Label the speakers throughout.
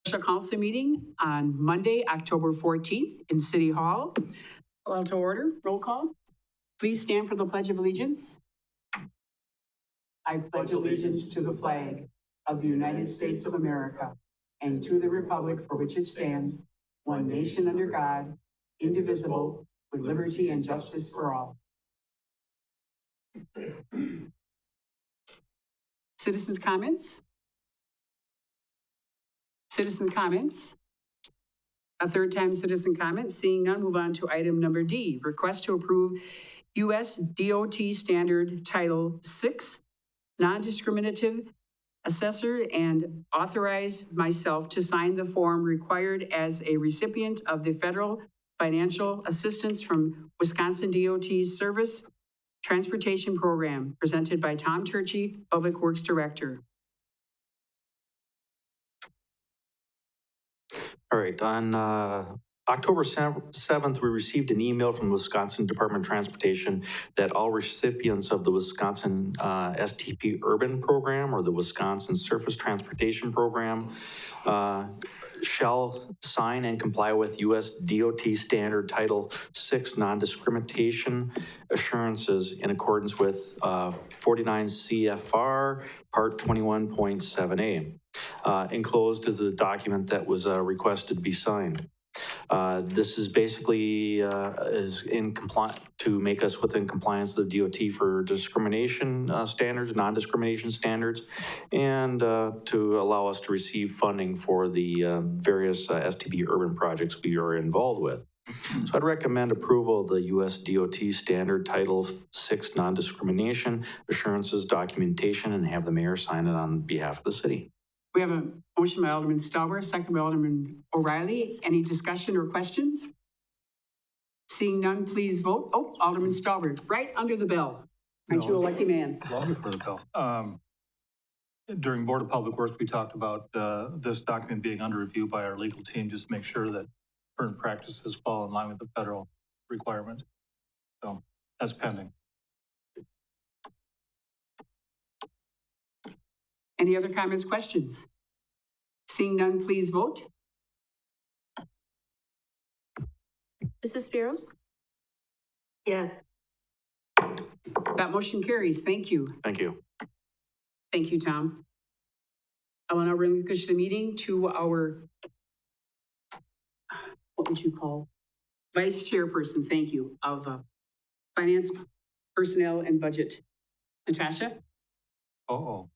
Speaker 1: Special council meeting on Monday, October 14th in City Hall. Call to order, roll call. Please stand for the Pledge of Allegiance. I pledge allegiance to the flag of the United States of America and to the republic for which it stands, one nation under God, indivisible, with liberty and justice for all. Citizens' comments? Citizen comments? A third time citizen comment. Seeing none, move on to item number D. Request to approve U.S. DOT Standard Title VI Non-Discriminative Assessor and authorize myself to sign the form required as a recipient of the federal financial assistance from Wisconsin DOT's Service Transportation Program, presented by Tom Turchy, Public Works Director.
Speaker 2: All right, on October 7th, we received an email from the Wisconsin Department of Transportation that all recipients of the Wisconsin STP Urban Program or the Wisconsin Surface Transportation Program shall sign and comply with U.S. DOT Standard Title VI Non-Discrimination Assurances in accordance with 49 CFR Part 21.7a. Enclosed is the document that was requested to be signed. This is basically is in compliance to make us within compliance of the DOT for discrimination standards, non-discrimination standards, and to allow us to receive funding for the various STP urban projects we are involved with. So I'd recommend approval of the U.S. DOT Standard Title VI Non-Discrimination Assurances documentation and have the mayor sign it on behalf of the city.
Speaker 1: We have a motion by Alderman Stauber, second by Alderman O'Reilly. Any discussion or questions? Seeing none, please vote. Oh, Alderman Stauber, right under the bell. Aren't you a lucky man?
Speaker 3: Long before the bell. During Board of Public Works, we talked about this document being under review by our legal team, just to make sure that current practices fall in line with the federal requirement. So that's pending.
Speaker 1: Any other comments, questions? Seeing none, please vote.
Speaker 4: Mrs. Spiros?
Speaker 1: Yes. That motion carries. Thank you.
Speaker 2: Thank you.
Speaker 1: Thank you, Tom. I will now relinquish the meeting to our, what would you call, Vice Chairperson, thank you, of Finance, Personnel, and Budget. Natasha?
Speaker 3: Uh-oh.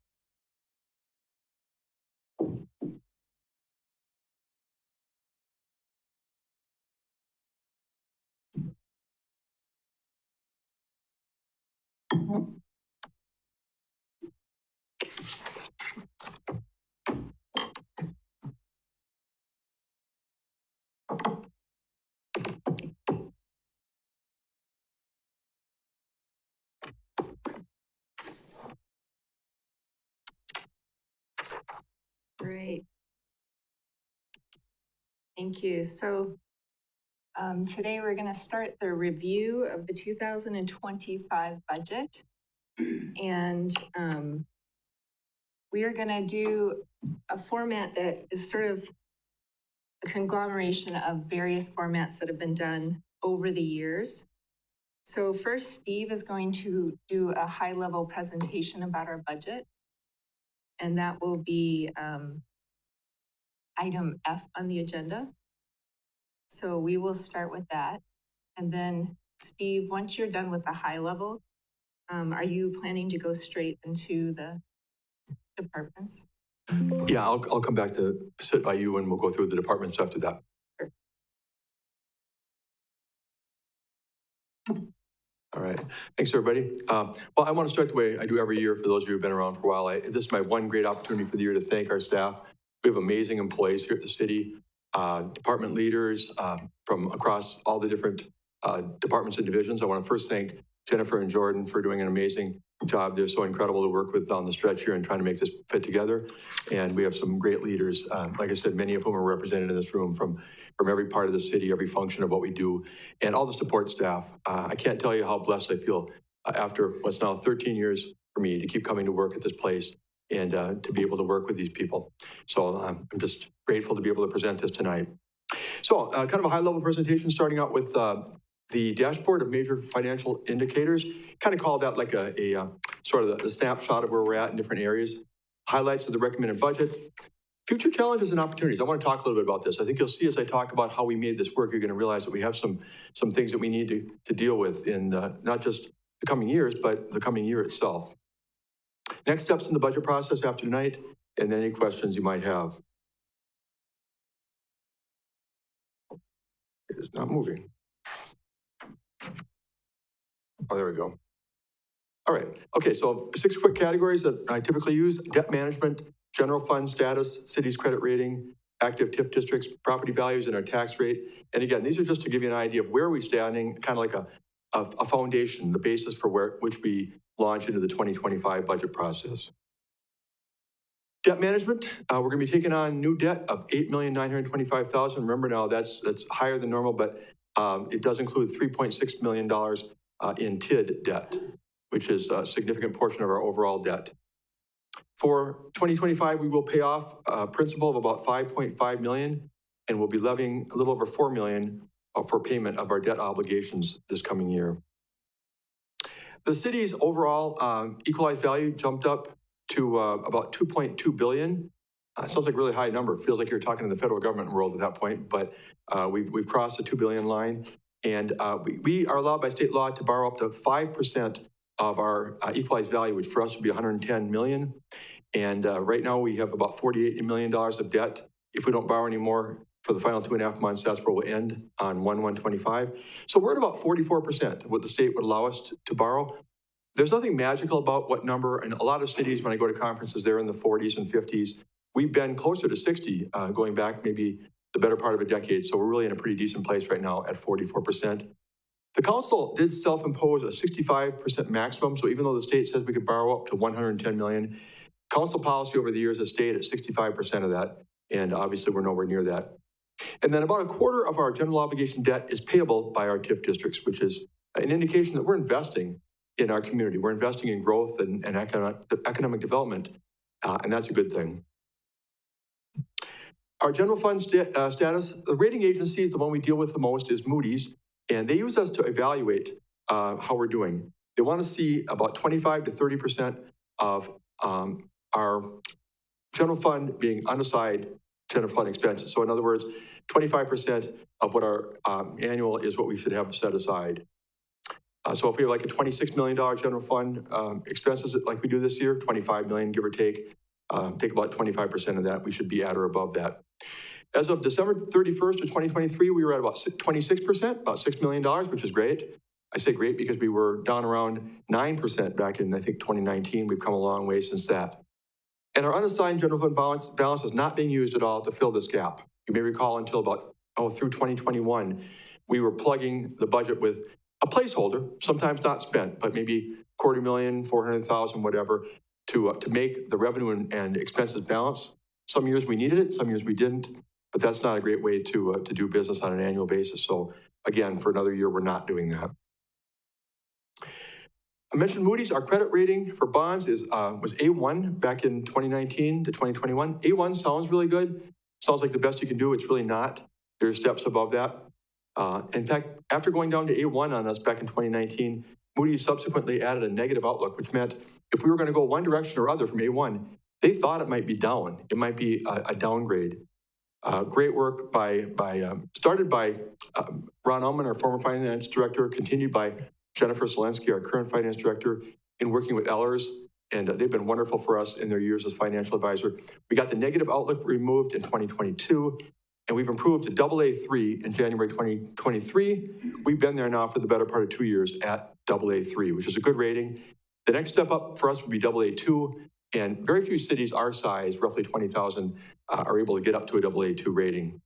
Speaker 4: Great. Thank you. So today we're going to start the review of the 2025 budget. And we are going to do a format that is sort of a conglomeration of various formats that have been done over the years. So first, Steve is going to do a high-level presentation about our budget. And that will be item F on the agenda. So we will start with that. And then Steve, once you're done with the high level, are you planning to go straight into the departments?
Speaker 5: Yeah, I'll come back to sit by you and we'll go through the departments after that.
Speaker 4: Sure.
Speaker 5: All right. Thanks, everybody. Well, I want to start the way I do every year for those of you who've been around for a while. This is my one great opportunity for the year to thank our staff. We have amazing employees here at the city, department leaders from across all the different departments and divisions. I want to first thank Jennifer and Jordan for doing an amazing job. They're so incredible to work with on the stretch here and trying to make this fit together. And we have some great leaders, like I said, many of whom are represented in this room from every part of the city, every function of what we do, and all the support staff. I can't tell you how blessed I feel after what's now 13 years for me to keep coming to work at this place and to be able to work with these people. So I'm just grateful to be able to present this tonight. So kind of a high-level presentation, starting out with the dashboard of major financial indicators. Kind of call that like a sort of the snapshot of where we're at in different areas. Highlights of the recommended budget. Future challenges and opportunities. I want to talk a little bit about this. I think you'll see as I talk about how we made this work, you're going to realize that we have some things that we need to deal with in not just the coming years, but the coming year itself. Next steps in the budget process after tonight, and then any questions you might have. It is not moving. Oh, there we go. All right. Okay, so 6 quick categories that I typically use: debt management, general fund status, city's credit rating, active TIF districts, property values, and our tax rate. And again, these are just to give you an idea of where we're standing, kind of like a foundation, the basis for which we launch into the 2025 budget process. Debt management, we're going to be taking on new debt of $8,925,000. Remember now, that's higher than normal, but it does include $3.6 million in TID debt, which is a significant portion of our overall debt. For 2025, we will pay off a principal of about $5.5 million, and we'll be levying a little over $4 million for payment of our debt obligations this coming year. The city's overall equalized value jumped up to about $2.2 billion. Sounds like a really high number. It feels like you're talking to the federal government world at that point, but we've crossed the $2 billion line, and we are allowed by state law to borrow up to 5% of our equalized value, which for us would be $110 million. And right now we have about $48 million of debt. If we don't borrow any more for the final 2.5 months, that's where we'll end on 1/1/25. So we're at about 44%, what the state would allow us to borrow. There's nothing magical about what number, and a lot of cities, when I go to conferences, they're in the 40s and 50s. We've been closer to 60, going back maybe the better part of a decade. So we're really in a pretty decent place right now at 44%. The council did self-impose a 65% maximum. So even though the state says we could borrow up to $110 million, council policy over the years has stayed at 65% of that. And obviously we're nowhere near that. And then about a quarter of our general obligation debt is payable by our TIF districts, which is an indication that we're investing in our community. We're investing in growth and economic development, and that's a good thing. Our general fund status, the rating agency is the one we deal with the most, is Moody's, and they use us to evaluate how we're doing. They want to see about 25 to 30% of our general fund being unassigned general fund expenses. So in other words, 25% of what our annual is what we should have set aside. So if we have like a $26 million general fund expenses like we do this year, 25 million, give or take about 25% of that, we should be at or above that. As of December 31st of 2023, we were at about 26%, about $6 million, which is great. I say great because we were down around 9% back in, I think, 2019. We've come a long way since that. And our unassigned general fund balance is not being used at all to fill this gap. You may recall until about, through 2021, we were plugging the budget with a placeholder, sometimes not spent, but maybe $250,000, $400,000, whatever, to make the revenue and expenses balance. Some years we needed it, some years we didn't, but that's not a great way to do business on an annual basis. So again, for another year, we're not doing that. I mentioned Moody's. Our credit rating for bonds was A1 back in 2019 to 2021. A1 sounds really good. Sounds like the best you can do. It's really not. There's steps above that. In fact, after going down to A1 on us back in 2019, Moody's subsequently added a negative outlook, which meant if we were going to go one direction or other from A1, they thought it might be down. It might be a downgrade. Great work started by Ron Ullman, our former finance director, continued by Jennifer Selensky, our current finance director, in working with Ellers, and they've been wonderful for us in their years as financial advisor. We got the negative outlook removed in 2022, and we've improved to AA3 in January 2023. We've been there now for the better part of 2 years at AA3, which is a good rating. The next step up for us would be AA2, and very few cities our size, roughly 20,000, are able to get up to a AA2 rating.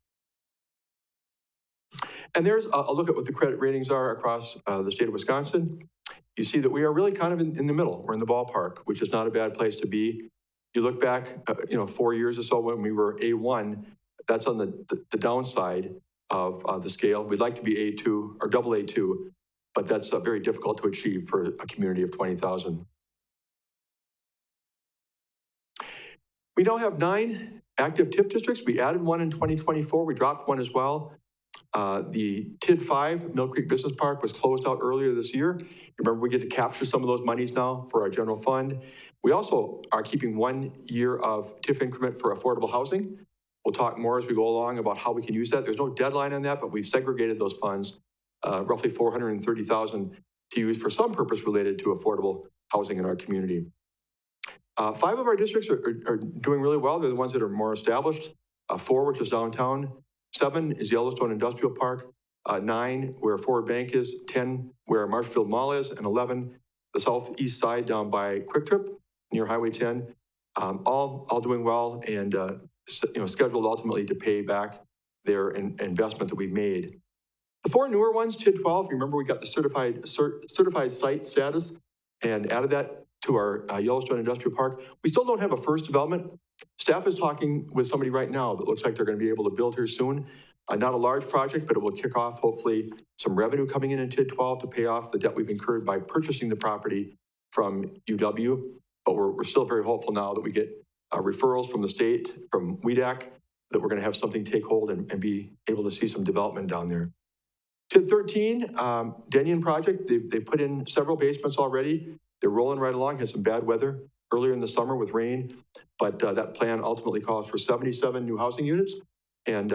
Speaker 5: And there's a look at what the credit ratings are across the state of Wisconsin. You see that we are really kind of in the middle. We're in the ballpark, which is not a bad place to be. You look back, 4 years or so when we were A1, that's on the downside of the scale. We'd like to be A2 or AA2, but that's very difficult to achieve for a community of 20,000. We now have 9 active TIF districts. We added one in 2024. We dropped one as well. The TID 5, Mill Creek Business Park, was closed out earlier this year. Remember, we get to capture some of those monies now for our general fund. We also are keeping 1 year of TIF increment for affordable housing. We'll talk more as we go along about how we can use that. There's no deadline on that, but we've segregated those funds, roughly $430,000 to use for some purpose related to affordable housing in our community. 5 of our districts are doing really well. They're the ones that are more established. 4, which is downtown. 7 is Yellowstone Industrial Park. 9, where Forward Bank is. 10, where Marshfield Mall is. And 11, the southeast side down by Quick Trip near Highway 10. All doing well and scheduled ultimately to pay back their investment that we've made. The 4 newer ones, TID 12, remember we got the certified site status and added that to our Yellowstone Industrial Park. We still don't have a first development. Staff is talking with somebody right now that looks like they're going to be able to build here soon. Not a large project, but it will kick off hopefully some revenue coming in TID 12 to pay off the debt we've incurred by purchasing the property from UW. But we're still very hopeful now that we get referrals from the state, from WEDAC, that we're going to have something take hold and be able to see some development down there. TID 13, Denyon project, they put in several basements already. They're rolling right along, had some bad weather earlier in the summer with rain, but that plan ultimately calls for 77 new housing units, and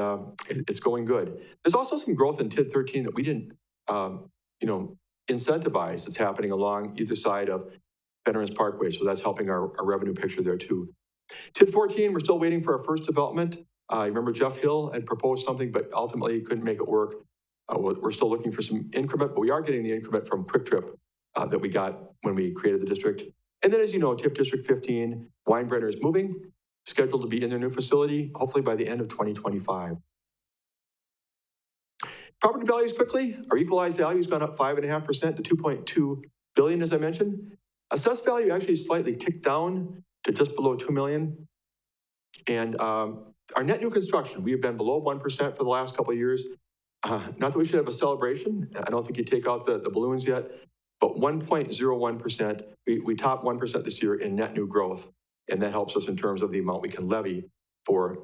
Speaker 5: it's going good. There's also some growth in TID 13 that we didn't, incentivize that's happening along either side of Veterans Parkway, so that's helping our revenue picture there too. TID 14, we're still waiting for our first development. You remember Jeff Hill had proposed something, but ultimately couldn't make it work. We're still looking for some increment, but we are getting the increment from Quick Trip that we got when we created the district. And then, as you know, TIF District 15, Weinbrenner is moving, scheduled to be in their new facility, hopefully by the end of 2025. Property values quickly. Our equalized value has gone up 5.5% to $2.2 billion, as I mentioned. Assessed value actually slightly ticked down to just below $2 million. And our net new construction, we have been below 1% for the last couple of years. Not that we should have a celebration. I don't think you take out the balloons yet, but 1.01%, we topped 1% this year in net new growth. And that helps us in terms of the amount we can levy for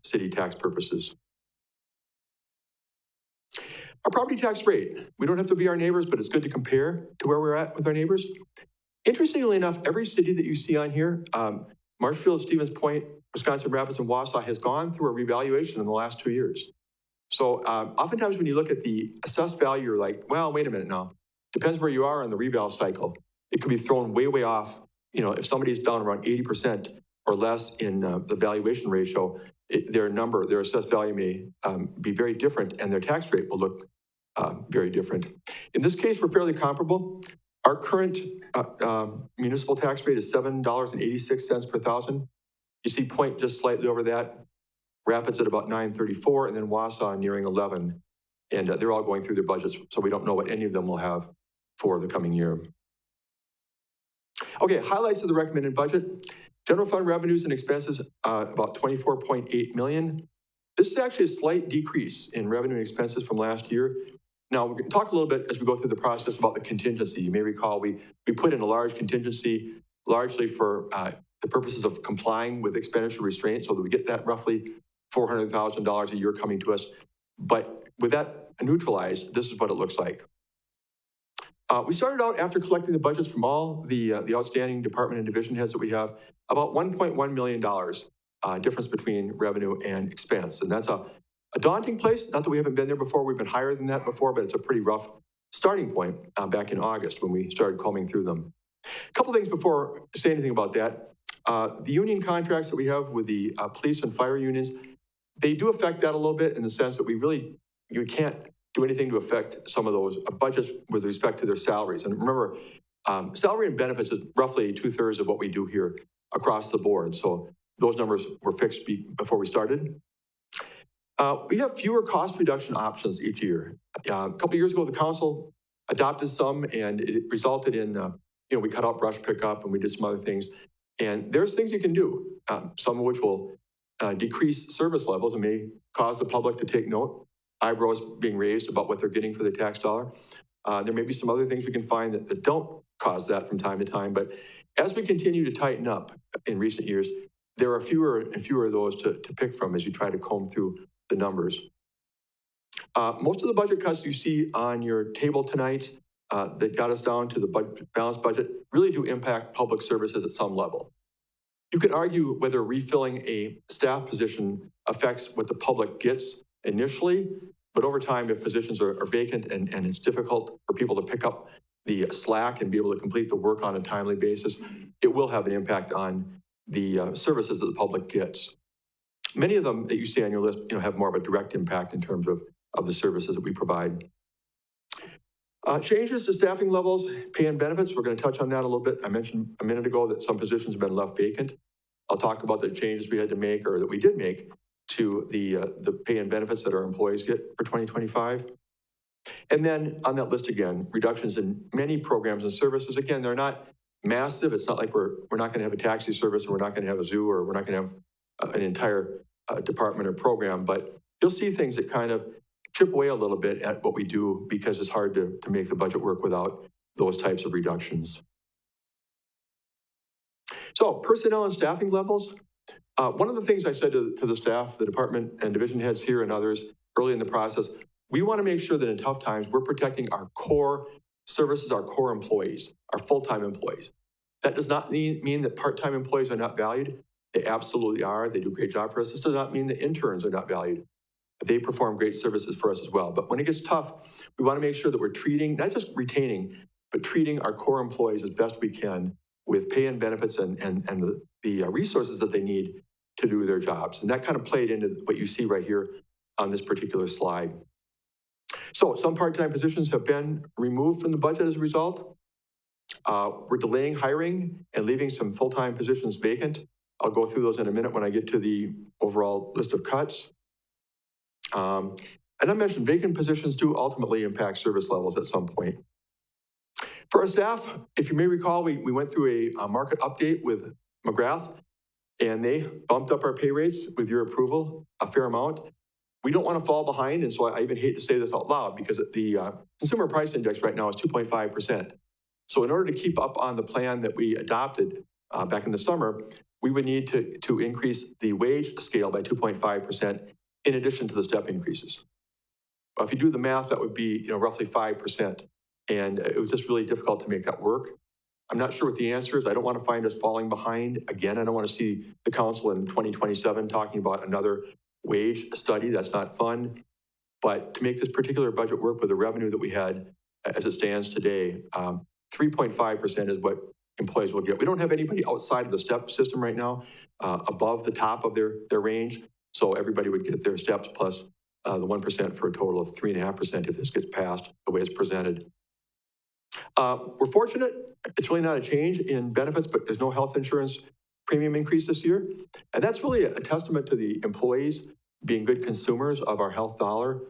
Speaker 5: city tax purposes. Our property tax rate, we don't have to be our neighbors, but it's good to compare to where we're at with our neighbors. Interestingly enough, every city that you see on here, Marshfield, Stevens Point, Wisconsin Rapids, and Wausau has gone through a revaluation in the last 2 years. So oftentimes when you look at the assessed value, you're like, well, wait a minute now. Depends where you are on the reval cycle. It could be thrown way, way off. If somebody's down around 80% or less in the valuation ratio, their assessed value may be very different and their tax rate will look very different. In this case, we're fairly comparable. Our current municipal tax rate is $7.86 per thousand. You see Point just slightly over that. Rapids at about 9.34, and then Wausau nearing 11. And they're all going through their budgets, so we don't know what any of them will have for the coming year. Okay, highlights of the recommended budget. General fund revenues and expenses, about $24.8 million. This is actually a slight decrease in revenue and expenses from last year. Now, we're going to talk a little bit as we go through the process about the contingency. You may recall we put in a large contingency largely for the purposes of complying with expenditure restraint so that we get that roughly $400,000 a year coming to us. But with that neutralized, this is what it looks like. We started out after collecting the budgets from all the outstanding department and division heads that we have, about $1.1 million difference between revenue and expense. And that's a daunting place. Not that we haven't been there before. We've been higher than that before, but it's a pretty rough starting point back in August when we started combing through them. A couple things before I say anything about that. The union contracts that we have with the police and fire unions, they do affect that a little bit in the sense that you can't do anything to affect some of those budgets with respect to their salaries. And remember, salary and benefits is roughly 2/3 of what we do here across the board. So those numbers were fixed before we started. We have fewer cost reduction options each year. A couple of years ago, the council adopted some, and it resulted in, we cut out brush pickup and we did some other things. And there's things you can do, some of which will decrease service levels and may cause the public to take note, eyebrows being raised about what they're getting for their tax dollar. There may be some other things we can find that don't cause that from time to time. But as we continue to tighten up in recent years, there are fewer and fewer of those to pick from as you try to comb through the numbers. Most of the budget cuts you see on your table tonight that got us down to the balanced budget really do impact public services at some level. You could argue whether refilling a staff position affects what the public gets initially, but over time, if positions are vacant and it's difficult for people to pick up the slack and be able to complete the work on a timely basis, it will have an impact on the services that the public gets. Many of them that you see on your list, have more of a direct impact in terms of the services that we provide. Changes to staffing levels, pay and benefits, we're going to touch on that a little bit. I mentioned a minute ago that some positions have been left vacant. I'll talk about the changes we had to make, or that we did make, to the pay and benefits that our employees get for 2025. And then on that list again, reductions in many programs and services. Again, they're not massive. It's not like we're not going to have a taxi service, or we're not going to have a zoo, or we're not going to have an entire department or program, but you'll see things that kind of chip away a little bit at what we do, because it's hard to make the budget work without those types of reductions. So personnel and staffing levels. One of the things I said to the staff, the department and division heads here and others early in the process, we want to make sure that in tough times, we're protecting our core services, our core employees, our full-time employees. That does not mean that part-time employees are not valued. They absolutely are. They do a great job for us. This does not mean that interns are not valued. They perform great services for us as well. But when it gets tough, we want to make sure that we're treating, not just retaining, but treating our core employees as best we can with pay and benefits and the resources that they need to do their jobs. And that kind of played into what you see right here on this particular slide. So some part-time positions have been removed from the budget as a result. We're delaying hiring and leaving some full-time positions vacant. I'll go through those in a minute when I get to the overall list of cuts. And I mentioned vacant positions do ultimately impact service levels at some point. For our staff, if you may recall, we went through a market update with McGrath, and they bumped up our pay rates with your approval a fair amount. We don't want to fall behind, and so I even hate to say this out loud, because the consumer price index right now is 2.5%. So in order to keep up on the plan that we adopted back in the summer, we would need to increase the wage scale by 2.5% in addition to the step increases. Well, if you do the math, that would be roughly 5%. And it was just really difficult to make that work. I'm not sure what the answer is. I don't want to find us falling behind again. I don't want to see the council in 2027 talking about another wage study. That's not fun. But to make this particular budget work with the revenue that we had as it stands today, 3.5% is what employees will get. We don't have anybody outside of the step system right now, above the top of their range. So everybody would get their steps plus the 1% for a total of 3.5% if this gets passed the way it's presented. We're fortunate. It's really not a change in benefits, but there's no health insurance premium increase this year. And that's really a testament to the employees being good consumers of our health dollar.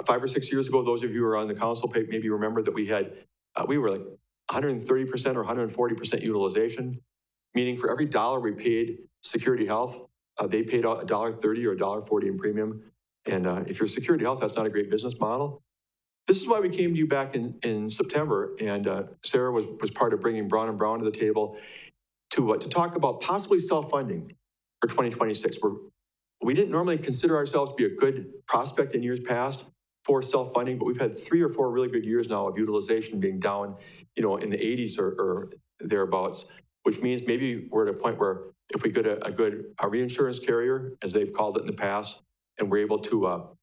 Speaker 5: 5 or 6 years ago, those of you who are on the council maybe remember that we were like 130% or 140% utilization, meaning for every dollar we paid Security Health, they paid out $1.30 or $1.40 in premium. And if you're Security Health, that's not a great business model. This is why we came to you back in September, and Sarah was part of bringing Brown & Brown to the table to talk about possibly self-funding for 2026. We didn't normally consider ourselves to be a good prospect in years past for self-funding, but we've had 3 or 4 really good years now of utilization being down, in the 80s or thereabouts, which means maybe we're at a point where if we get a good reinsurance carrier, as they've called it in the past, and we're able to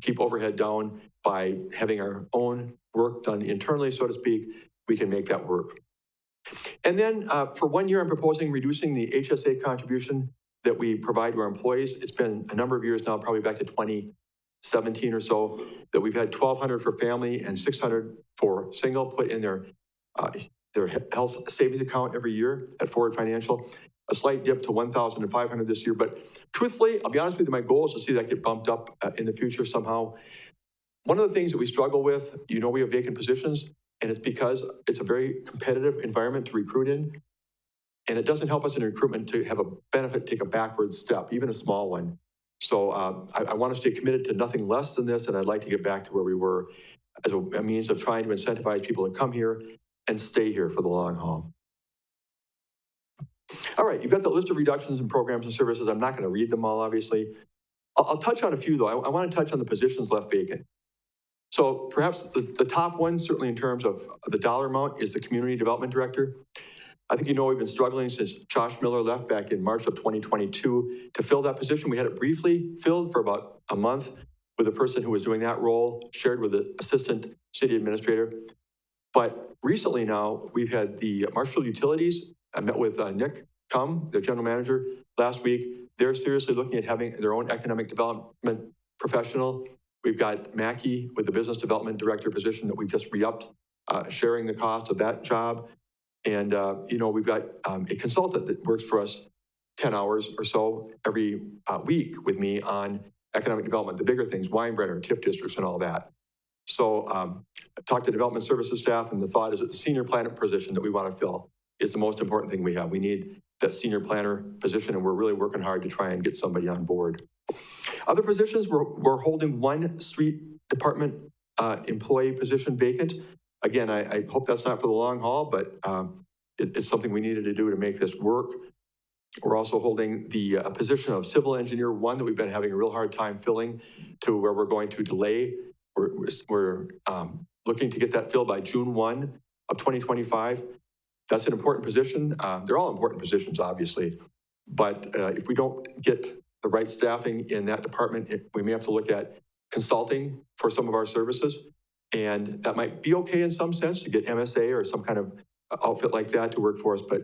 Speaker 5: keep overhead down by having our own work done internally, so to speak, we can make that work. And then for 1 year, I'm proposing reducing the HSA contribution that we provide to our employees. It's been a number of years now, probably back to 2017 or so, that we've had $1,200 for family and $600 for single put in their health savings account every year at Forward Financial. A slight dip to $1,500 this year. But truthfully, I'll be honest with you, my goal is to see that get bumped up in the future somehow. One of the things that we struggle with, we have vacant positions, and it's because it's a very competitive environment to recruit in. And it doesn't help us in recruitment to have a benefit take a backward step, even a small one. So I want to stay committed to nothing less than this, and I'd like to get back to where we were as a means of trying to incentivize people to come here and stay here for the long haul. All right, you've got the list of reductions in programs and services. I'm not going to read them all, obviously. I'll touch on a few, though. I want to touch on the positions left vacant. So perhaps the top one, certainly in terms of the dollar amount, is the Community Development Director. I think you know we've been struggling since Josh Miller left back in March of 2022 to fill that position. We had it briefly filled for about a month with a person who was doing that role, shared with the Assistant City Administrator. But recently now, we've had the Marshfield Utilities. I met with Nick Cum, the general manager, last week. They're seriously looking at having their own economic development professional. We've got Mackie with the business development director position that we just re-upped, sharing the cost of that job. And, we've got a consultant that works for us 10 hours or so every week with me on economic development, the bigger things, Weinbrenner, TIF districts and all that. So I talked to development services staff, and the thought is that the senior planner position that we want to fill is the most important thing we have. We need that senior planner position, and we're really working hard to try and get somebody on board. Other positions, we're holding one street department employee position vacant. Again, I hope that's not for the long haul, but it's something we needed to do to make this work. We're also holding the position of civil engineer one that we've been having a real hard time filling, to where we're going to delay. We're looking to get that filled by June 1 of 2025. That's an important position. They're all important positions, obviously. But if we don't get the right staffing in that department, we may have to look at consulting for some of our services. And that might be okay in some sense to get MSA or some kind of outfit like that to work for us. But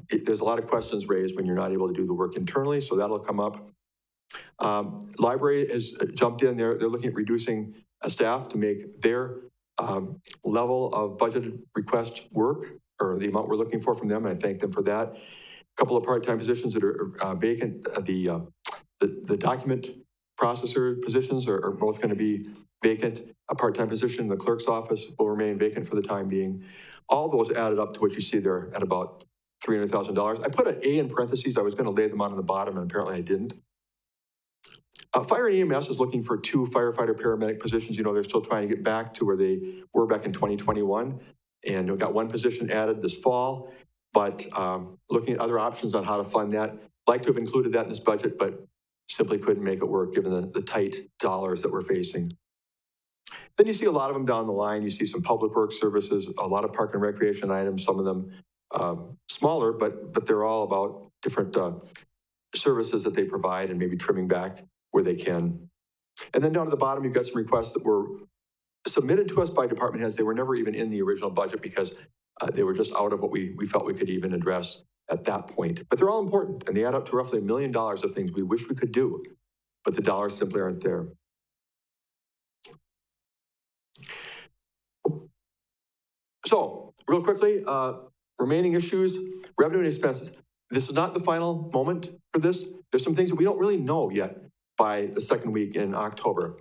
Speaker 5: there's a lot of questions raised when you're not able to do the work internally. So that'll come up. Library has jumped in there. They're looking at reducing staff to make their level of budgeted request work, or the amount we're looking for from them. And I thank them for that. A couple of part-time positions that are vacant. The document processor positions are both going to be vacant. A part-time position in the clerk's office will remain vacant for the time being. All those added up to what you see there at about $300,000. I put an A in parentheses. I was going to lay them on the bottom, and apparently I didn't. Fire and EMS is looking for 2 firefighter paramedic positions. They're still trying to get back to where they were back in 2021. And we've got 1 position added this fall, but looking at other options on how to fund that. Like to have included that in this budget, but simply couldn't make it work given the tight dollars that we're facing. Then you see a lot of them down the line. You see some public works services, a lot of park and recreation items, some of them smaller, but they're all about different services that they provide and maybe trimming back where they can. And then down to the bottom, you've got some requests that were submitted to us by department heads. They were never even in the original budget because they were just out of what we felt we could even address at that point. But they're all important, and they add up to roughly $1 million of things we wish we could do, but the dollars simply aren't there. So, real quickly, remaining issues, revenue and expenses. This is not the final moment for this. There's some things that we don't really know yet by the second week in October.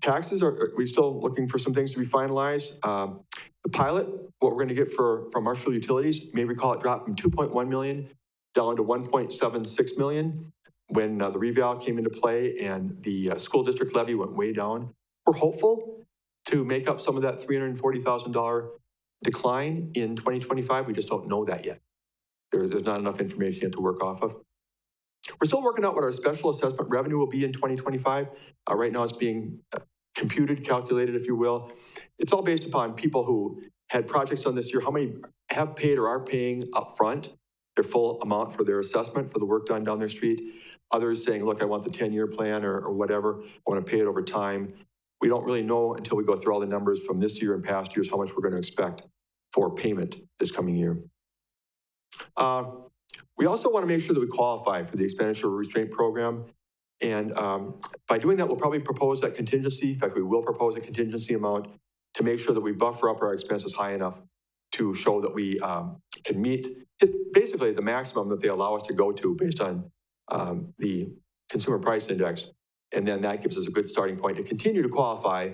Speaker 5: Taxes, we're still looking for some things to be finalized. The pilot, what we're going to get from Marshfield Utilities, you may recall it dropped from 2.1 million down to 1.76 million when the reval came into play and the school district levy went way down. We're hopeful to make up some of that $340,000 decline in 2025. We just don't know that yet. There's not enough information yet to work off of. We're still working out what our special assessment revenue will be in 2025. Right now it's being computed, calculated, if you will. It's all based upon people who had projects done this year, how many have paid or are paying upfront their full amount for their assessment for the work done down their street. Others saying, look, I want the 10-year plan or whatever. I want to pay it over time. We don't really know until we go through all the numbers from this year and past years how much we're going to expect for payment this coming year. We also want to make sure that we qualify for the expenditure restraint program. And by doing that, we'll probably propose that contingency. In fact, we will propose a contingency amount to make sure that we buffer up our expenses high enough to show that we can meet basically the maximum that they allow us to go to based on the consumer price index. And then that gives us a good starting point to continue to qualify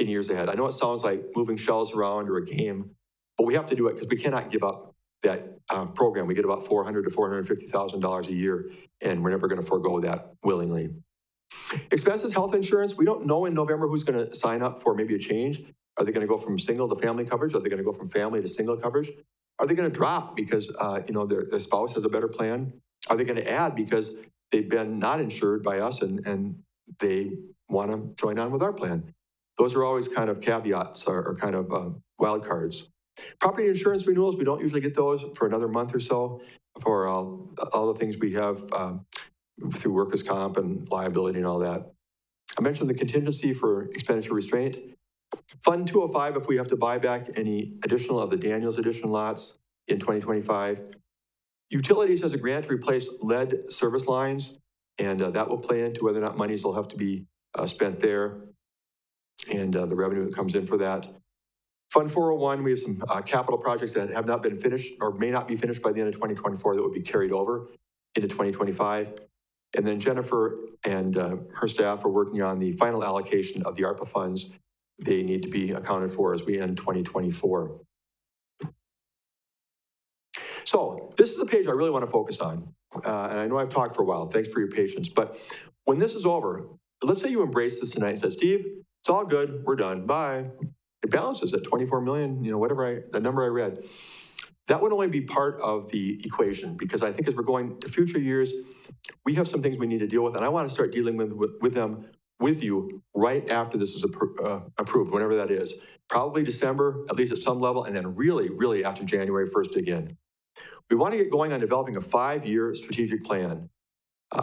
Speaker 5: in years ahead. I know it sounds like moving shells around or a game, but we have to do it because we cannot give up that program. We get about $400,000 to $450,000 a year, and we're never going to forego that willingly. Expenses, health insurance. We don't know in November who's going to sign up for maybe a change. Are they going to go from single to family coverage? Are they going to go from family to single coverage? Are they going to drop because, their spouse has a better plan? Are they going to add because they've been not insured by us and they want to join on with our plan? Those are always kind of caveats or kind of wild cards. Property insurance renewals, we don't usually get those for another month or so for all the things we have through workers' comp and liability and all that. I mentioned the contingency for expenditure restraint. Fund 205 if we have to buy back any additional of the Daniels Edition lots in 2025. Utilities has a grant to replace lead service lines, and that will play into whether or not monies will have to be spent there and the revenue that comes in for that. Fund 401, we have some capital projects that have not been finished or may not be finished by the end of 2024 that would be carried over into 2025. And then Jennifer and her staff are working on the final allocation of the ARPA funds. They need to be accounted for as we end 2024. So this is a page I really want to focus on. And I know I've talked for a while. Thanks for your patience. But when this is over, let's say you embrace this tonight and say, Steve, it's all good. We're done. Bye. It balances at 24 million, the number I read. That would only be part of the equation, because I think as we're going to future years, we have some things we need to deal with, and I want to start dealing with them with you right after this is approved, whenever that is. Probably December, at least at some level, and then really, really after January 1st again. We want to get going on developing a 5-year strategic plan.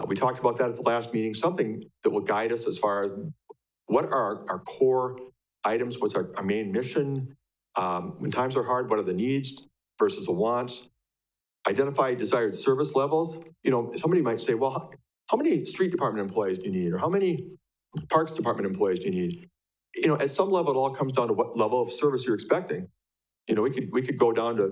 Speaker 5: We talked about that at the last meeting, something that will guide us as far as what are our core items, what's our main mission, when times are hard, what are the needs versus the wants, identify desired service levels. Somebody might say, well, how many street department employees do you need? Or how many parks department employees do you need? At some level, it all comes down to what level of service you're expecting. We could go down to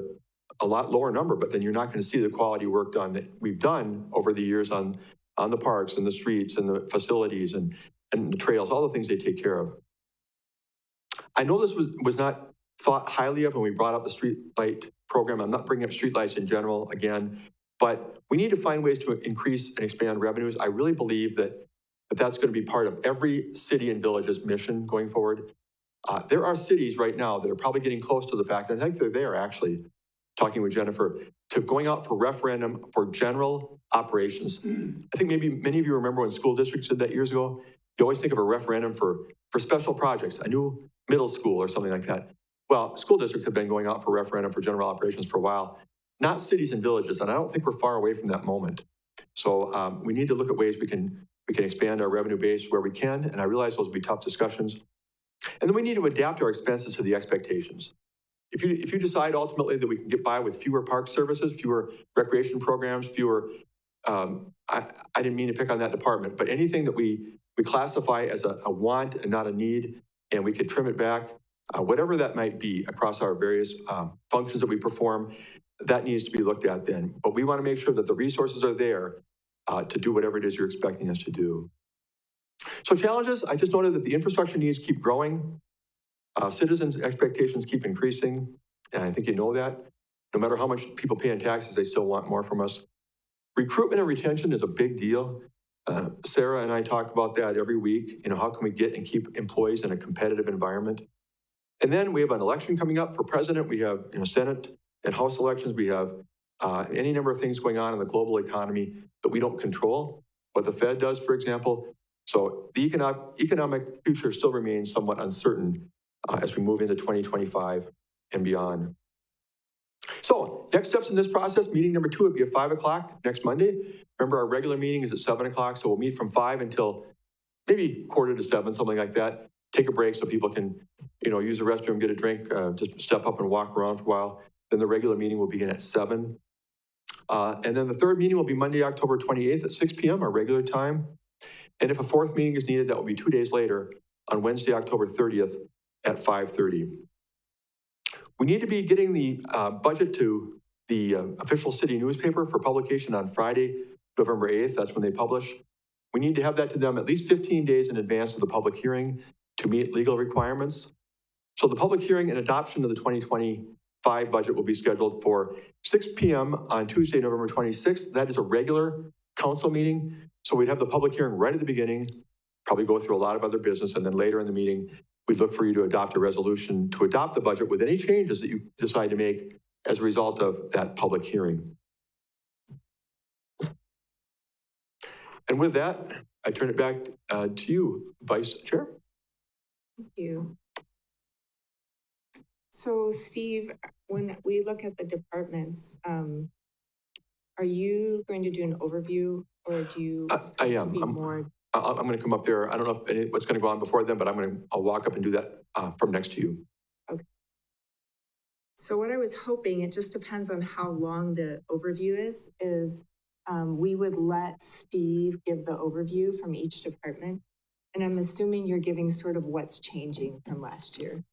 Speaker 5: a lot lower number, but then you're not going to see the quality work done that we've done over the years on the parks and the streets and the facilities and the trails, all the things they take care of. I know this was not thought highly of when we brought up the street light program. I'm not bringing up street lights in general again, but we need to find ways to increase and expand revenues. I really believe that that's going to be part of every city and village's mission going forward. There are cities right now that are probably getting close to the fact, and I think they're there actually, talking with Jennifer, to going out for referendum for general operations. I think maybe many of you remember when school districts did that years ago. You always think of a referendum for special projects, a new middle school or something like that. Well, school districts have been going out for referendum for general operations for a while, not cities and villages, and I don't think we're far away from that moment. So we need to look at ways we can expand our revenue base where we can, and I realize those will be tough discussions. And then we need to adapt our expenses to the expectations. If you decide ultimately that we can get by with fewer park services, fewer recreation programs, fewer, I didn't mean to pick on that department, but anything that we classify as a want and not a need, and we could trim it back, whatever that might be across our various functions that we perform, that needs to be looked at then. But we want to make sure that the resources are there to do whatever it is you're expecting us to do. So challenges, I just noted that the infrastructure needs keep growing. Citizens' expectations keep increasing, and I think you know that. No matter how much people pay in taxes, they still want more from us. Recruitment and retention is a big deal. Sarah and I talk about that every week. How can we get and keep employees in a competitive environment? And then we have an election coming up for president. We have Senate and House elections. We have any number of things going on in the global economy that we don't control, what the Fed does, for example. So the economic future still remains somewhat uncertain as we move into 2025 and beyond. So next steps in this process, meeting number 2 would be at 5 o'clock next Monday. Remember, our regular meeting is at 7 o'clock, so we'll meet from 5 until maybe 6:45, something like that. Take a break so people can, use the restroom, get a drink, just step up and walk around for a while. Then the regular meeting will begin at 7. And then the third meeting will be Monday, October 28th at 6 p.m., our regular time. And if a fourth meeting is needed, that will be 2 days later on Wednesday, October 30th at 5:30. We need to be getting the budget to the official city newspaper for publication on Friday, November 8th. That's when they publish. We need to have that to them at least 15 days in advance of the public hearing to meet legal requirements. So the public hearing and adoption of the 2025 budget will be scheduled for 6 p.m. on Tuesday, November 26th. That is a regular council meeting. So we'd have the public hearing right at the beginning, probably go through a lot of other business, and then later in the meeting, we'd look for you to adopt a resolution to adopt the budget with any changes that you decide to make as a result of that public hearing. And with that, I turn it back to you, Vice Chair.
Speaker 4: Thank you. So Steve, when we look at the departments, are you going to do an overview or do you?
Speaker 5: I am.
Speaker 4: be more?
Speaker 5: I'm going to come up there. I don't know if what's going to go on before then, but I'll walk up and do that from next to you.
Speaker 4: Okay. So what I was hoping, it just depends on how long the overview is we would let Steve give the overview from each department. And I'm assuming you're giving sort of what's changing from last year.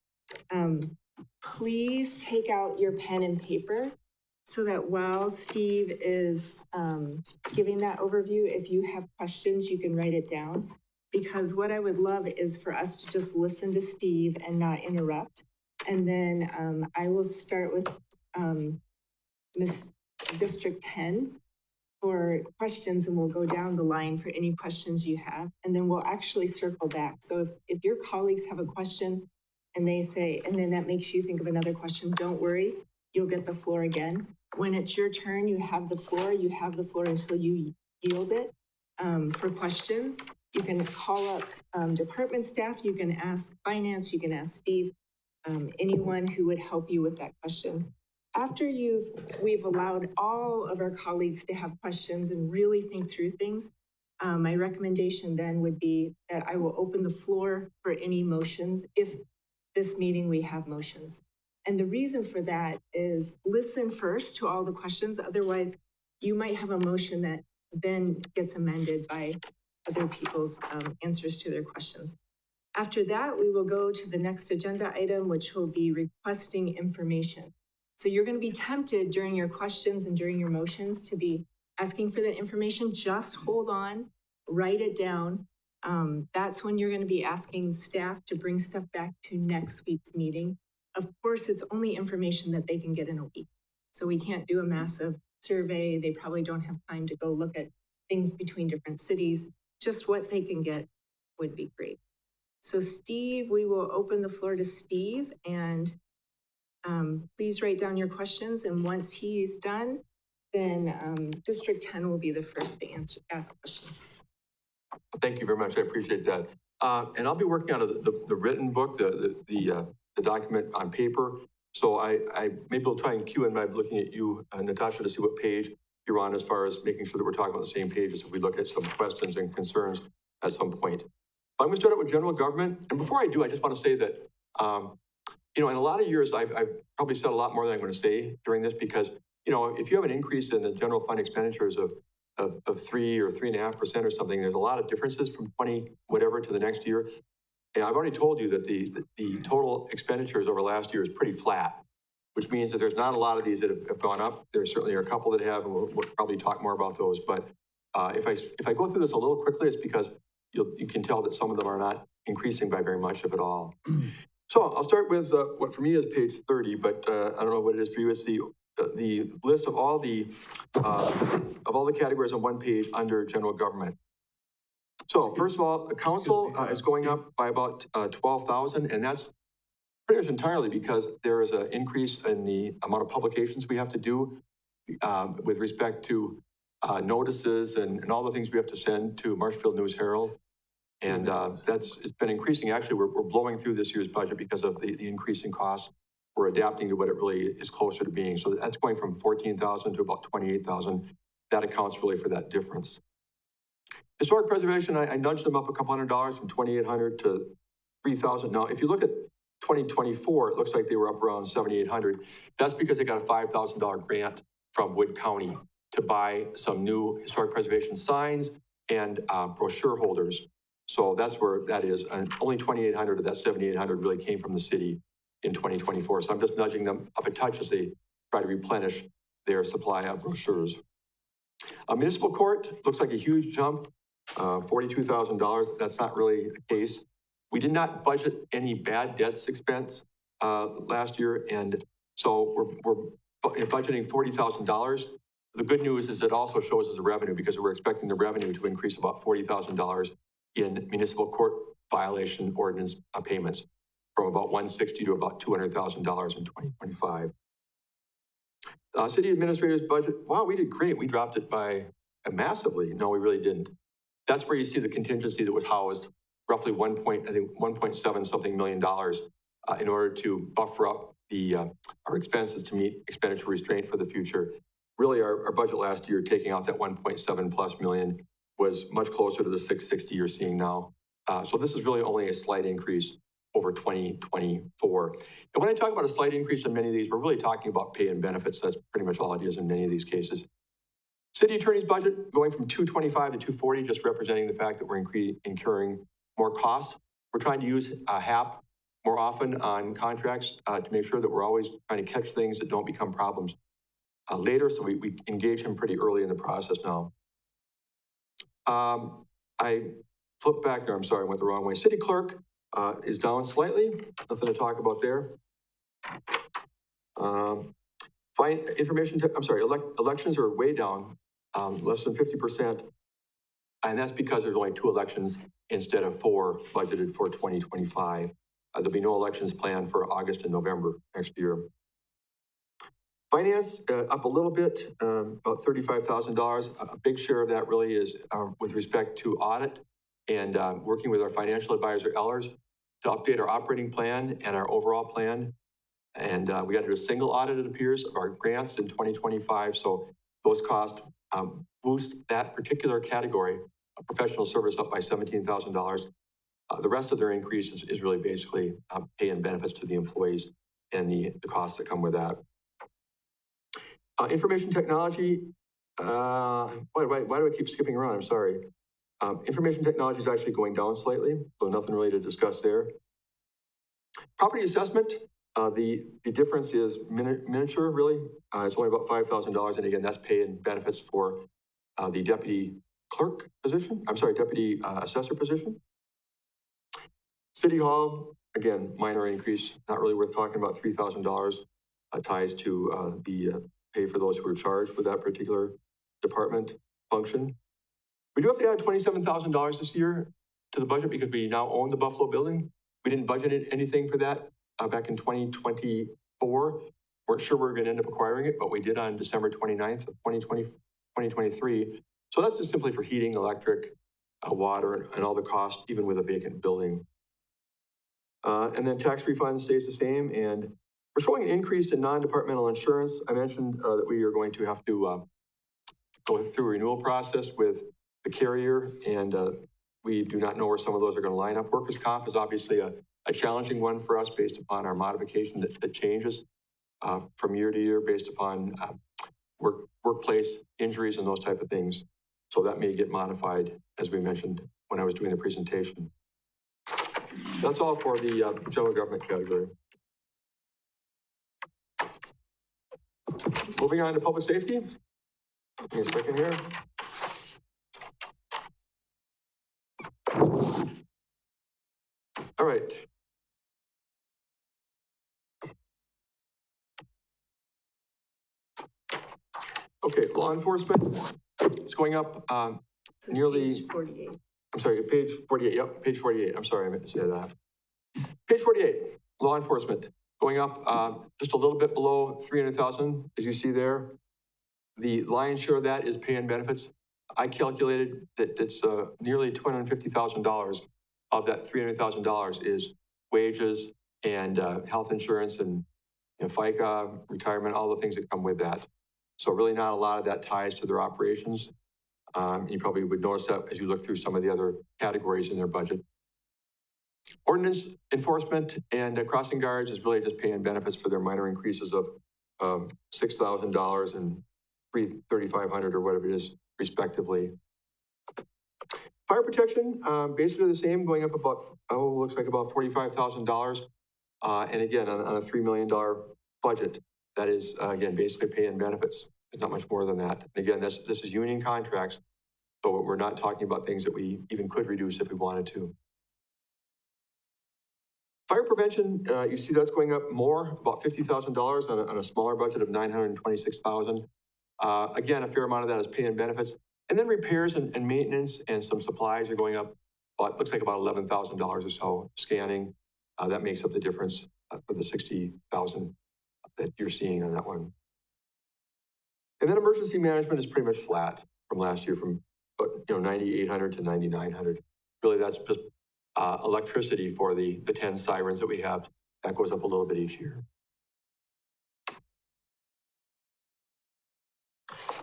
Speaker 4: Please take out your pen and paper so that while Steve is giving that overview, if you have questions, you can write it down. Because what I would love is for us to just listen to Steve and not interrupt. And then I will start with Miss District 10 for questions, and we'll go down the line for any questions you have. And then we'll actually circle back. So if your colleagues have a question and they say, and then that makes you think of another question, don't worry, you'll get the floor again. When it's your turn, you have the floor until you yield it for questions. You can call up department staff, you can ask finance, you can ask Steve, anyone who would help you with that question. After we've allowed all of our colleagues to have questions and really think through things, my recommendation then would be that I will open the floor for any motions if this meeting we have motions. And the reason for that is listen first to all the questions. Otherwise, you might have a motion that then gets amended by other people's answers to their questions. After that, we will go to the next agenda item, which will be requesting information. So you're going to be tempted during your questions and during your motions to be asking for that information. Just hold on, write it down. That's when you're going to be asking staff to bring stuff back to next week's meeting. Of course, it's only information that they can get in a week. So we can't do a massive survey. They probably don't have time to go look at things between different cities. Just what they can get would be great. So Steve, we will open the floor to Steve, and please write down your questions. And once he's done, then District 10 will be the first to ask questions.
Speaker 5: Thank you very much. I appreciate that. And I'll be working on the written book, the document on paper. So I maybe will try and cue in by looking at you, Natasha, to see what page you're on as far as making sure that we're talking about the same pages if we look at some questions and concerns at some point. I'm going to start out with general government. And before I do, I just want to say that, in a lot of years, I've probably said a lot more than I'm going to say during this because, if you have an increase in the general fund expenditures of 3 or 3.5% or something, there's a lot of differences from 20 whatever to the next year. And I've already told you that the total expenditures over last year is pretty flat, which means that there's not a lot of these that have gone up. There certainly are a couple that have, and we'll probably talk more about those. But if I go through this a little quickly, it's because you can tell that some of them are not increasing by very much, if at all. So I'll start with what for me is page 30, but I don't know what it is for you. It's the list of all the categories on one page under general government. So first of all, the council is going up by about 12,000, and that's pretty much entirely because there is an increase in the amount of publications we have to do with respect to notices and all the things we have to send to Marshfield News Herald. And it's been increasing. Actually, we're blowing through this year's budget because of the increase in costs. We're adapting to what it really is closer to being. So that's going from 14,000 to about 28,000. That accounts really for that difference. Historic preservation, I nudged them up a couple $100 from 2,800 to 3,000. Now, if you look at 2024, it looks like they were up around 7,800. That's because they got a $5,000 grant from Wood County to buy some new historic preservation signs and brochure holders. So that's where that is. And only 2,800 of that 7,800 really came from the city in 2024. So I'm just nudging them up a touch as they try to replenish their supply of brochures. Municipal court looks like a huge jump, $42,000. That's not really the case. We did not budget any bad debts expense last year, and so we're budgeting $40,000. The good news is it also shows as a revenue because we're expecting the revenue to increase about $40,000 in municipal court violation ordinance payments from about $160,000 to about $200,000 in 2025. City administrator's budget, wow, we did great. We dropped it by massively. No, we really didn't. That's where you see the contingency that was housed, roughly 1.7 something million dollars in order to buffer up our expenses to meet expenditure restraint for the future. Really, our budget last year, taking out that 1.7 plus million, was much closer to the 660 you're seeing now. So this is really only a slight increase over 2024. And when I talk about a slight increase in many of these, we're really talking about pay and benefits. That's pretty much all it is in many of these cases. City attorney's budget going from 225 to 240, just representing the fact that we're incurring more costs. We're trying to use HAP more often on contracts to make sure that we're always trying to catch things that don't become problems later. So we engage him pretty early in the process now. I flipped back there. I'm sorry, I went the wrong way. City clerk is down slightly. Nothing to talk about there. Elections are way down, less than 50%. And that's because there's only 2 elections instead of 4 budgeted for 2025. There'll be no elections planned for August and November next year. Finance up a little bit, about $35,000. A big share of that really is with respect to audit and working with our financial advisor, Ellers, to update our operating plan and our overall plan. And we got to do a single audit, it appears, of our grants in 2025. So those costs boost that particular category of professional service up by $17,000. The rest of their increase is really basically pay and benefits to the employees and the costs that come with that. Information technology, why do I keep skipping around? I'm sorry. Information technology is actually going down slightly, so nothing really to discuss there. Property assessment, the difference is miniature, really. It's only about $5,000, and again, that's pay and benefits for the deputy clerk position. I'm sorry, deputy assessor position. City Hall, again, minor increase, not really worth talking about. $3,000 ties to the pay for those who are charged with that particular department function. We do have to add $27,000 this year to the budget because we now own the Buffalo building. We didn't budget anything for that back in 2024. Weren't sure we were going to end up acquiring it, but we did on December 29th of 2023. So that's just simply for heating, electric, water, and all the costs, even with a vacant building. And then tax refund stays the same, and we're showing an increase in non-departmental insurance. I mentioned that we are going to have to go through a renewal process with the carrier, and we do not know where some of those are going to line up. Workers' comp is obviously a challenging one for us based upon our modification that changes from year to year based upon workplace injuries and those type of things. So that may get modified, as we mentioned when I was doing the presentation. That's all for the general government category. Moving on to public safety. Give me a second here. All right. Okay, law enforcement. It's going up nearly.
Speaker 4: Page 48.
Speaker 5: I'm sorry, page 48. Yep, page 48. I'm sorry, I meant to say that. Page 48, law enforcement, going up just a little bit below 300,000, as you see there. The lion's share of that is pay and benefits. I calculated that it's nearly $250,000 of that $300,000 is wages and health insurance and FICA, retirement, all the things that come with that. So really not a lot of that ties to their operations. You probably would notice that as you look through some of the other categories in their budget. Ordinance enforcement and crossing guards is really just paying benefits for their minor increases of $6,000 and $3,500 or whatever it is, respectively. Fire protection, basically the same, going up about, looks like about $45,000. And again, on a $3 million budget, that is, again, basically pay and benefits. There's not much more than that. And again, this is union contracts, so we're not talking about things that we even could reduce if we wanted to. Fire prevention, you see that's going up more, about $50,000 on a smaller budget of $926,000. Again, a fair amount of that is pay and benefits. And then repairs and maintenance and some supplies are going up, but looks like about $11,000 or so. Scanning, that makes up the difference for the $60,000 that you're seeing on that one. And then emergency management is pretty much flat from last year, from 9,800 to 9,900. Really, that's just electricity for the 10 sirens that we have. That goes up a little bit each year.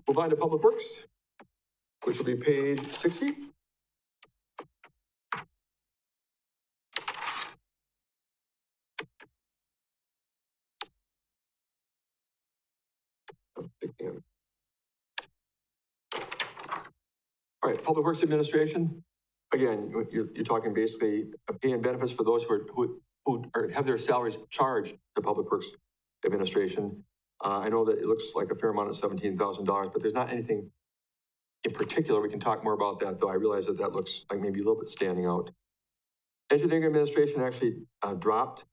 Speaker 5: Move on to Public Works, which will be page 60. All right, Public Works Administration. Again, you're talking basically pay and benefits for those who have their salaries charged to Public Works Administration. I know that it looks like a fair amount of $17,000, but there's not anything in particular. We can talk more about that, though. I realize that that looks like maybe a little bit standing out. Engineering Administration actually dropped,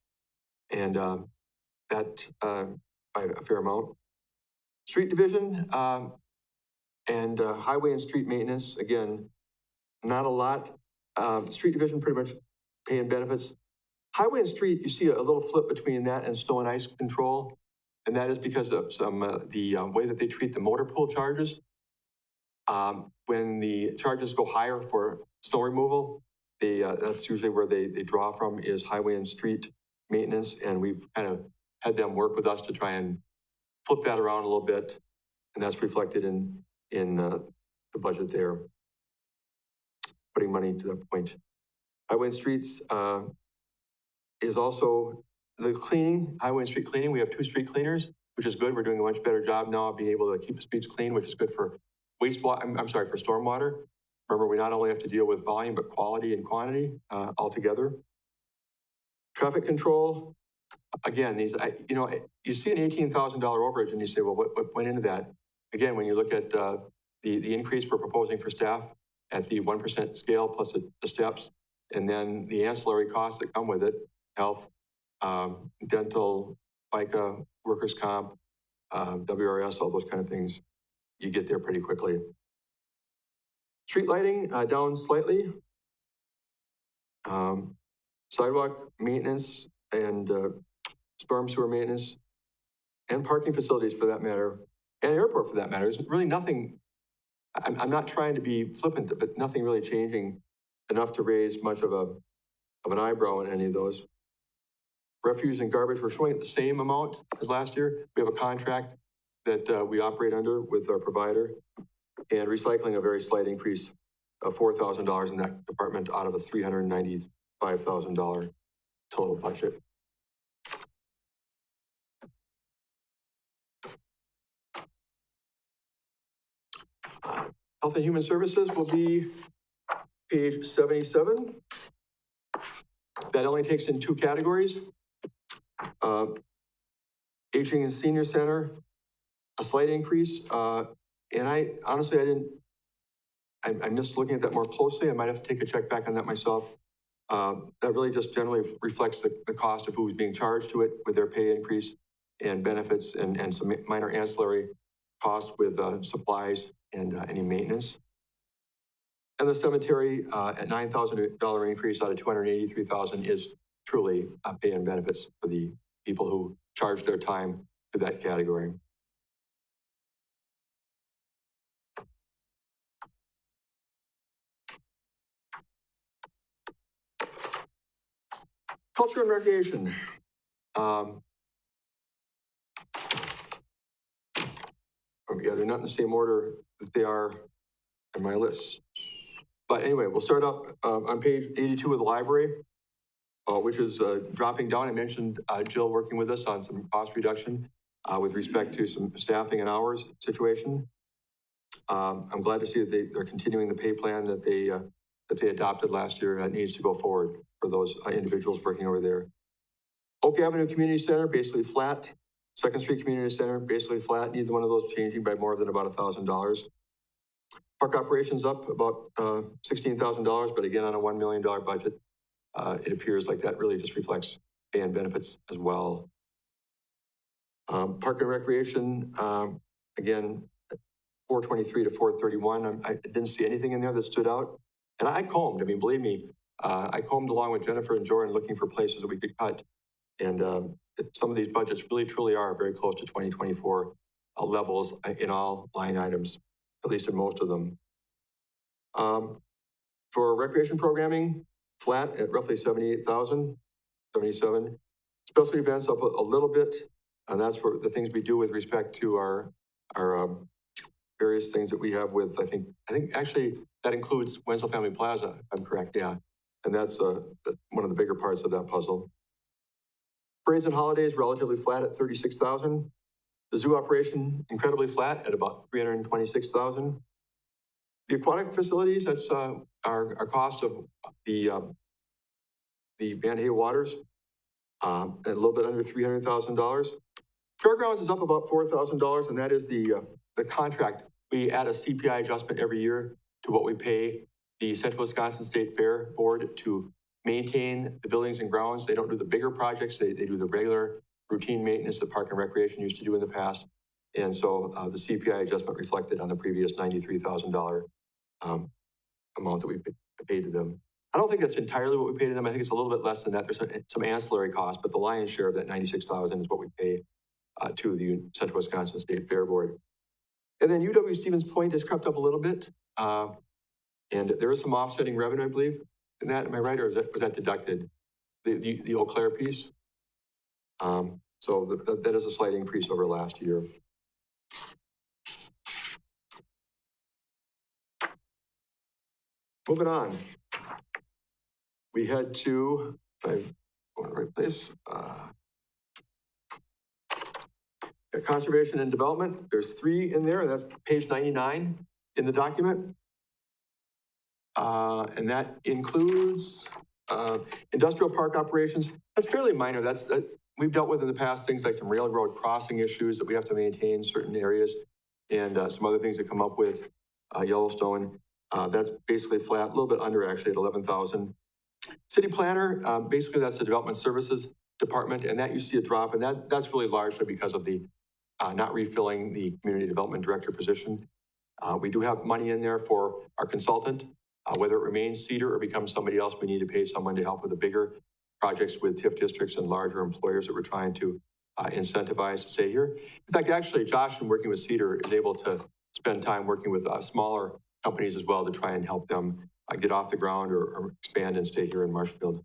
Speaker 5: and that by a fair amount. Street Division and Highway and Street Maintenance, again, not a lot. Street Division pretty much paying benefits. Highway and Street, you see a little flip between that and snow and ice control, and that is because of the way that they treat the motor pool charges. When the charges go higher for snow removal, that's usually where they draw from, is Highway and Street Maintenance, and we've kind of had them work with us to try and flip that around a little bit, and that's reflected in the budget there, putting money to that point. Highway and Streets is also the cleaning, highway and street cleaning. We have 2 street cleaners, which is good. We're doing a much better job now of being able to keep the streets clean, which is good for wastewater, for stormwater. Remember, we not only have to deal with volume, but quality and quantity altogether. Traffic control, again, these, you see an $18,000 overage and you say, well, what went into that? Again, when you look at the increase we're proposing for staff at the 1% scale plus the steps, and then the ancillary costs that come with it, health, dental, FICA, workers' comp, WRS, all those kind of things, you get there pretty quickly. Street lighting down slightly. Sidewalk maintenance and storm sewer maintenance, and parking facilities for that matter, and airport for that matter. There's really nothing, I'm not trying to be flippant, but nothing really changing enough to raise much of an eyebrow in any of those. Refuse and garbage, we're showing the same amount as last year. We have a contract that we operate under with our provider, and recycling a very slight increase of $4,000 in that department out of a $395,000 total budget. Health and Human Services will be page 77. That only takes in 2 categories. Aging and Senior Center, a slight increase. And I honestly, I missed looking at that more closely. I might have to take a check back on that myself. That really just generally reflects the cost of who's being charged to it with their pay increase and benefits and some minor ancillary costs with supplies and any maintenance. And the cemetery at $9,000 increase out of $283,000 is truly pay and benefits for the people who charge their time to that category. Culture and recreation. Yeah, they're not in the same order that they are in my list. But anyway, we'll start up on page 82 of the library, which is dropping down. I mentioned Jill working with us on some cost reduction with respect to some staffing and hours situation. I'm glad to see that they're continuing the pay plan that they adopted last year. That needs to go forward for those individuals working over there. Oak Avenue Community Center, basically flat. Second Street Community Center, basically flat. Neither one of those changing by more than about $1,000. Park operations up about $16,000, but again, on a $1 million budget, it appears like that really just reflects pay and benefits as well. Park and recreation, again, 423 to 431. I didn't see anything in there that stood out. And I combed, believe me, I combed along with Jennifer and Jordan looking for places that we could cut. And some of these budgets really, truly are very close to 2024 levels in all line items, at least in most of them. For recreation programming, flat at roughly 78,000, 77. Special events up a little bit, and that's for the things we do with respect to our various things that we have with, I think actually that includes Wenzel Family Plaza, if I'm correct, yeah. And that's one of the bigger parts of that puzzle. Parades and holidays relatively flat at 36,000. The zoo operation incredibly flat at about 326,000. The aquatic facilities, that's our cost of the Van Hay Waters, at a little bit under $300,000. Fairgrounds is up about $4,000, and that is the contract. We add a CPI adjustment every year to what we pay the Central Wisconsin State Fair Board to maintain the buildings and grounds. They don't do the bigger projects. They do the regular routine maintenance that Park and Recreation used to do in the past. And so the CPI adjustment reflected on the previous $93,000 amount that we paid to them. I don't think that's entirely what we paid to them. I think it's a little bit less than that. There's some ancillary costs, but the lion's share of that $96,000 is what we pay to the Central Wisconsin State Fair Board. And then UW Stevens Point has crept up a little bit. And there is some offsetting revenue, I believe, in that. Am I right, or was that deducted? The Eau Claire piece? So that is a slight increase over last year. Moving on. We head to, if I'm going to the right place, conservation and development. There's 3 in there, and that's page 99 in the document. And that includes industrial park operations. That's fairly minor. We've dealt with in the past things like some railroad crossing issues that we have to maintain certain areas, and some other things that come up with Yellowstone. That's basically flat, a little bit under actually at 11,000. City planner, basically that's the development services department, and that you see a drop, and that's really largely because of the not refilling the community development director position. We do have money in there for our consultant. Whether it remains Cedar or becomes somebody else, we need to pay someone to help with the bigger projects with TIF districts and larger employers that we're trying to incentivize to stay here. In fact, actually, Josh, in working with Cedar, is able to spend time working with smaller companies as well to try and help them get off the ground or expand and stay here in Marshfield.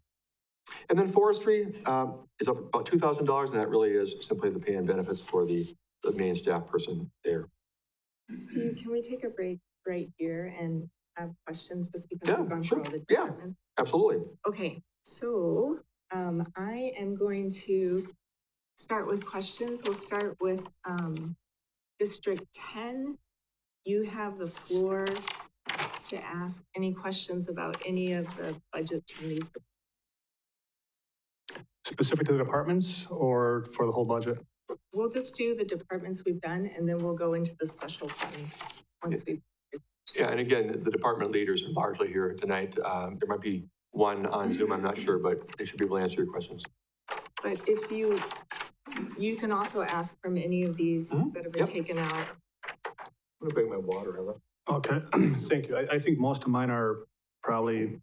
Speaker 5: And then forestry is up about $2,000, and that really is simply the pay and benefits for the main staff person there.
Speaker 4: Steve, can we take a break right here and have questions just because we've gone through all the departments?
Speaker 5: Yeah, absolutely.
Speaker 4: Okay, so I am going to start with questions. We'll start with District 10. You have the floor to ask any questions about any of the budget changes.
Speaker 3: Specific to the departments or for the whole budget?
Speaker 4: We'll just do the departments we've done, and then we'll go into the special funds once we've.
Speaker 5: Yeah, and again, the department leaders are largely here tonight. There might be one on Zoom, I'm not sure, but they should be able to answer your questions.
Speaker 4: But if you can also ask from any of these that have been taken out.
Speaker 5: I'm gonna bring my water, Ella.
Speaker 3: Okay, thank you. I think most of mine are probably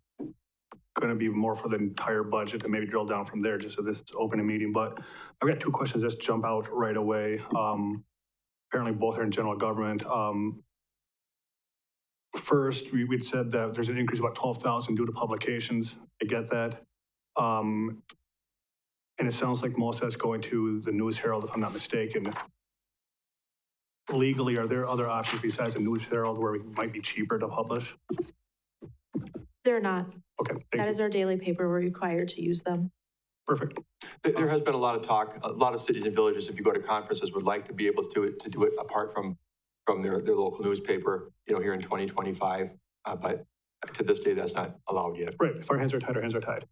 Speaker 3: going to be more for the entire budget and maybe drill down from there just so this is open a meeting. But I've got 2 questions that jump out right away. Apparently both are in general government. First, we'd said that there's an increase of about 12,000 due to publications. I get that. And it sounds like most of that's going to the News Herald, if I'm not mistaken. Legally, are there other options besides the News Herald where it might be cheaper to publish?
Speaker 6: They're not.
Speaker 3: Okay,
Speaker 6: That is our daily paper. We're required to use them.
Speaker 3: perfect.
Speaker 5: There has been a lot of talk. A lot of cities and villages, if you go to conferences, would like to be able to do it apart from their local newspaper, here in 2025. But to this day, that's not allowed yet.
Speaker 3: Right, if our hands are tied, our hands are tied.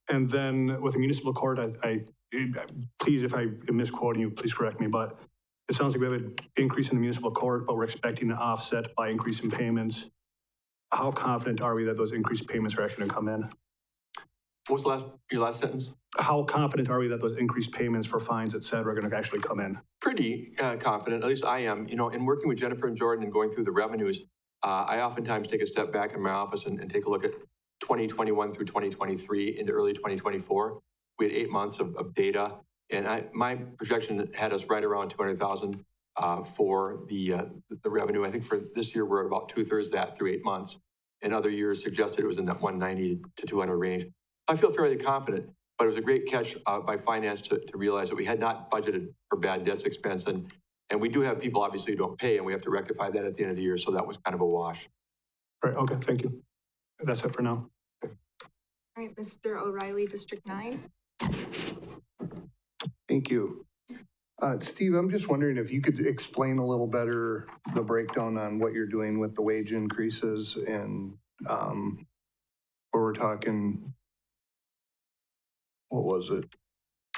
Speaker 3: And then with the municipal court, I please, if I am misquoting you, please correct me, but it sounds like we have an increase in the municipal court, but we're expecting an offset by increase in payments. How confident are we that those increased payments are actually going to come in?
Speaker 5: What was your last sentence?
Speaker 3: How confident are we that those increased payments for fines, et cetera, are going to actually come in?
Speaker 5: Pretty confident, at least I am. In working with Jennifer and Jordan and going through the revenues, I oftentimes take a step back in my office and take a look at 2021 through 2023 into early 2024. We had 8 months of data, And my projection had us right around 200,000 for the revenue. I think for this year, we're at about 2/3 of that through 8 months. And other years suggested it was in that 190 to 200 range. I feel fairly confident, but it was a great catch by finance to realize that we had not budgeted for bad debts expense. And we do have people obviously who don't pay, and we have to rectify that at the end of the year. So that was kind of a wash.
Speaker 7: Right, okay, thank you. That's it for now.
Speaker 4: All right, Mr. O'Reilly, District 9.
Speaker 8: Thank you. Steve, I'm just wondering if you could explain a little better the breakdown on what you're doing with the wage increases and where we're talking, what was it?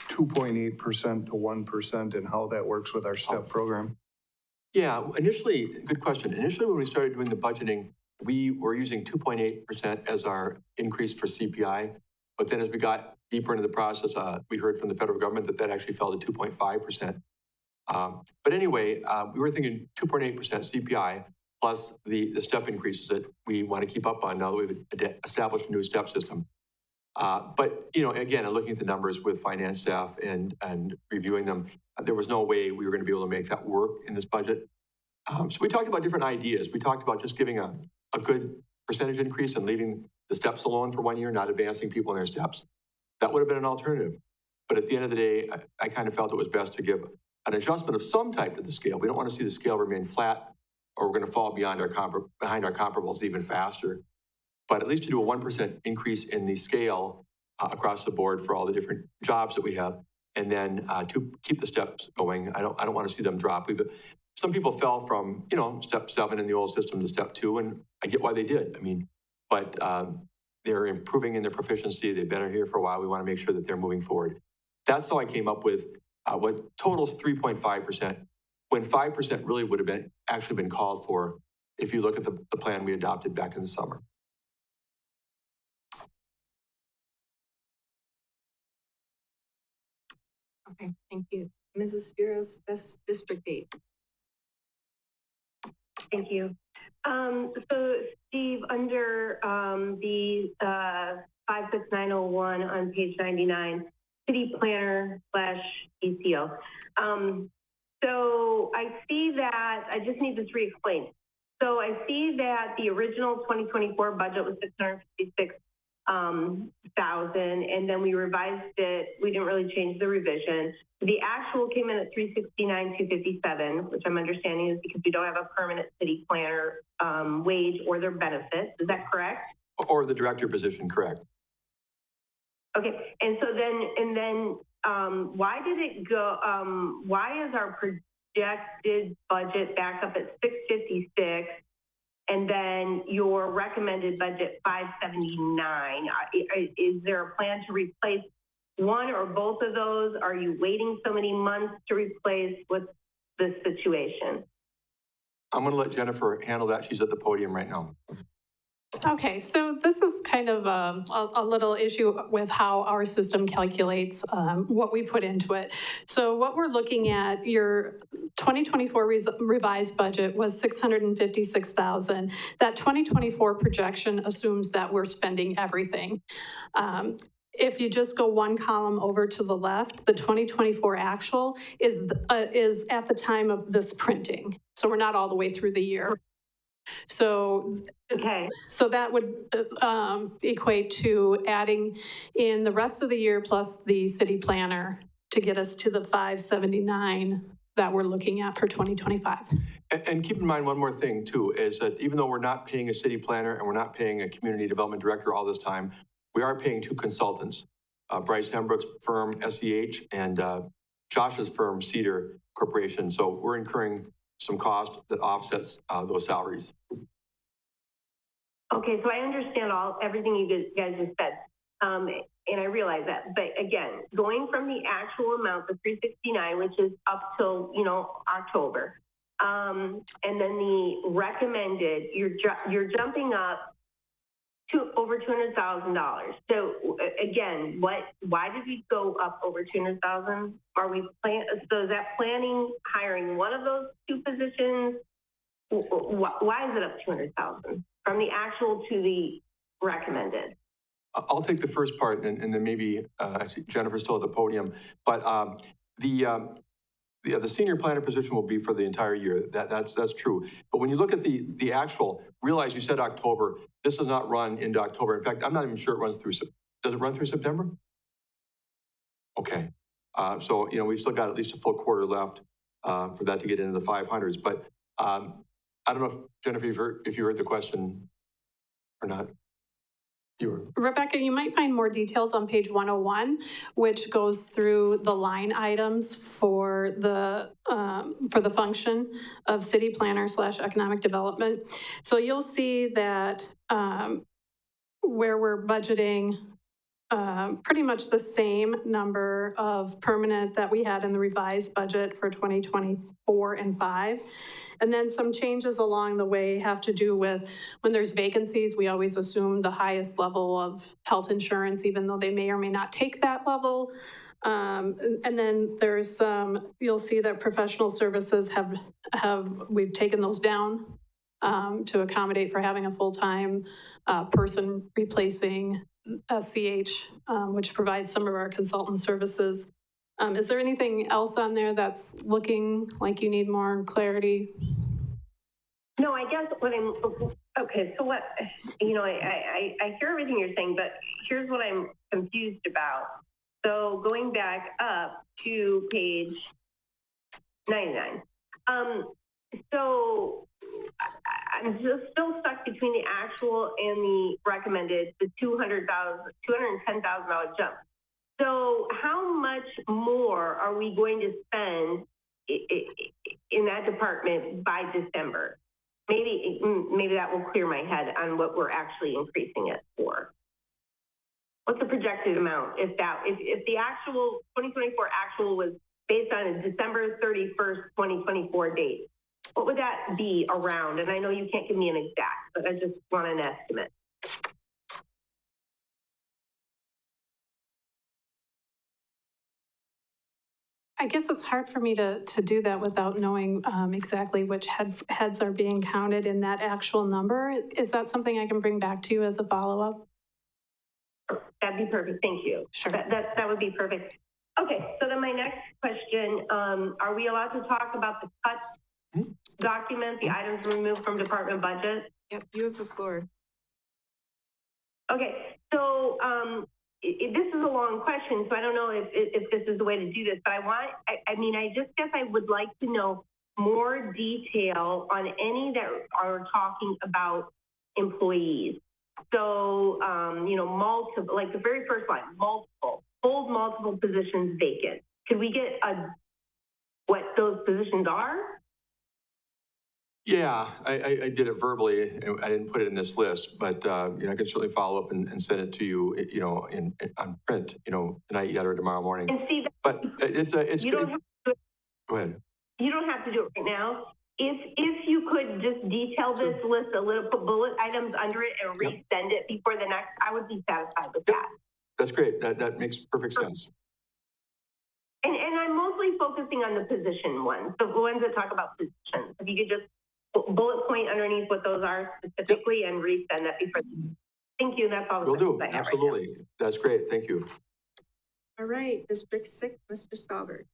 Speaker 8: 2.8% to 1% and how that works with our STEP program.
Speaker 5: Yeah, initially, good question. Initially, when we started doing the budgeting, we were using 2.8% as our increase for CPI. But then as we got deeper into the process, we heard from the federal government that actually fell to 2.5%. But anyway, we were thinking 2.8% CPI plus the step increases that we want to keep up on now that we've established a new step system. But, you know, again, looking at the numbers with finance staff and reviewing them, there was no way we were going to be able to make that work in this budget. So we talked about different ideas. We talked about just giving a good percentage increase and leaving the steps alone for 1 year, not advancing people in their steps. That would have been an alternative. But at the end of the day, I kind of felt it was best to give an adjustment of some type to the scale. We don't want to see the scale remain flat, or we're going to fall behind our comparables even faster. But at least to do a 1% increase in the scale across the board for all the different jobs that we have, and then to keep the steps going. I don't want to see them drop. Some people fell from, you know, step 7 in the old system to step 2, and I get why they did. I mean, but they're improving in their proficiency. They've been here for a while. We want to make sure that they're moving forward. That's how I came up with what totals 3.5%, when 5% really would have actually been called for if you look at the plan we adopted back in the summer.
Speaker 4: Okay, thank you. Mrs. Spiros, District 8.
Speaker 9: Thank you. So Steve, under the 56901 on page 99, city planner / ECO. So I see that, I just need this re-explained. So I see that the original 2024 budget was 656,000, and then we revised it. We didn't really change the revision. The actual came in at 369,257, which I'm understanding is because we don't have a permanent city planner wage or their benefits. Is that correct?
Speaker 5: Or the director position, correct.
Speaker 9: Okay, and so then, why did it go, why is our projected budget back up at 656 and then your recommended budget 579? Is there a plan to replace one or both of those? Are you waiting so many months to replace? What's the situation?
Speaker 5: I'm going to let Jennifer handle that. She's at the podium right now.
Speaker 6: Okay, so this is kind of a little issue with how our system calculates what we put into it. So what we're looking at, your 2024 revised budget was $656,000. That 2024 projection assumes that we're spending everything. If you just go one column over to the left, the 2024 actual is at the time of this printing. So we're not all the way through the year. So, okay. So that would equate to adding in the rest of the year plus the city planner to get us to the 579 that we're looking at for 2025.
Speaker 5: And keep in mind one more thing too, is that even though we're not paying a city planner and we're not paying a community development director all this time, we are paying 2 consultants, Bryce Hembrook's firm, SEH, and Josh's firm, Cedar Corporation. So we're incurring some cost that offsets those salaries.
Speaker 9: Okay, so I understand everything you guys just said, and I realize that. But again, going from the actual amount, the 369, which is up till October, and then the recommended, you're jumping up to over $200,000. So again, why did we go up over $200,000? So is that planning hiring one of those 2 positions? Why is it up $200,000 from the actual to the recommended?
Speaker 5: I'll take the first part, and then maybe, I see Jennifer's still at the podium, but the senior planner position will be for the entire year. That's true. But when you look at the actual, realize you said October, this does not run into October. In fact, I'm not even sure it runs through, does it run through September? Okay. So, we've still got at least a full quarter left for that to get into the 500s. But I don't know if, Jennifer, if you heard the question or not.
Speaker 6: Rebecca, you might find more details on page 101, which goes through the line items for the function of city planner / economic development. So you'll see that where we're budgeting pretty much the same number of permanent that we had in the revised budget for 2024 and 5. And then some changes along the way have to do with when there's vacancies, we always assume the highest level of health insurance, even though they may or may not take that level. And then there's some, you'll see that professional services we've taken those down to accommodate for having a full-time person replacing SCH, which provides some of our consultant services. Is there anything else on there that's looking like you need more clarity?
Speaker 9: No, I guess okay, so what, I hear everything you're saying, but here's what I'm confused about. So going back up to page 99. So I'm just still stuck between the actual and the recommended, the $210,000 jump. So how much more are we going to spend in that department by December? Maybe that will clear my head on what we're actually increasing it for. What's the projected amount if the actual 2024 actual was based on a December 31st, 2024 date? What would that be around? And I know you can't give me an exact, but I just want an estimate.
Speaker 6: I guess it's hard for me to do that without knowing exactly which heads are being counted in that actual number. Is that something I can bring back to you as a follow-up?
Speaker 9: That'd be perfect. Thank you.
Speaker 6: Sure.
Speaker 9: That would be perfect. Okay, so then my next question, are we allowed to talk about the cut document, the items removed from department budget?
Speaker 4: Yep, you have the floor.
Speaker 9: Okay, so this is a long question, so I don't know if this is the way to do this, but I just guess I would like to know more detail on any that are talking about employees. So, multiple, like the very first line, hold multiple positions vacant. Could we get what those positions are?
Speaker 5: Yeah, I did it verbally. I didn't put it in this list, but I can certainly follow up and send it to you, on print, tonight yet or tomorrow morning.
Speaker 9: And see,
Speaker 5: but it's
Speaker 9: you don't have to,
Speaker 5: go ahead.
Speaker 9: You don't have to do it right now. If you could just detail this list a little, put bullet items under it and resend it before the next, I would be satisfied with that.
Speaker 5: That's great. That makes perfect sense.
Speaker 9: And I'm mostly focusing on the position ones, the ones that talk about positions. If you could just bullet point underneath what those are specifically and resend that before. Thank you. That's all.
Speaker 5: Will do. Absolutely.
Speaker 9: Right,
Speaker 5: that's great. Thank you.
Speaker 4: All right, District 6, Mr. Stauber.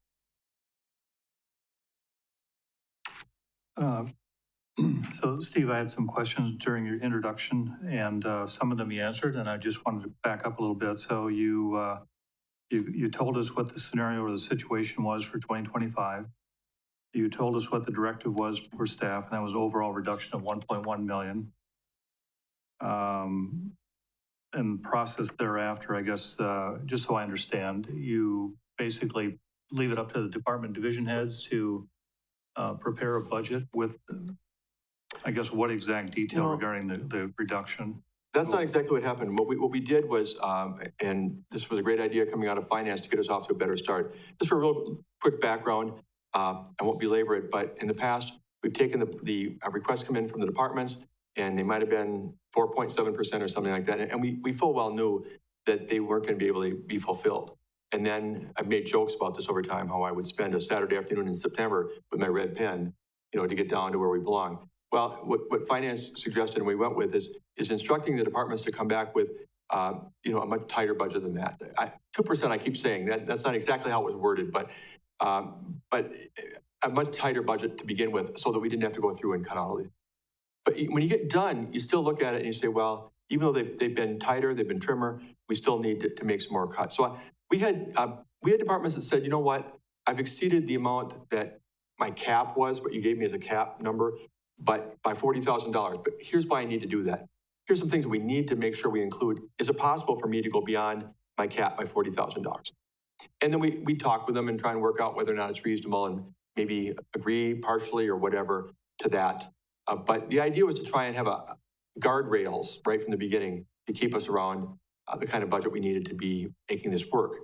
Speaker 3: So Steve, I had some questions during your introduction and some of them you answered, and I just wanted to back up a little bit. So you told us what the scenario or the situation was for 2025. You told us what the directive was for staff, and that was overall reduction of 1.1 million. And process thereafter, I guess, just so I understand, you basically leave it up to the department division heads to prepare a budget with, I guess, what exact detail regarding the reduction?
Speaker 5: That's not exactly what happened. What we did was, and this was a great idea coming out of finance to get us off to a better start. Just for a real quick background, I won't belabor it, but in the past, we've taken the requests come in from the departments, and they might have been 4.7% or something like that. And we full well knew that they weren't going to be able to be fulfilled. And then I've made jokes about this over time, how I would spend a Saturday afternoon in September with my red pen, to get down to where we belong. Well, what finance suggested and we went with is instructing the departments to come back with a much tighter budget than that. 2%, I keep saying that's not exactly how it was worded, but a much tighter budget to begin with, so that we didn't have to go through and cut all these. But when you get done, you still look at it and you say, well, even though they've been tighter, they've been trimmer, we still need to make some more cuts. So we had departments that said, you know what, I've exceeded the amount that my cap was, what you gave me as a cap number, but by $40,000. But here's why I need to do that. Here's some things that we need to make sure we include. Is it possible for me to go beyond my cap by $40,000? And then we talk with them and try and work out whether or not it's reasonable and maybe agree partially or whatever to that. But the idea was to try and have guardrails right from the beginning to keep us around the kind of budget we needed to be making this work.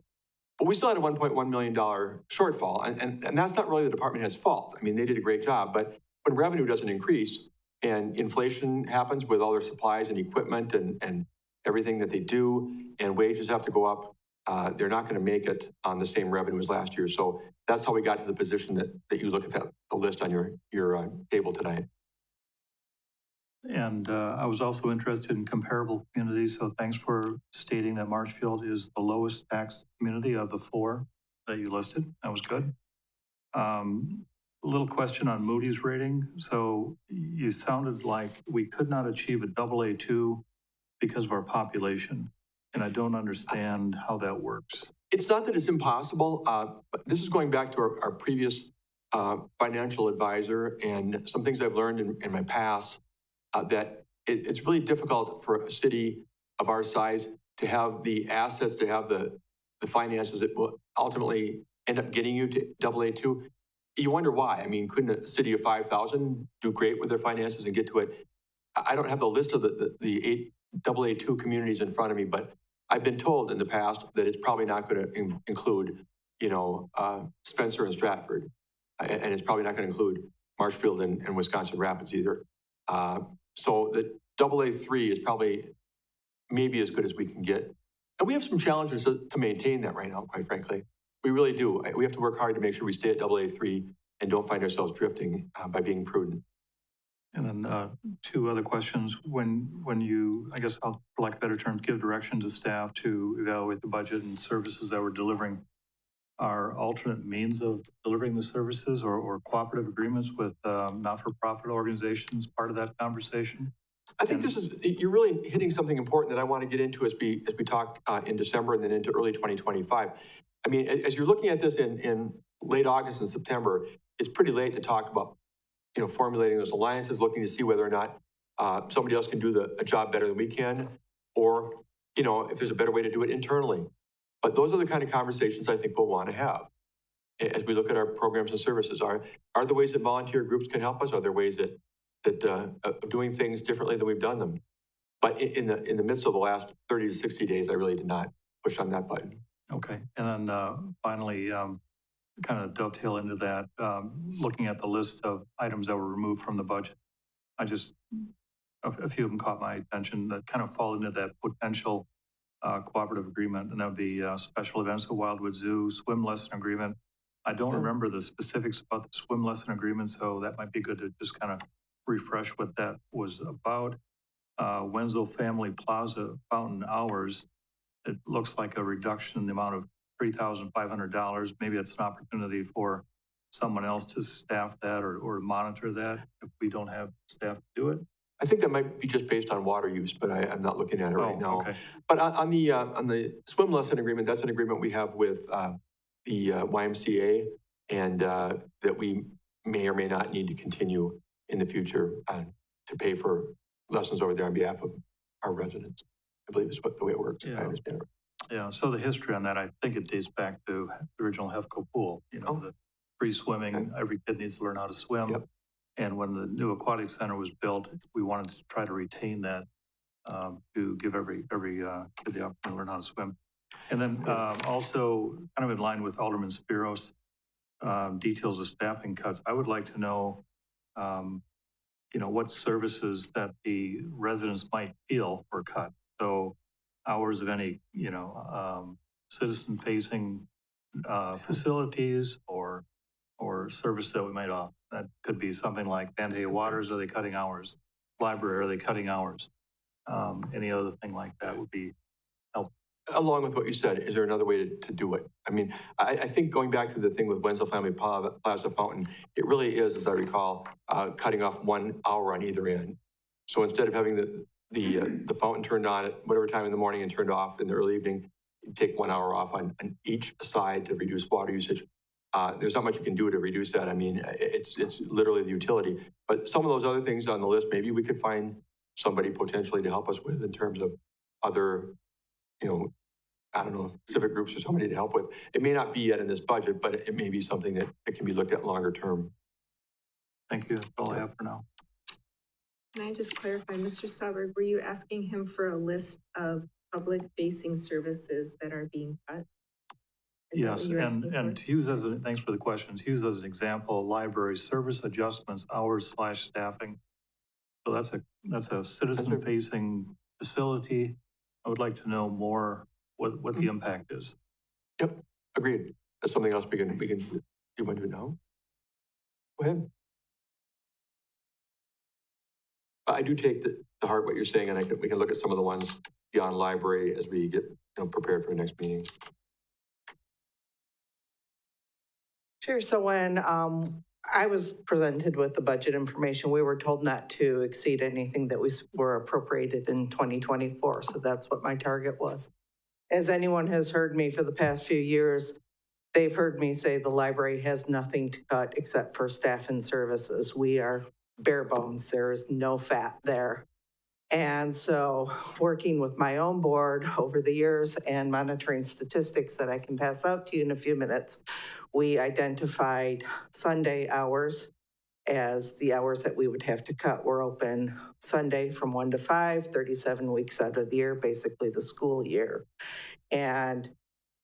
Speaker 5: But we still had a $1.1 million shortfall, and that's not really the department head's fault. I mean, they did a great job, but when revenue doesn't increase and inflation happens with all their supplies and equipment and everything that they do, and wages have to go up, they're not going to make it on the same revenue as last year. So that's how we got to the position that you look at the list on your table tonight.
Speaker 3: And I was also interested in comparable communities, so thanks for stating that Marshfield is the lowest tax community of the 4 that you listed. That was good. A little question on Moody's rating. So you sounded like we could not achieve a AA2 because of our population, and I don't understand how that works.
Speaker 5: It's not that it's impossible. But this is going back to our previous financial advisor and some things I've learned in my past. That it's really difficult for a city of our size to have the assets, to have the finances that will ultimately end up getting you to AA2. You wonder why. I mean, couldn't a city of 5,000 do great with their finances and get to it? I don't have the list of the 8 AA2 communities in front of me, but I've been told in the past that it's probably not going to include, Spencer and Stratford, and it's probably not going to include Marshfield and Wisconsin Rapids either. So the AA3 is probably maybe as good as we can get. And we have some challenges to maintain that right now, quite frankly. We really do. We have to work hard to make sure we stay at AA3 and don't find ourselves drifting by being prudent.
Speaker 3: And then 2 other questions. When you, I guess, for lack of better terms, give direction to staff to evaluate the budget and services that we're delivering, are alternate means of delivering the services or cooperative agreements with not-for-profit organizations part of that conversation?
Speaker 5: I think you're really hitting something important that I want to get into as we talk in December and then into early 2025. I mean, as you're looking at this in late August and September, it's pretty late to talk about, formulating those alliances, looking to see whether or not somebody else can do a job better than we can, or, if there's a better way to do it internally. But those are the kind of conversations I think we'll want to have as we look at our programs and services. Are there ways that volunteer groups can help us? Are there ways that of doing things differently than we've done them? But in the midst of the last 30 to 60 days, I really did not push on that button.
Speaker 3: Okay. And then finally, kind of dovetail into that, looking at the list of items that were removed from the budget. A few of them caught my attention that kind of fall into that potential cooperative agreement, and that would be special events at Wildwood Zoo, swim lesson agreement. I don't remember the specifics about the swim lesson agreement, so that might be good to just kind of refresh what that was about. Wenzel Family Plaza fountain hours, it looks like a reduction in the amount of $3,500. Maybe it's an opportunity for someone else to staff that or monitor that if we don't have staff to do it.
Speaker 5: I think that might be just based on water use, but I'm not looking at it right now.
Speaker 3: Okay.
Speaker 5: But on the swim lesson agreement, that's an agreement we have with the YMCA, and that we may or may not need to continue in the future to pay for lessons over there on behalf of our residents. I believe is the way it works, if I understand it.
Speaker 3: Yeah, so the history on that, I think it dates back to the original HEFCO pool, the free swimming,
Speaker 5: Okay.
Speaker 3: Every kid needs to learn how to swim.
Speaker 5: Yep.
Speaker 3: And when the new aquatic center was built, we wanted to try to retain that to give every kid the opportunity to learn how to swim. And then also, kind of in line with Alderman Spiros, details of staffing cuts, I would like to know, what services that the residents might feel were cut. So hours of any, citizen-facing facilities or service that we might offer. That could be something like Band-Aid Waters, are they cutting hours? Library, are they cutting hours? Any other thing like that would be
Speaker 5: along with what you said, is there another way to do it? I mean, I think going back to the thing with Wenzel Family Plaza Fountain, it really is, as I recall, cutting off 1 hour on either end. So instead of having the fountain turned on at whatever time in the morning and turned off in the early evening, you take 1 hour off on each side to reduce water usage. There's not much you can do to reduce that. I mean, it's literally the utility. But some of those other things on the list, maybe we could find somebody potentially to help us with in terms of other, I don't know, civic groups or somebody to help with. It may not be yet in this budget, but it may be something that can be looked at longer term.
Speaker 3: Thank you. That's all I have for now.
Speaker 4: Can I just clarify, Mr. Stauber, were you asking him for a list of public-facing services that are being cut? Is that what
Speaker 3: Yes,
Speaker 4: you're asking
Speaker 3: and
Speaker 4: for?
Speaker 3: to use as thanks for the question. To use as an example, library service adjustments, hours/staffing. So that's a citizen-facing facility. I would like to know more what the impact is.
Speaker 5: Yep, agreed. That's something else we can, you want to know? Go ahead. I do take to heart what you're saying, and we can look at some of the ones beyond library as we get prepared for the next meeting.
Speaker 10: Sure. So when I was presented with the budget information, we were told not to exceed anything that were appropriated in 2024. So that's what my target was. As anyone has heard me for the past few years, they've heard me say the library has nothing to cut except for staff and services. We are bare bones. There is no fat there. And so working with my own board over the years and monitoring statistics that I can pass out to you in a few minutes, we identified Sunday hours as the hours that we would have to cut. We're open Sunday from 1 to 5, 37 weeks out of the year, basically the school year. And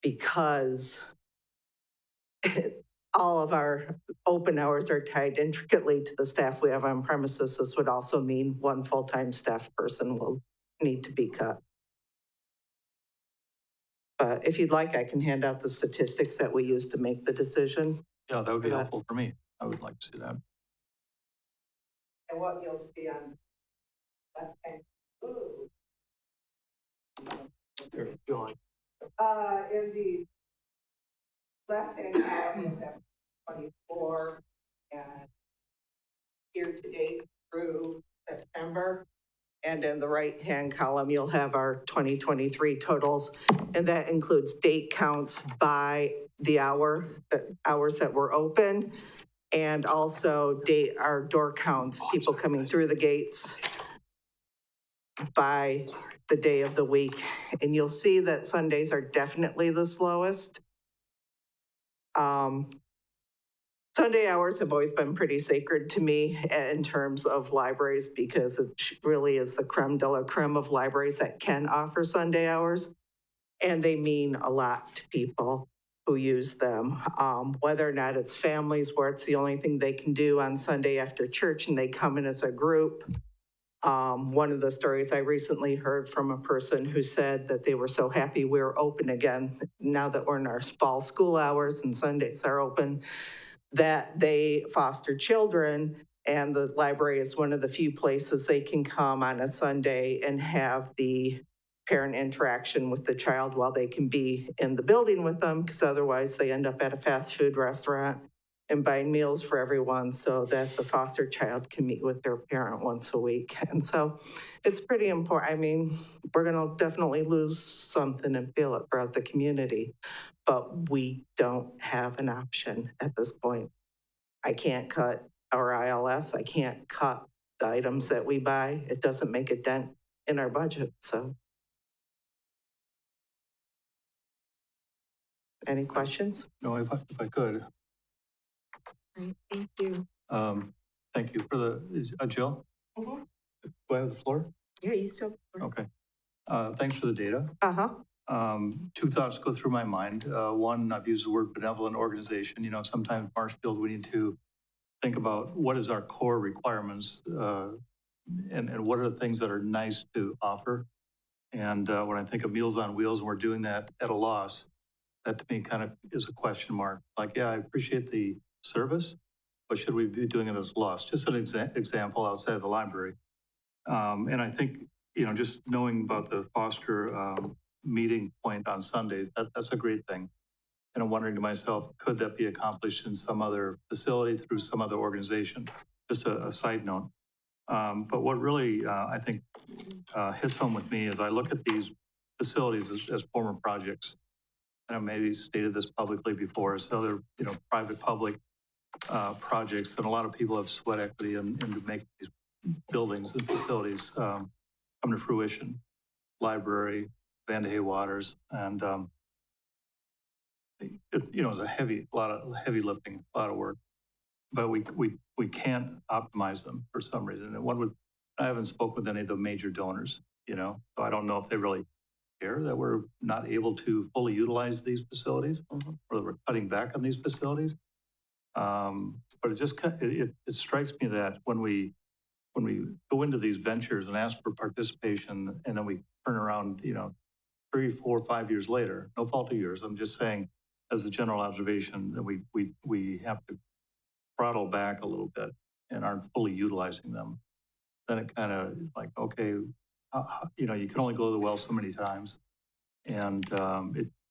Speaker 10: because all of our open hours are tied intricately to the staff we have on premises, this would also mean one full-time staff person will need to be cut. But if you'd like, I can hand out the statistics that we use to make the decision.
Speaker 3: Yeah, that would be helpful for me. I would like to see that.
Speaker 10: And what you'll see on that in the left-hand column, you have 24 and year-to-date through September. And in the right-hand column, you'll have our 2023 totals. And that includes date counts by the hours that were open, and also our door counts, people coming through the gates by the day of the week. And you'll see that Sundays are definitely the slowest. Sunday hours have always been pretty sacred to me in terms of libraries, because it really is the creme de la creme of libraries that can offer Sunday hours. And they mean a lot to people who use them, whether or not it's families where it's the only thing they can do on Sunday after church and they come in as a group. One of the stories I recently heard from a person who said that they were so happy we were open again now that we're in our fall school hours and Sundays are open, that they foster children, and the library is one of the few places they can come on a Sunday and have the parent interaction with the child while they can be in the building with them, because otherwise they end up at a fast food restaurant and buying meals for everyone so that the foster child can meet with their parent once a week. And so it's pretty important. I mean, we're gonna definitely lose something and feel it throughout the community, but we don't have an option at this point. I can't cut our ILS. I can't cut the items that we buy. It doesn't make a dent in our budget, so. Any questions?
Speaker 3: No, if I could.
Speaker 4: Right, thank you.
Speaker 3: Thank you for the, Jill?
Speaker 10: Mhm.
Speaker 3: Do I have the floor?
Speaker 4: Yeah, you still.
Speaker 3: Okay. Thanks for the data.
Speaker 10: Uh-huh.
Speaker 3: Two thoughts go through my mind. One, I've used the word benevolent organization. Sometimes Marshfield, we need to think about what is our core requirements and what are the things that are nice to offer. And when I think of Meals on Wheels and we're doing that at a loss, that to me kind of is a question mark. Like, yeah, I appreciate the service, but should we be doing it as a loss? Just an example outside of the library. And I think, just knowing about the foster meeting point on Sundays, that's a great thing. And I'm wondering to myself, could that be accomplished in some other facility through some other organization? Just a side note. But what really, I think, hits home with me is I look at these facilities as former projects. And I maybe stated this publicly before, as other, private-public projects that a lot of people have sweat equity in to make these buildings and facilities come to fruition. Library, Van de Hay Waters, and it's a lot of heavy lifting, a lot of work, but we can't optimize them for some reason. And I haven't spoke with any of the major donors, so I don't know if they really care that we're not able to fully utilize these facilities, or that we're cutting back on these facilities. But it just it strikes me that when we go into these ventures and ask for participation, and then we turn around, 3, 4, 5 years later, no fault of yours, I'm just saying, as a general observation, that we have to throttle back a little bit and aren't fully utilizing them. Then it kind of like, okay, you can only go to the well so many times, and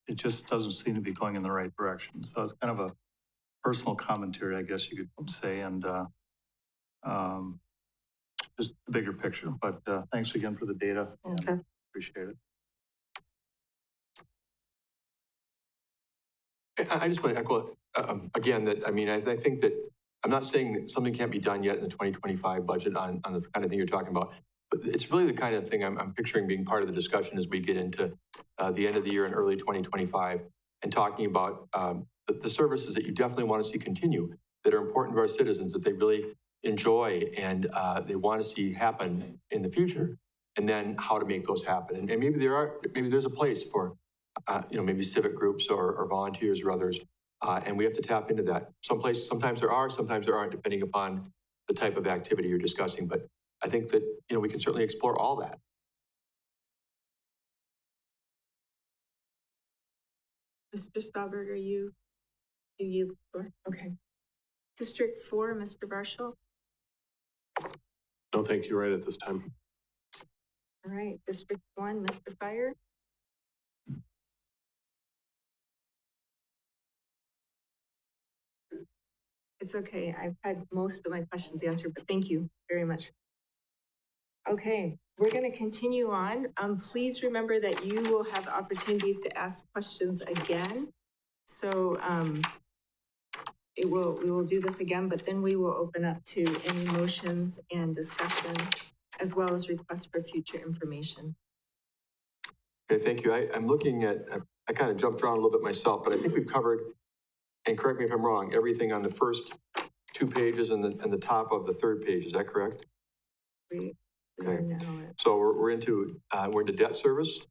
Speaker 3: it just doesn't seem to be going in the right direction. So it's kind of a personal commentary, I guess you could say, and just the bigger picture. But thanks again for the data.
Speaker 10: Okay.
Speaker 3: Appreciate it.
Speaker 5: I just want to echo again that, I think that I'm not saying that something can't be done yet in the 2025 budget on the kind of thing you're talking about, but it's really the kind of thing I'm picturing being part of the discussion as we get into the end of the year and early 2025, and talking about the services that you definitely want to see continue, that are important to our citizens, that they really enjoy and they want to see happen in the future, and then how to make those happen. And maybe there's a place for maybe civic groups or volunteers or others, and we have to tap into that. Sometimes there are, sometimes there aren't, depending upon the type of activity you're discussing. But I think that we can certainly explore all that.
Speaker 4: Mr. Stauberg, do you, okay. District 4, Mr. Marshall?
Speaker 7: No, thank you, right at this time.
Speaker 4: All right, District 1, Mr. Fire? It's okay, I've had most of my questions answered, but thank you very much. Okay, we're going to continue on. Please remember that you will have opportunities to ask questions again. So we will do this again, but then we will open up to any motions and discussion, as well as requests for future information.
Speaker 5: Okay, thank you. I'm looking at, I kind of jumped around a little bit myself, but I think we've covered, and correct me if I'm wrong, everything on the first 2 pages and the top of the 3rd page. Is that correct?
Speaker 4: We
Speaker 5: Okay.
Speaker 4: are now at,
Speaker 5: So we're into debt service,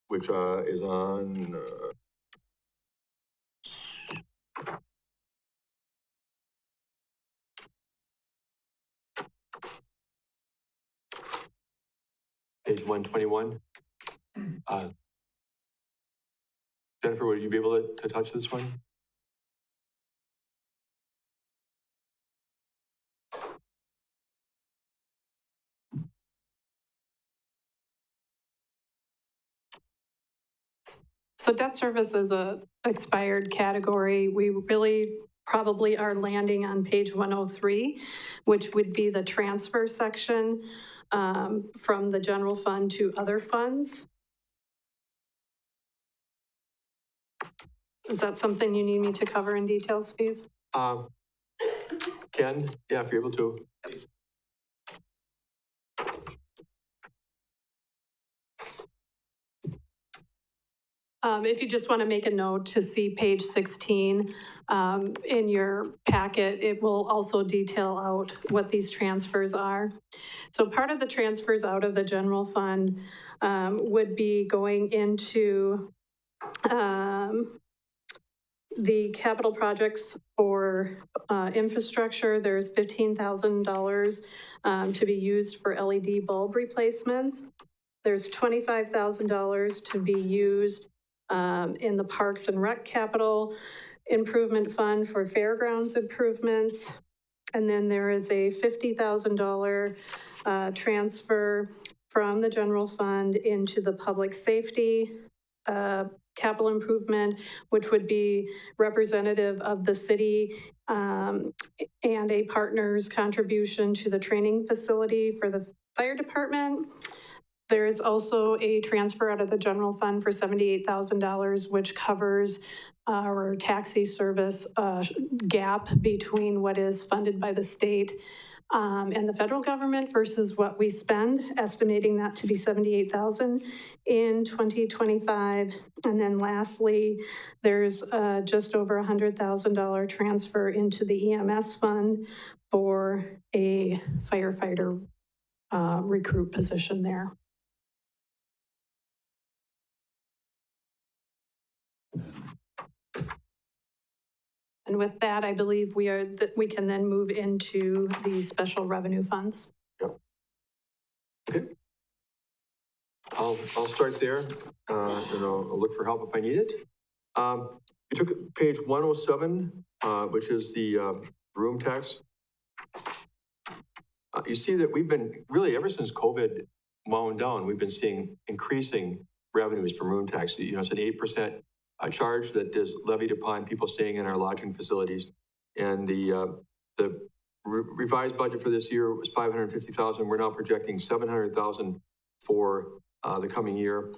Speaker 5: which is on page 121. Jennifer, would you be able to touch this one?
Speaker 6: So debt service is a expired category. We really probably are landing on page 103, which would be the transfer section from the general fund to other funds. Is that something you need me to cover in detail, Steve?
Speaker 5: Ken, yeah, if you're able to.
Speaker 6: If you just want to make a note to see page 16 in your packet, it will also detail out what these transfers are. So part of the transfers out of the general fund would be going into the capital projects for infrastructure. There's $15,000 to be used for LED bulb replacements. There's $25,000 to be used in the Parks and Rec Capital Improvement Fund for fairgrounds improvements. And then there is a $50,000 transfer from the general fund into the public safety capital improvement, which would be representative of the city and a partner's contribution to the training facility for the fire department. There is also a transfer out of the general fund for $78,000, which covers our taxi service gap between what is funded by the state and the federal government versus what we spend, estimating that to be $78,000 in 2025. And then lastly, there's just over $100,000 transfer into the EMS fund for a firefighter recruit position there. And with that, I believe we can then move into the special revenue funds.
Speaker 5: Yep. Okay. I'll start there, and I'll look for help if I need it. We took page 107, which is the room tax. You see that we've been, really ever since COVID wound down, we've been seeing increasing revenues from room tax. It's an 8% charge that is levied upon people staying in our lodging facilities. And the revised budget for this year was $550,000. We're now projecting $700,000 for the coming year.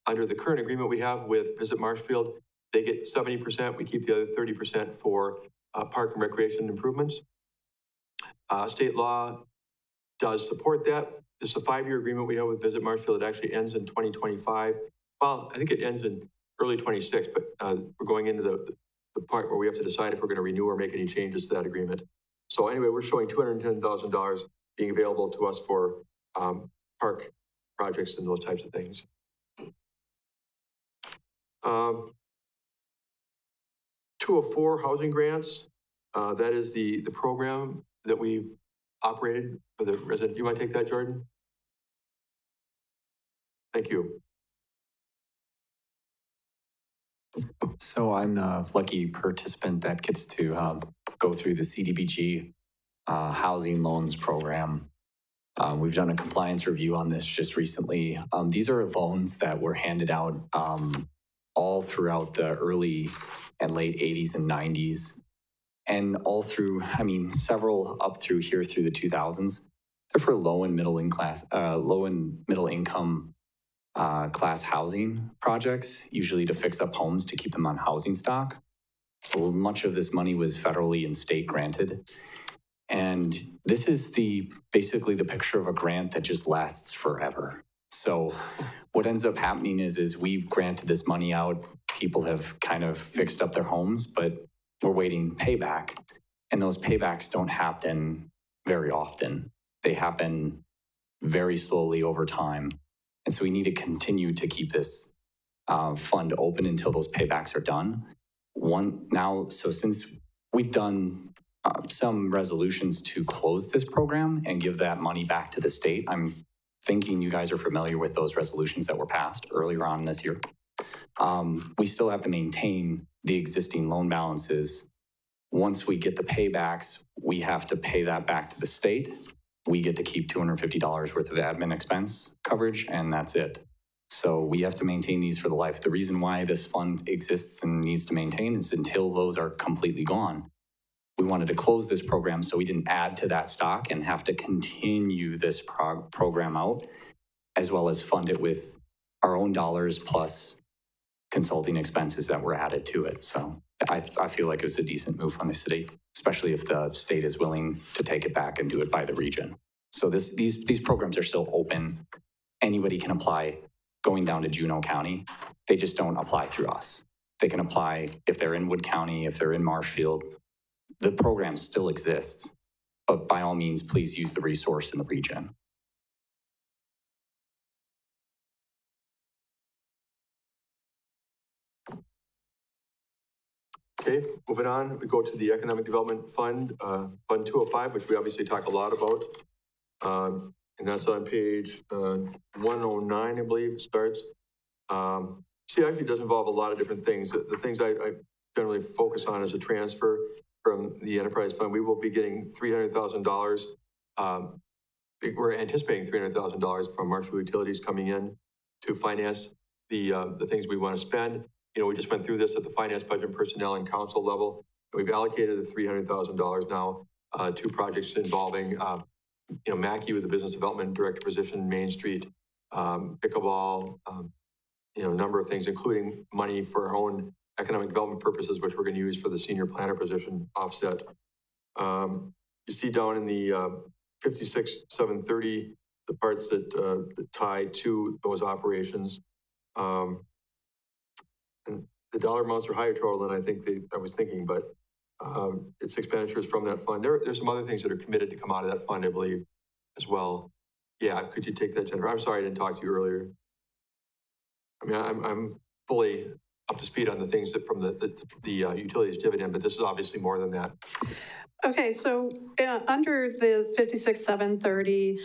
Speaker 5: Under the current agreement we have with Visit Marshfield, they get 70%. We keep the other 30% for park and recreation improvements. State law does support that. This is a 5-year agreement we have with Visit Marshfield. It actually ends in 2025. Well, I think it ends in early 26, but we're going into the part where we have to decide if we're going to renew or make any changes to that agreement. So anyway, we're showing $210,000 being available to us for park projects and those types of things. 204 housing grants. That is the program that we've operated for the resident. You want to take that, Jordan? Thank you.
Speaker 11: So I'm the lucky participant that gets to go through the CDBG housing loans program. We've done a compliance review on this just recently. These are loans that were handed out all throughout the early and late 80s and 90s. And all through, several up through here through the 2000s. They're for low and middle income class housing projects, usually to fix up homes to keep them on housing stock. Much of this money was federally and state granted. And this is basically the picture of a grant that just lasts forever. So what ends up happening is we've granted this money out. People have kind of fixed up their homes, but we're waiting payback. And those paybacks don't happen very often. They happen very slowly over time. And so we need to continue to keep this fund open until those paybacks are done. So since we've done some resolutions to close this program and give that money back to the state, I'm thinking you guys are familiar with those resolutions that were passed earlier on this year. We still have to maintain the existing loan balances. Once we get the paybacks, we have to pay that back to the state. We get to keep $250 worth of admin expense coverage, and that's it. So we have to maintain these for the life. The reason why this fund exists and needs to maintain is until those are completely gone. We wanted to close this program so we didn't add to that stock and have to continue this program out, as well as fund it with our own dollars plus consulting expenses that were added to it. So I feel like it was a decent move from the city, especially if the state is willing to take it back and do it by the region. So these programs are still open. Anybody can apply going down to Juneau County. They just don't apply through us. They can apply if they're in Wood County, if they're in Marshfield. The program still exists, but by all means, please use the resource in the region.
Speaker 5: Okay, moving on, we go to the Economic Development Fund, Fund 205, which we obviously talk a lot about. And that's on page 109, I believe, it starts. See, actually, it does involve a lot of different things. The things I generally focus on is a transfer from the Enterprise Fund. We will be getting $300,000. We're anticipating $300,000 from Marshfield Utilities coming in to finance the things we want to spend. You know, we just went through this at the finance, budget, personnel, and council level. We've allocated the $300,000 now to projects involving, Mackey with the business development director position, Main Street, pickleball, a number of things, including money for our own economic development purposes, which we're going to use for the senior planner position offset. You see down in the 56,730, the parts that tie to those operations. And the dollar amounts are higher total than I was thinking, but it's expenditures from that fund. There's some other things that are committed to come out of that fund, I believe, as well. Yeah, could you take that, Jennifer? I'm sorry I didn't talk to you earlier. I mean, I'm fully up to speed on the things that from the utilities dividend, but this is obviously more than that.
Speaker 6: Okay, so under the 56,730,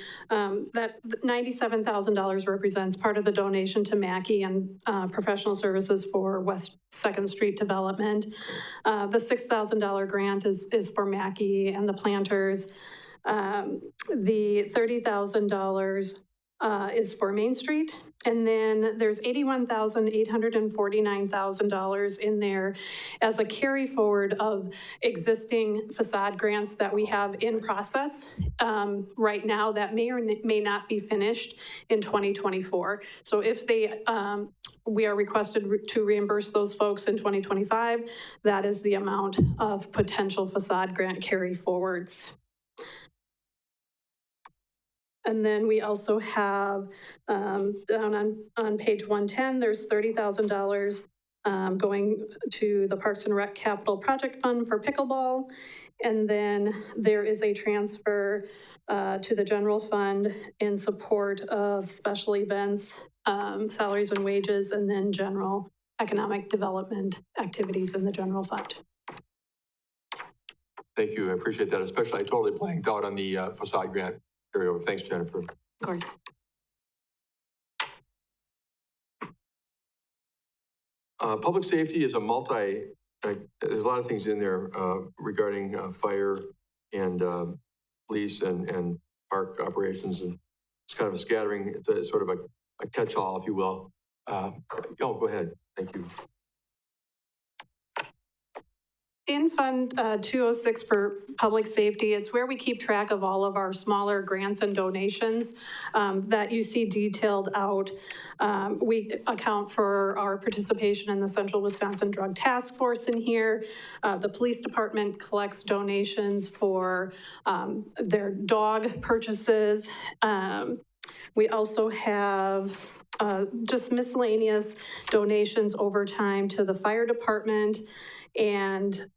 Speaker 6: that $97,000 represents part of the donation to Mackey and professional services for West 2nd Street development. The $6,000 grant is for Mackey and the planters. The $30,000 is for Main Street. And then there's $81,849,000 in there as a carry forward of existing facade grants that we have in process right now that may or may not be finished in 2024. So if we are requested to reimburse those folks in 2025, that is the amount of potential facade grant carry forwards. And then we also have down on page 110, there's $30,000 going to the Parks and Rec Capital Project Fund for pickleball. And then there is a transfer to the general fund in support of special events, salaries and wages, and then general economic development activities in the general fund.
Speaker 5: Thank you, I appreciate that. Especially, I totally blanked out on the facade grant. Thanks, Jennifer.
Speaker 6: Of course.
Speaker 5: Public safety is a there's a lot of things in there regarding fire and police and park operations, and it's kind of a scattering. It's a sort of a catch-all, if you will. Go ahead. Thank you.
Speaker 6: In Fund 206 for public safety, it's where we keep track of all of our smaller grants and donations that you see detailed out. We account for our participation in the Central Wisconsin Drug Task Force in here. The police department collects donations for their dog purchases. We also have just miscellaneous donations over time to the fire department. And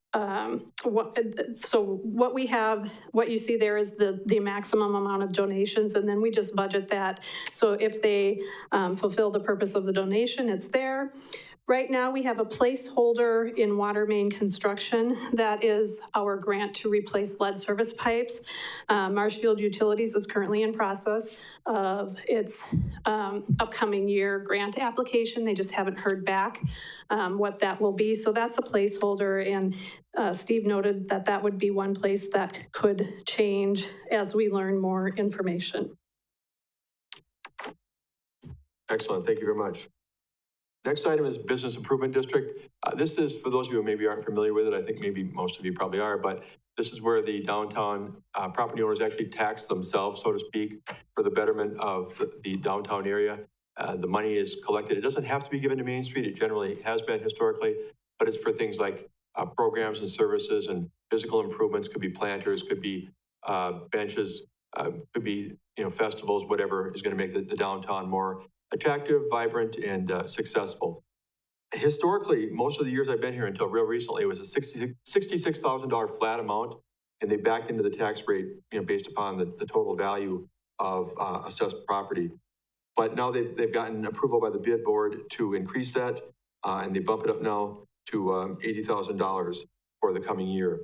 Speaker 6: what we have, what you see there is the maximum amount of donations, and then we just budget that. So if they fulfill the purpose of the donation, it's there. Right now, we have a placeholder in water main construction. That is our grant to replace lead service pipes. Marshfield Utilities is currently in process of its upcoming year grant application. They just haven't heard back what that will be. So that's a placeholder. And Steve noted that that would be one place that could change as we learn more information.
Speaker 5: Excellent. Thank you very much. Next item is Business Improvement District. This is, for those of you who maybe aren't familiar with it, I think maybe most of you probably are, but this is where the downtown property owners actually tax themselves, so to speak, for the betterment of the downtown area. The money is collected. It doesn't have to be given to Main Street. It generally has been historically, but it's for things like programs and services and physical improvements. Could be planters, could be benches, could be festivals, whatever is going to make the downtown more attractive, vibrant, and successful. Historically, most of the years I've been here until real recently, it was a $66,000 flat amount, and they backed into the tax rate, based upon the total value of assessed property. But now they've gotten approval by the bid board to increase that, and they bump it up now to $80,000 for the coming year.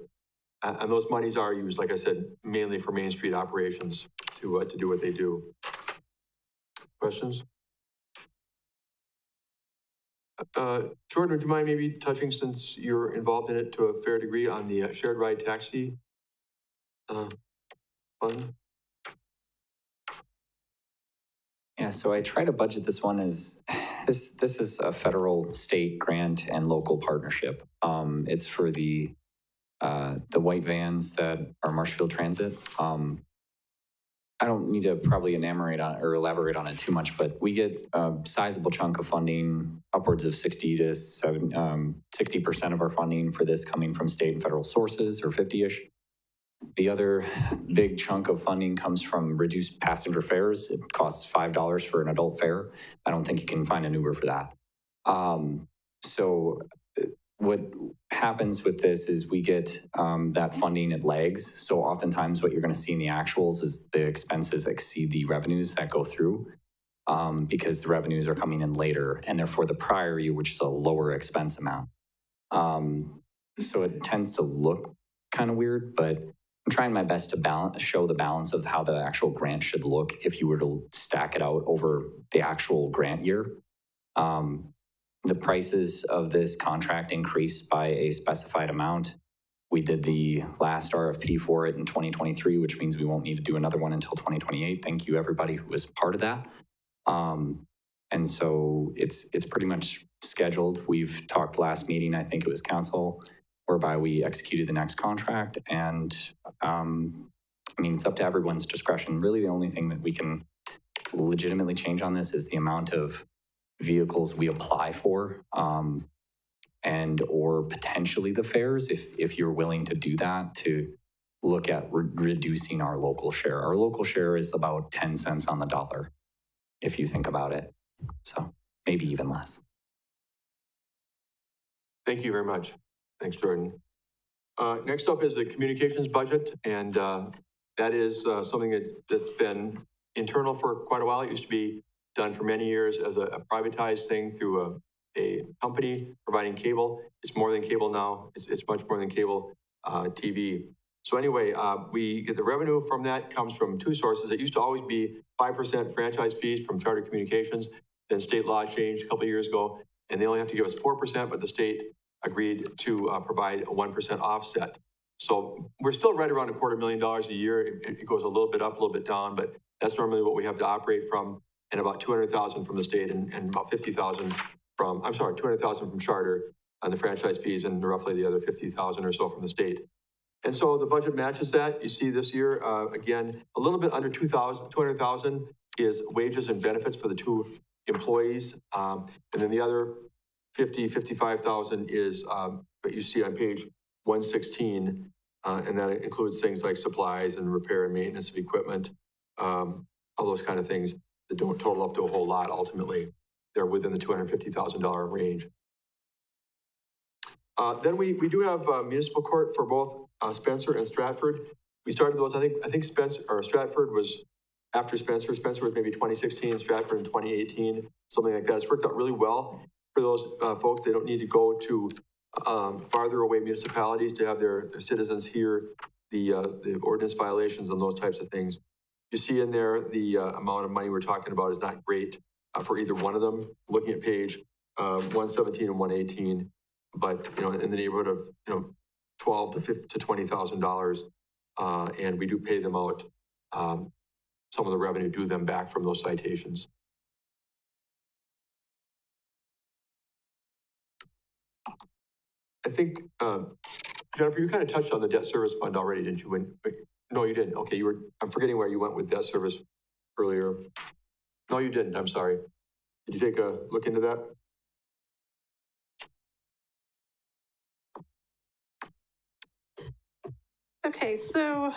Speaker 5: And those monies are used, like I said, mainly for Main Street operations to do what they do. Questions? Jordan, would you mind maybe touching, since you're involved in it to a fair degree, on the shared ride taxi fund?
Speaker 11: Yeah, so I try to budget this one as, this is a federal, state grant and local partnership. It's for the white vans that are Marshfield Transit. I don't need to probably elaborate on it too much, but we get a sizable chunk of funding, upwards of 60% of our funding for this coming from state and federal sources, or 50-ish. The other big chunk of funding comes from reduced passenger fares. It costs $5 for an adult fare. I don't think you can find an Uber for that. So what happens with this is we get that funding at lags. So oftentimes what you're going to see in the actuals is the expenses exceed the revenues that go through, because the revenues are coming in later, and therefore the prior year, which is a lower expense amount. So it tends to look kind of weird, but I'm trying my best to show the balance of how the actual grant should look if you were to stack it out over the actual grant year. The prices of this contract increased by a specified amount. We did the last RFP for it in 2023, which means we won't need to do another one until 2028. Thank you, everybody who was part of that. And so it's pretty much scheduled. We've talked last meeting, I think it was council, whereby we executed the next contract. And I mean, it's up to everyone's discretion. Really, the only thing that we can legitimately change on this is the amount of vehicles we apply for, and or potentially the fares, if you're willing to do that, to look at reducing our local share. Our local share is about 10 cents on the dollar, if you think about it. So maybe even less.
Speaker 5: Thank you very much. Thanks, Jordan. Next up is the communications budget, and that is something that's been internal for quite a while. It used to be done for many years as a privatized thing through a company providing cable. It's more than cable now. It's much more than cable TV. So anyway, we get the revenue from that comes from two sources. It used to always be 5% franchise fees from Charter Communications. Then state law changed a couple of years ago, and they only have to give us 4%, but the state agreed to provide a 1% offset. So we're still right around $250,000 a year. It goes a little bit up, a little bit down, but that's normally what we have to operate from, and about $200,000 from the state and about $50,000 from, $200,000 from Charter on the franchise fees, and roughly the other $50,000 or so from the state. And so the budget matches that. You see this year, again, a little bit under $200,000 is wages and benefits for the two employees. And then the other $55,000 is what you see on page 116, and that includes things like supplies and repair and maintenance of equipment, all those kind of things that don't total up to a whole lot ultimately. They're within the $250,000 range. Then we do have municipal court for both Spencer and Stratford. We started those, I think Stratford was after Spencer. Spencer was maybe 2016, Stratford in 2018, something like that. It's worked out really well for those folks. They don't need to go to farther away municipalities to have their citizens hear the ordinance violations and those types of things. You see in there the amount of money we're talking about is not great for either one of them. Looking at page 117 and 118, but in the neighborhood of $12,000 to $20,000, and we do pay them out some of the revenue due them back from those citations. I think, Jennifer, you kind of touched on the debt service fund already, didn't you? No, you didn't. Okay, I'm forgetting where you went with debt service earlier. No, you didn't. I'm sorry. Did you take a look into that?
Speaker 6: Okay, so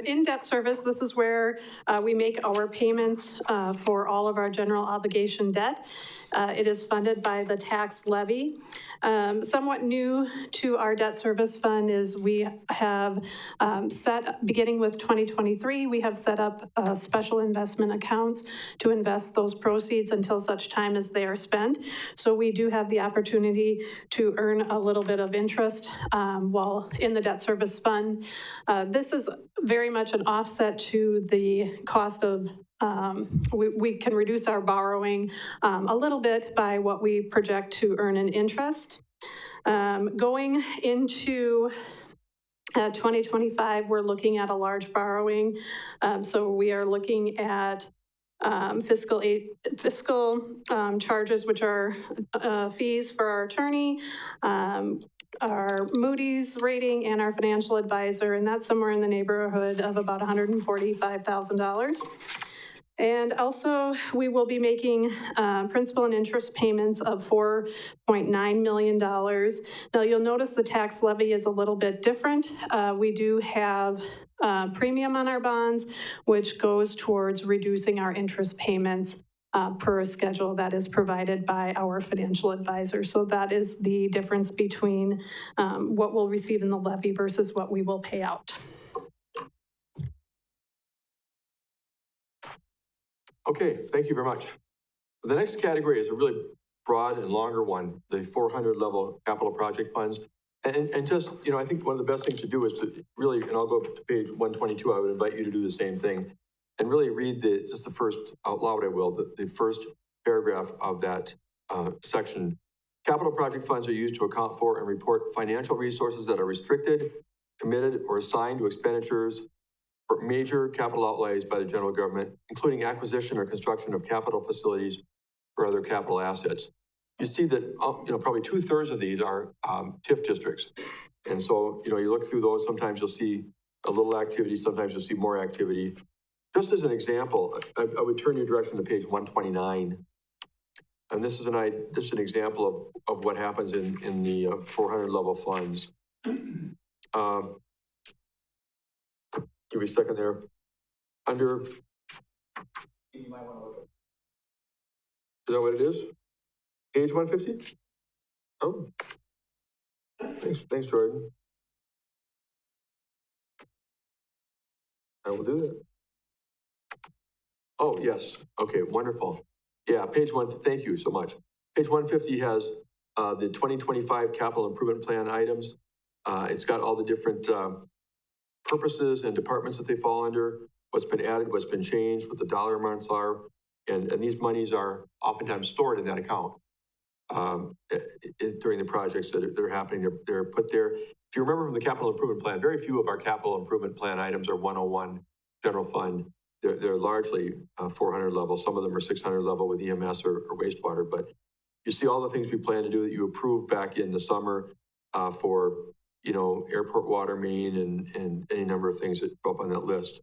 Speaker 6: in debt service, this is where we make our payments for all of our general obligation debt. It is funded by the tax levy. Somewhat new to our debt service fund is we have beginning with 2023, we have set up special investment accounts to invest those proceeds until such time as they are spent. So we do have the opportunity to earn a little bit of interest while in the debt service fund. This is very much an offset to the cost of, we can reduce our borrowing a little bit by what we project to earn in interest. Going into 2025, we're looking at a large borrowing. So we are looking at fiscal charges, which are fees for our attorney, our Moody's rating, and our financial advisor, and that's somewhere in the neighborhood of about $145,000. And also, we will be making principal and interest payments of $4.9 million. Now, you'll notice the tax levy is a little bit different. We do have premium on our bonds, which goes towards reducing our interest payments per a schedule that is provided by our financial advisor. So that is the difference between what we'll receive in the levy versus what we will pay out.
Speaker 5: Okay, thank you very much. The next category is a really broad and longer one, the 400 level capital project funds. And just, you know, I think one of the best things to do is to really, and I'll go to page 122, I would invite you to do the same thing, and really read just the first, out loud I will, the first paragraph of that section. Capital project funds are used to account for and report financial resources that are restricted, committed, or assigned to expenditures for major capital outlays by the general government, including acquisition or construction of capital facilities or other capital assets. You see that, you know, probably 2/3 of these are TIF districts. And so, you know, you look through those, sometimes you'll see a little activity, sometimes you'll see more activity. Just as an example, I would turn your direction to page 129. And this is an example of what happens in the 400 level funds. Give me a second there. Under, you might want to look at. Is that what it is? Page 150? Oh. Thanks, Jordan. I will do that. Oh, yes. Okay, wonderful. Yeah, page 1, thank you so much. Page 150 has the 2025 capital improvement plan items. It's got all the different purposes and departments that they fall under, what's been added, what's been changed, what the dollar amounts are, and these monies are oftentimes stored in that account during the projects that are happening. They're put there. If you remember from the capital improvement plan, very few of our capital improvement plan items are 101 general fund. They're largely 400 level. Some of them are 600 level with EMS or wastewater, but you see all the things we plan to do that you approved back in the summer for, you know, airport water main and any number of things that go up on that list.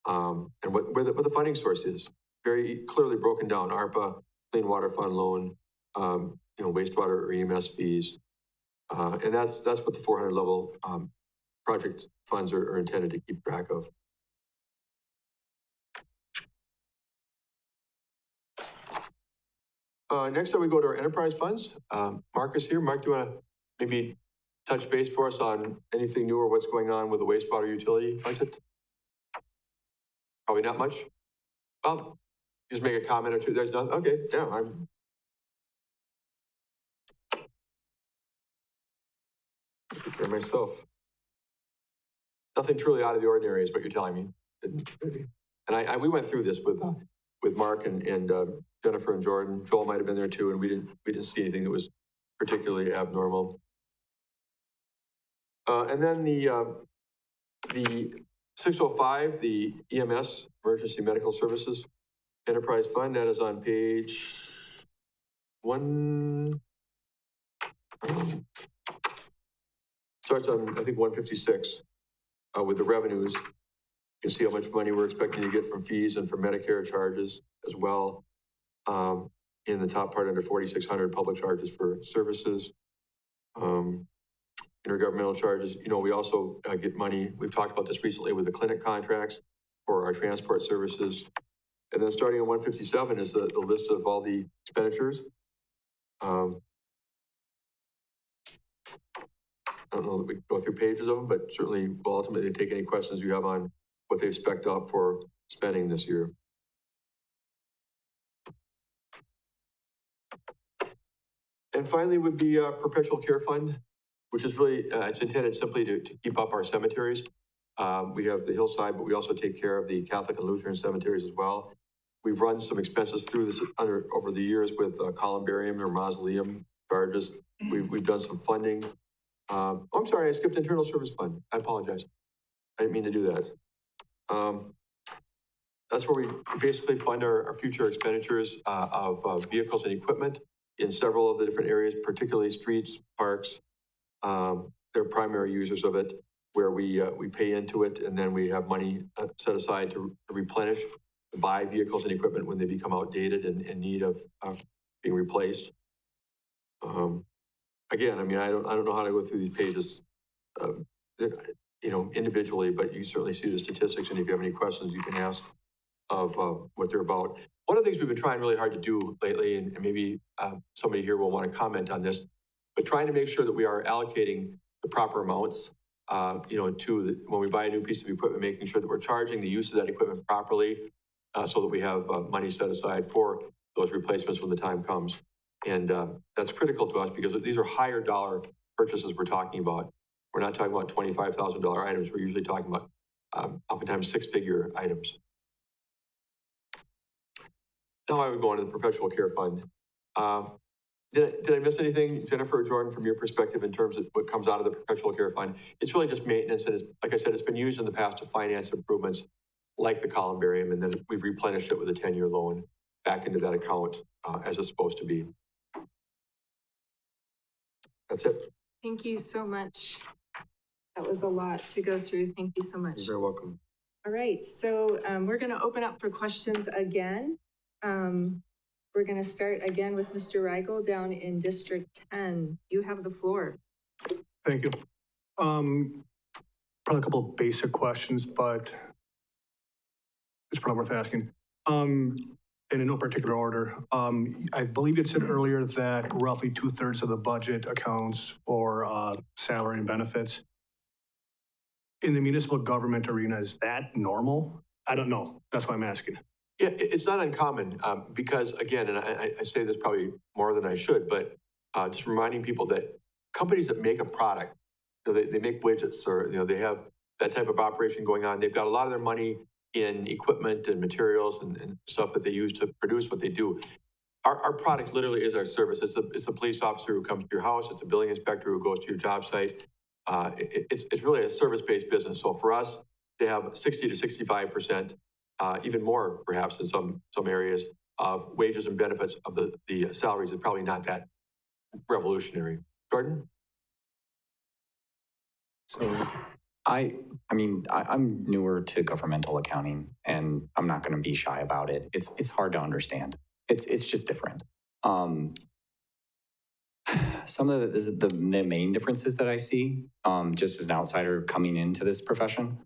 Speaker 5: And what the funding source is, very clearly broken down: ARPA, Clean Water Fund loan, you know, wastewater or EMS fees. And that's what the 400 level project funds are intended to keep track of. Next up, we go to our enterprise funds. Mark is here. Mark, do you want to maybe touch base for us on anything new or what's going on with the wastewater utility budget? Probably not much. Well, just make a comment or two. There's none. Okay, yeah, I'm. Take care of myself. Nothing truly out of the ordinary is what you're telling me. And we went through this with Mark and Jennifer and Jordan. Joel might have been there too, and we didn't see anything that was particularly abnormal. And then the 605, the EMS, Emergency Medical Services Enterprise Fund, that is on page 1. Starts on, I think, 156 with the revenues. You can see how much money we're expecting to get from fees and from Medicare charges as well. In the top part under 4,600, public charges for services. Intergovernmental charges. You know, we also get money. We've talked about this recently with the clinic contracts for our transport services. And then starting at 157 is the list of all the expenditures. I don't know that we can go through pages of them, but certainly we'll ultimately take any questions you have on what they've spec'd out for spending this year. And finally would be a perpetual care fund, which is really, it's intended simply to keep up our cemeteries. We have the hillside, but we also take care of the Catholic and Lutheran cemeteries as well. We've run some expenses through this over the years with columbarium or mausoleum charges. We've done some funding. I'm sorry, I skipped internal service fund. I apologize. I didn't mean to do that. That's where we basically fund our future expenditures of vehicles and equipment in several of the different areas, particularly streets, parks. They're primary users of it, where we pay into it, and then we have money set aside to replenish, to buy vehicles and equipment when they become outdated and in need of being replaced. Again, I mean, I don't know how to go through these pages, individually, but you certainly see the statistics, and if you have any questions, you can ask of what they're about. One of the things we've been trying really hard to do lately, and maybe somebody here will want to comment on this, but trying to make sure that we are allocating the proper amounts, when we buy a new piece of equipment, making sure that we're charging the use of that equipment properly, so that we have money set aside for those replacements when the time comes. And that's critical to us because these are higher dollar purchases we're talking about. We're not talking about $25,000 items. We're usually talking about oftentimes six-figure items. Now I would go on to the perpetual care fund. Did I miss anything, Jennifer or Jordan, from your perspective in terms of what comes out of the perpetual care fund? It's really just maintenance, and like I said, it's been used in the past to finance improvements like the columbarium, and then we've replenished it with a 10-year loan back into that account as it's supposed to be. That's it.
Speaker 4: Thank you so much. That was a lot to go through. Thank you so much.
Speaker 5: You're very welcome.
Speaker 4: All right, so we're going to open up for questions again. We're going to start again with Mr. Rigel down in District 10. You have the floor.
Speaker 7: Thank you. Probably a couple of basic questions, but it's probably worth asking. And in no particular order, I believe you said earlier that roughly 2/3 of the budget accounts for salary and benefits. In the municipal government arena, is that normal? I don't know. That's why I'm asking.
Speaker 5: Yeah, it's not uncommon because, again, and I say this probably more than I should, but just reminding people that companies that make a product, they make widgets, or they have that type of operation going on. They've got a lot of their money in equipment and materials and stuff that they use to produce what they do. Our product literally is our service. It's a police officer who comes to your house. It's a building inspector who goes to your job site. It's really a service-based business. So for us, they have 60 to 65%, even more perhaps in some areas, of wages and benefits of the salaries is probably not that revolutionary. Jordan?
Speaker 11: So I'm newer to governmental accounting, and I'm not going to be shy about it. It's hard to understand. It's just different. Some of the main differences that I see, just as an outsider coming into this profession,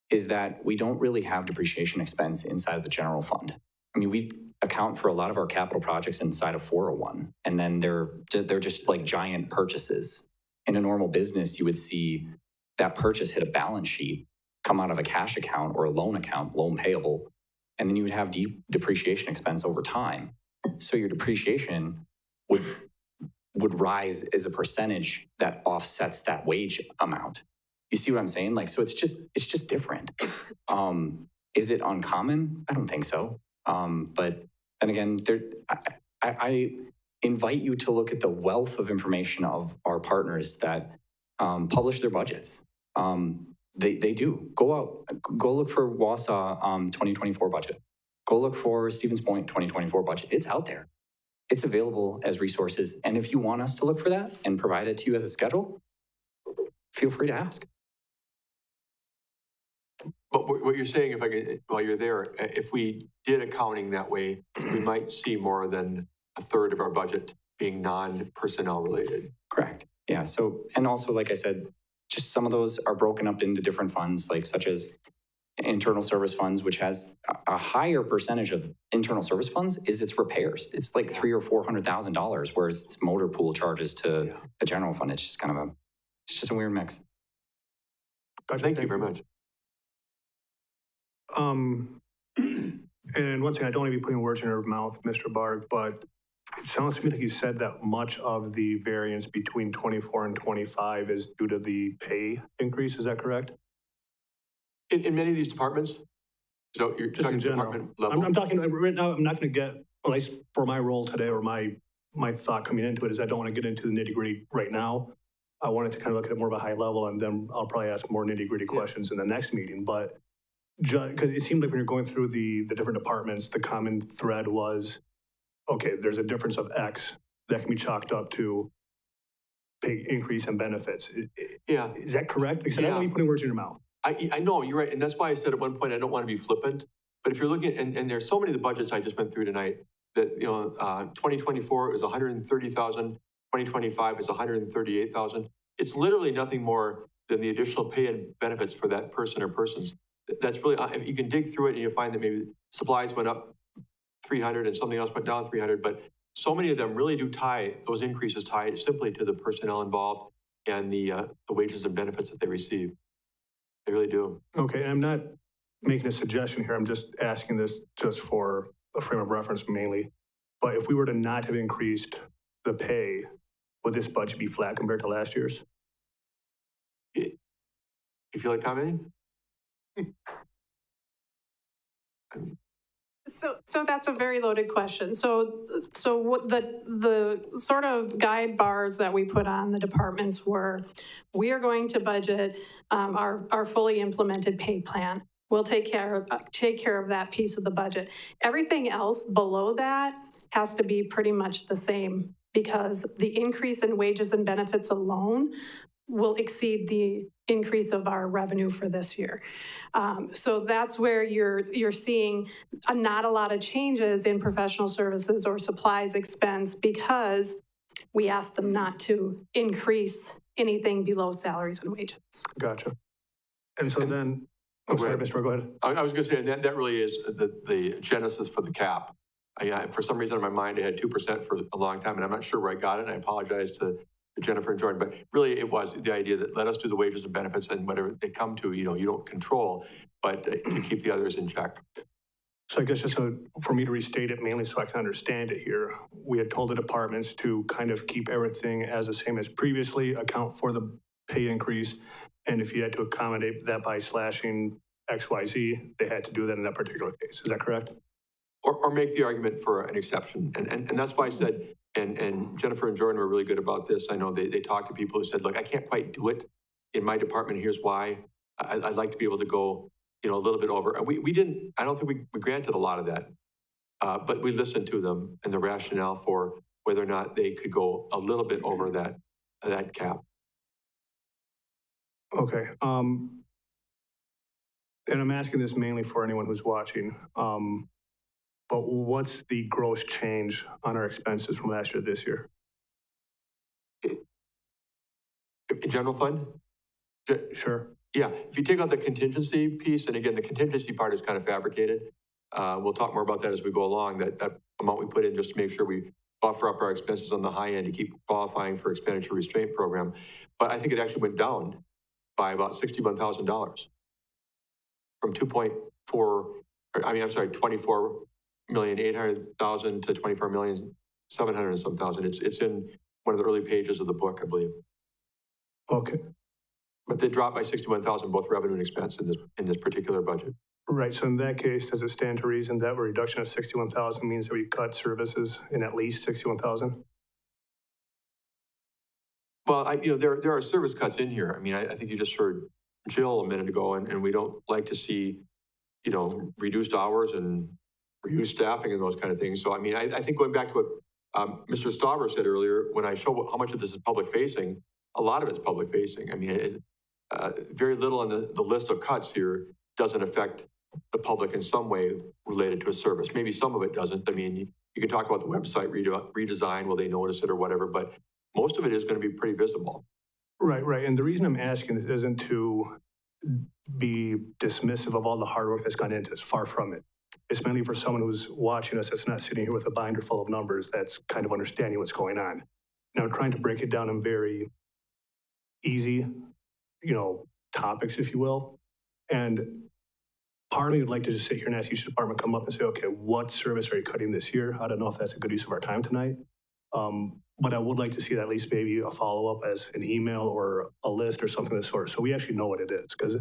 Speaker 11: is that we don't really have depreciation expense inside of the general fund. I mean, we account for a lot of our capital projects inside of 401, and then they're just like giant purchases. In a normal business, you would see that purchase hit a balance sheet, come out of a cash account or a loan account, loan payable, and then you would have depreciation expense over time. So your depreciation would rise as a percentage that offsets that wage amount. You see what I'm saying? Like, so it's just different. Is it uncommon? I don't think so. But then again, I invite you to look at the wealth of information of our partners that publish their budgets. They do. Go out, go look for Wausau 2024 budget. Go look for Stevens Point 2024 budget. It's out there. It's available as resources. And if you want us to look for that and provide it to you as a schedule, feel free to ask.
Speaker 5: But what you're saying, while you're there, if we did accounting that way, we might see more than a third of our budget being non-personnel related.
Speaker 11: Correct. Yeah. So, and also, like I said, just some of those are broken up into different funds, like such as internal service funds, which has a higher percentage of internal service funds is its repairs. It's like $300,000 or $400,000, whereas it's motor pool charges to the general fund. It's just kind of it's just a weird mix.
Speaker 7: Gotcha.
Speaker 5: Thank you very much.
Speaker 7: And once again, I don't want to be putting words in your mouth, Mr. Barg, but it sounds to me like you said that much of the variance between 24 and 25 is due to the pay increase. Is that correct?
Speaker 5: In many of these departments, so you're
Speaker 7: Just
Speaker 5: talking
Speaker 7: in general.
Speaker 5: department level?
Speaker 7: I'm talking right now, I'm not going to get, at least for my role today or my thought coming into it is I don't want to get into the nitty gritty right now. I wanted to kind of look at it more of a high level, and then I'll probably ask more nitty gritty questions in the next meeting. But because it seemed like when you're going through the different departments, the common thread was, okay, there's a difference of X that can be chalked up to pay increase in benefits.
Speaker 5: Yeah.
Speaker 7: Is that correct? Like I said, I don't want to be putting words in your mouth.
Speaker 5: I know, you're right, and that's why I said at one point, I don't want to be flippant, but if you're looking, and there's so many of the budgets I just went through tonight, that, 2024 is 130,000, 2025 is 138,000. It's literally nothing more than the additional pay and benefits for that person or persons. That's really, you can dig through it and you'll find that maybe supplies went up 300 and something else went down 300, but so many of them really do tie, those increases tie simply to the personnel involved and the wages and benefits that they receive. They really do.
Speaker 7: Okay, and I'm not making a suggestion here. I'm just asking this just for a frame of reference mainly. But if we were to not have increased the pay, would this budget be flat compared to last year's?
Speaker 5: You feel like commenting?
Speaker 6: So that's a very loaded question. So what the sort of guide bars that we put on the departments were, we are going to budget our fully implemented pay plan. We'll take care of that piece of the budget. Everything else below that has to be pretty much the same, because the increase in wages and benefits alone will exceed the increase of our revenue for this year. So that's where you're seeing not a lot of changes in professional services or supplies expense, because we asked them not to increase anything below salaries and wages.
Speaker 7: Gotcha. And so then, I'm sorry, Mr. Rowe, go ahead.
Speaker 5: I was going to say, and that really is the genesis for the cap. For some reason in my mind, I had 2% for a long time, and I'm not sure where I got it, and I apologize to Jennifer and Jordan, but really it was the idea that let us do the wages and benefits, and whatever they come to, you don't control, but to keep the others in check.
Speaker 7: So I guess just for me to restate it mainly so I can understand it here, we had told the departments to kind of keep everything as the same as previously, account for the pay increase, and if you had to accommodate that by slashing XYZ, they had to do that in that particular case. Is that correct?
Speaker 5: Or make the argument for an exception. And that's why I said, and Jennifer and Jordan were really good about this. I know they talked to people who said, look, I can't quite do it in my department. Here's why. I'd like to be able to go, a little bit over. And we didn't, I don't think we granted a lot of that. But we listened to them and the rationale for whether or not they could go a little bit over that cap.
Speaker 7: Okay. And I'm asking this mainly for anyone who's watching. But what's the gross change on our expenses from last year to this year?
Speaker 5: In general fund?
Speaker 7: Sure.
Speaker 5: Yeah, if you take out the contingency piece, and again, the contingency part is kind of fabricated. We'll talk more about that as we go along, that amount we put in just to make sure we buffer up our expenses on the high end to keep qualifying for expenditure restraint program. But I think it actually went down by about $61,000 from 24,800,000 to 24,700,000 and some thousand. It's in one of the early pages of the book, I believe.
Speaker 7: Okay.
Speaker 5: But they dropped by 61,000, both revenue and expense in this particular budget.
Speaker 7: Right. So in that case, does it stand to reason that a reduction of 61,000 means that we cut services in at least 61,000?
Speaker 5: Well, there are service cuts in here. I mean, I think you just heard Jill a minute ago, and we don't like to see, reduced hours and reduced staffing and those kind of things. So, I mean, I think going back to what Mr. Stauber said earlier, when I show how much of this is public facing, a lot of it's public facing. I mean, very little on the list of cuts here doesn't affect the public in some way related to a service. Maybe some of it doesn't. I mean, you can talk about the website redesign, will they notice it or whatever, but most of it is going to be pretty visible.
Speaker 7: Right, right. And the reason I'm asking this isn't to be dismissive of all the hard work that's gone into this, far from it. It's mainly for someone who's watching us that's not sitting here with a binder full of numbers, that's kind of understanding what's going on. Now, I'm trying to break it down in very easy, topics, if you will. And part of me would like to just sit here and ask each department come up and say, okay, what service are you cutting this year? I don't know if that's a good use of our time tonight. But I would like to see that at least maybe a follow-up as an email or a list or something of the sort, so we actually know what it is. Because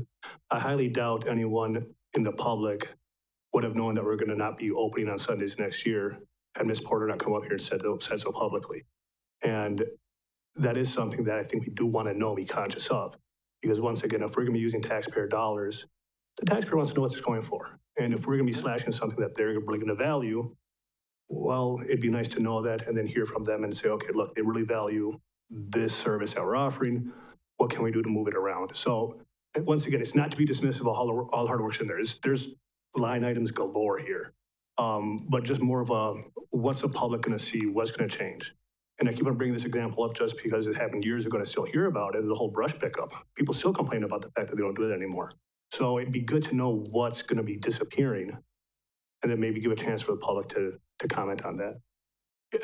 Speaker 7: I highly doubt anyone in the public would have known that we're going to not be opening on Sundays next year had Ms. Porter not come up here and said so publicly. And that is something that I think we do want to know, be conscious of. Because once again, if we're going to be using taxpayer dollars the taxpayer wants to know what it's going for. And if we're going to be slashing something that they're really going to value, well, it'd be nice to know that and then hear from them and say, okay, look, they really value this service that we're offering. What can we do to move it around? So once again, it's not to be dismissive of all the hard work's in there. There's line items galore here. But just more of a, what's the public going to see? What's going to change? And I keep on bringing this example up just because it happened years ago and I still hear about it, the whole brush pickup. People still complain about the fact that they don't do it anymore. So it'd be good to know what's going to be disappearing and then maybe give a chance for the public to comment on that.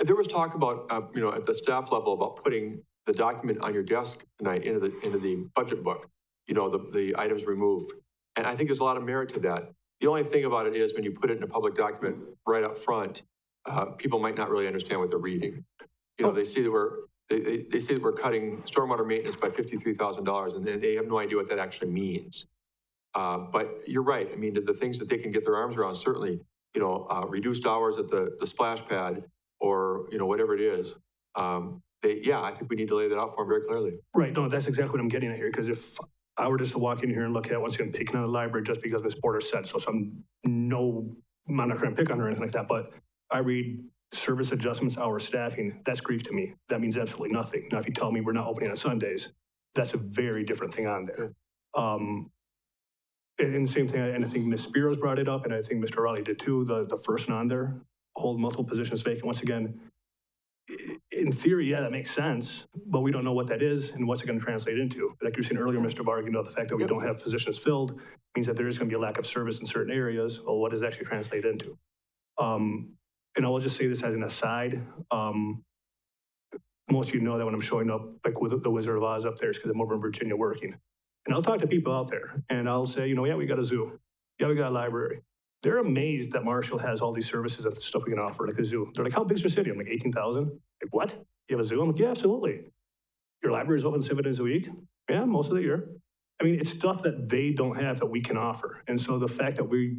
Speaker 5: There was talk about, at the staff level about putting the document on your desk tonight into the budget book, the items removed. And I think there's a lot of merit to that. The only thing about it is when you put it in a public document right up front, people might not really understand what they're reading. They see that they say that we're cutting stormwater maintenance by $53,000 and they have no idea what that actually means. But you're right. I mean, the things that they can get their arms around, certainly, reduced hours at the splash pad or, whatever it is. I think we need to lay that out for them very clearly.
Speaker 7: Right. No, that's exactly what I'm getting at here. Because if I were just to walk in here and look at, once again, picking on the library just because Ms. Porter said so, I'm not going to pick on her or anything like that, but I read service adjustments, hour staffing, that's Greek to me. That means absolutely nothing. Now, if you tell me we're not opening on Sundays, that's a very different thing on there. And the same thing, and I think Ms. Spiros brought it up, and I think Mr. Raleigh did too, the first on there, hold multiple positions vacant. Once again, in theory, yeah, that makes sense, but we don't know what that is and what's it going to translate into. Like you were saying earlier, Mr. Barr, the fact that we don't have positions filled means that there is going to be a lack of service in certain areas. Well, what does that actually translate into? And I will just say this as an aside. Most of you know that when I'm showing up, like with the Wizard of Oz up there, it's because I'm over in Virginia working. And I'll talk to people out there and I'll say, yeah, we got a zoo. Yeah, we got a library. They're amazed that Marshfield has all these services and stuff we can offer, like the zoo. They're like, how big's your city? I'm like, 18,000. Like, what? You have a zoo? I'm like, yeah, absolutely. Your library is open 7 days a week? Yeah, most of the year. I mean, it's stuff that they don't have that we can offer. And so the fact that we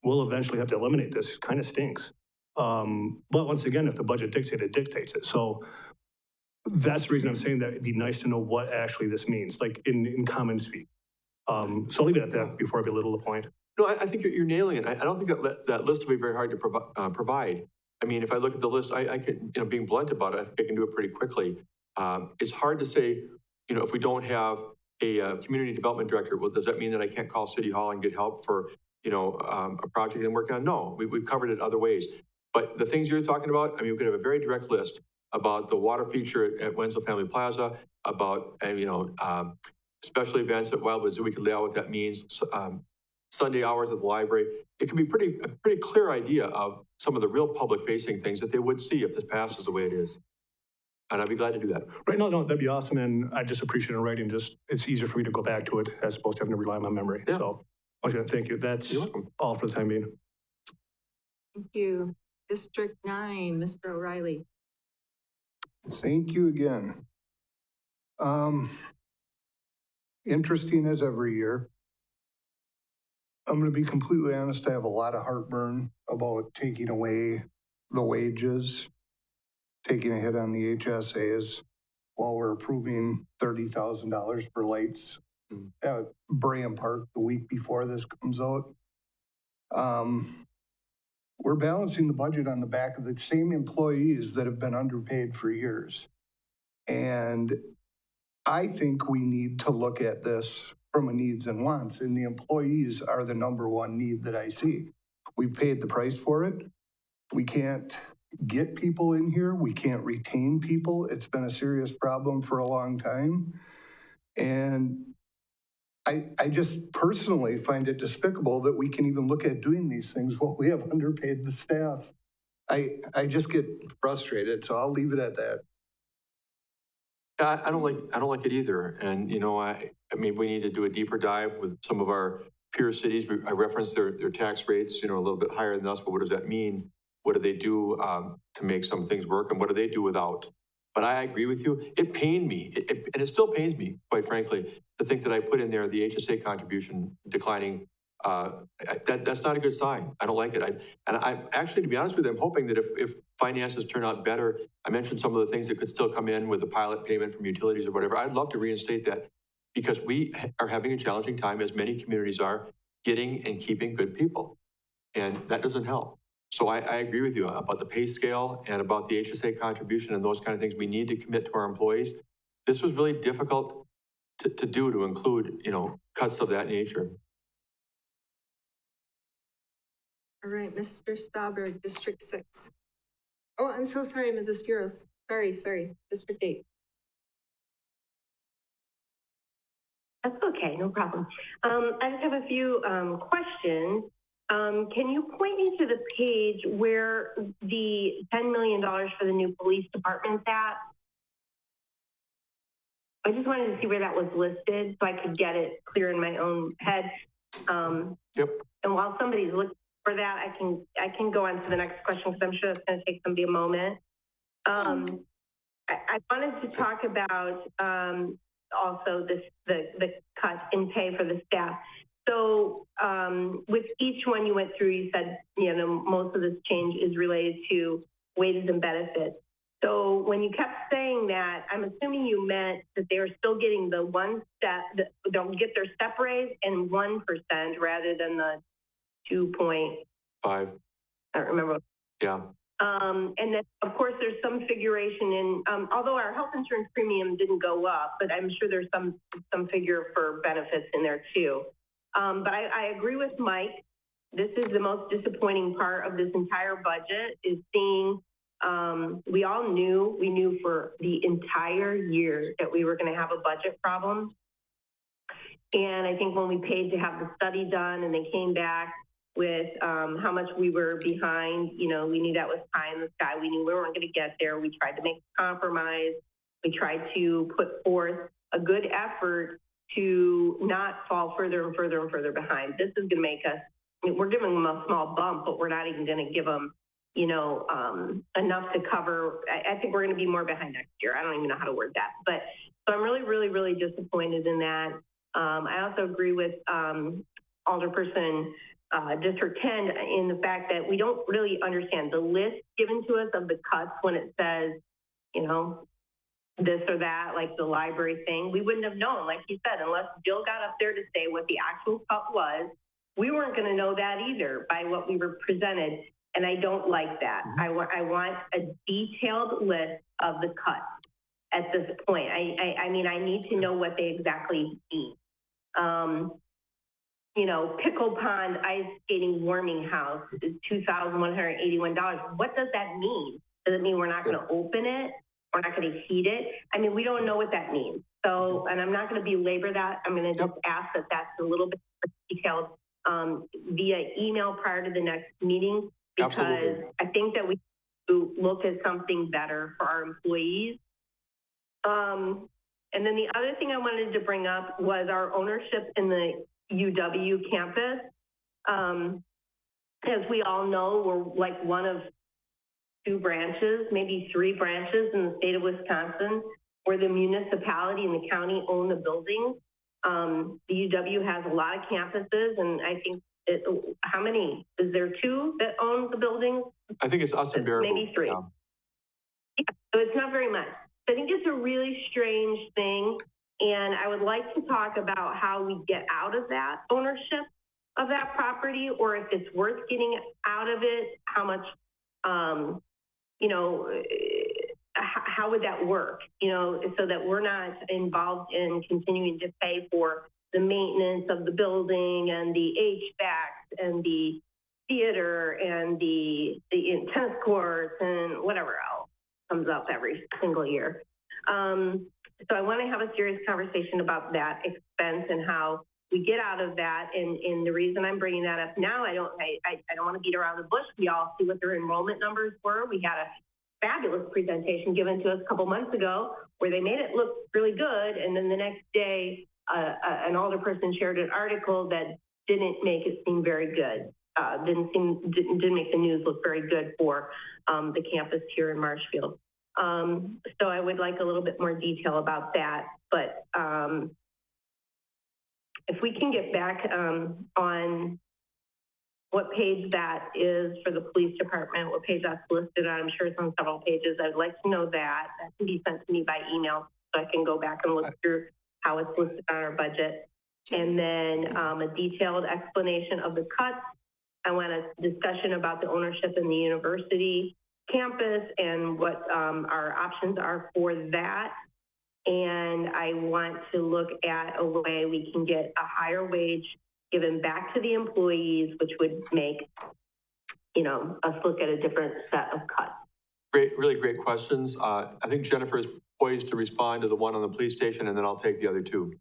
Speaker 7: will eventually have to eliminate this kind of stinks. But once again, if the budget dictates it, dictates it. So that's the reason I'm saying that it'd be nice to know what actually this means, like in common speak. So I'll leave it at that before I belittle the point.
Speaker 5: No, I think you're nailing it. I don't think that list will be very hard to provide. I mean, if I look at the list, I can, being blunt about it, I think I can do it pretty quickly. It's hard to say, if we don't have a community development director, well, does that mean that I can't call City Hall and get help for, a project I'm working on? No, we've covered it other ways. But the things you're talking about, I mean, we could have a very direct list about the water feature at Wenzel Family Plaza, about, special events at Wildwood Zoo. We could lay out what that means. Sunday hours at the library. It can be a pretty clear idea of some of the real public-facing things that they would see if this passes the way it is. And I'd be glad to do that.
Speaker 7: Right, no, that'd be awesome. And I just appreciate it in writing. It's easier for me to go back to it as opposed to having to rely on my memory. Yeah. So, okay, thank you. That's all for the time being.
Speaker 4: Thank you. District 9, Mr. O'Reilly.
Speaker 8: Thank you again. Interesting as every year. I'm going to be completely honest, I have a lot of heartburn about taking away the wages, taking a hit on the HSAs while we're approving $30,000 for lights at Braham Park the week before this comes out. We're balancing the budget on the back of the same employees that have been underpaid for years. And I think we need to look at this from a needs and wants, and the employees are the number one need that I see. We paid the price for it. We can't get people in here. We can't retain people. It's been a serious problem for a long time. And I just personally find it despicable that we can even look at doing these things while we have underpaid the staff. I just get frustrated, so I'll leave it at that.
Speaker 5: I don't like it either. And, I mean, we need to do a deeper dive with some of our peer cities. I referenced their tax rates, a little bit higher than us, but what does that mean? What do they do to make some things work, and what do they do without? But I agree with you. It pained me, and it still pains me, quite frankly, to think that I put in there the HSA contribution declining. That's not a good sign. I don't like it. I actually, to be honest with you, I'm hoping that if finances turn out better, I mentioned some of the things that could still come in with the pilot payment from utilities or whatever. I'd love to reinstate that because we are having a challenging time, as many communities are, getting and keeping good people. And that doesn't help. So I agree with you about the pay scale and about the HSA contribution and those kind of things. We need to commit to our employees. This was really difficult to do, to include, cuts of that nature.
Speaker 4: All right, Mr. Stauberg, District 6. Oh, I'm so sorry, Mrs. Spiros. Sorry, District 8.
Speaker 9: That's okay, no problem. I just have a few questions. Can you point me to the page where the $10 million for the new police department's at? I just wanted to see where that was listed so I could get it clear in my own head.
Speaker 5: Yep.
Speaker 9: And while somebody's looking for that, I can go on to the next question because I'm sure it's going to take somebody a moment. I wanted to talk about also the cut in pay for the staff. So with each one you went through, you said, most of this change is related to wages and benefits. So when you kept saying that, I'm assuming you meant that they are still getting the one step, they'll get their step raise and 1% rather than the 2.5. I don't remember.
Speaker 5: Yeah.
Speaker 9: And then, of course, there's some figuration in, although our health insurance premium didn't go up, but I'm sure there's some figure for benefits in there too. But I agree with Mike. This is the most disappointing part of this entire budget is seeing, we knew for the entire year that we were going to have a budget problem. And I think when we paid to have the study done and they came back with how much we were behind, we knew that was pie in the sky. We knew we weren't going to get there. We tried to make a compromise. We tried to put forth a good effort to not fall further and further and further behind. This is going to make us, we're giving them a small bump, but we're not even going to give them, enough to cover. I think we're going to be more behind next year. I don't even know how to word that. But so I'm really, really, really disappointed in that. I also agree with Alderperson District 10 in the fact that we don't really understand the list given to us of the cuts when it says, this or that, like the library thing. We wouldn't have known, like you said, unless Jill got up there to say what the actual cut was. We weren't going to know that either by what we were presented. And I don't like that. I want a detailed list of the cuts at this point. I mean, I need to know what they exactly mean. Pickle pond ice skating warming house is $2,181. What does that mean? Does it mean we're not going to open it? We're not going to heat it? I mean, we don't know what that means. So, and I'm not going to belabor that. I'm going to just ask that that's a little bit detailed via email prior to the next meeting, because absolutely. I think that we look at something better for our employees. And then the other thing I wanted to bring up was our ownership in the UW campus. As we all know, we're like one of 2 branches, maybe 3 branches in the state of Wisconsin, where the municipality and the county own the buildings. The UW has a lot of campuses, and I think, how many? Is there 2 that own the buildings?
Speaker 5: I think it's us and Baraboo.
Speaker 9: Maybe 3. Yeah, so it's not very much. I think it's a really strange thing, and I would like to talk about how we get out of that ownership of that property, or if it's worth getting out of it, how much, how would that work, so that we're not involved in continuing to pay for the maintenance of the building and the HVAC and the theater and the tennis courts and whatever else comes up every single year. So I want to have a serious conversation about that expense and how we get out of that. And the reason I'm bringing that up now, I don't want to beat around the bush. We all see what their enrollment numbers were. We had a fabulous presentation given to us a couple months ago where they made it look really good. And then the next day, an alderperson shared an article that didn't make it seem very good. Didn't make the news look very good for the campus here in Marshfield. So I would like a little bit more detail about that. But if we can get back on what page that is for the police department, what page that's listed on, I'm sure it's on several pages. I'd like to know that. That can be sent to me by email so I can go back and look through how it's listed on our budget. and then a detailed explanation of the cuts. I want a discussion about the ownership in the university campus and what our options are for that. And I want to look at a way we can get a higher wage given back to the employees, which would make, us look at a different set of cuts.
Speaker 5: Great, really great questions. I think Jennifer is poised to respond to the one on the police station, and then I'll take the other two.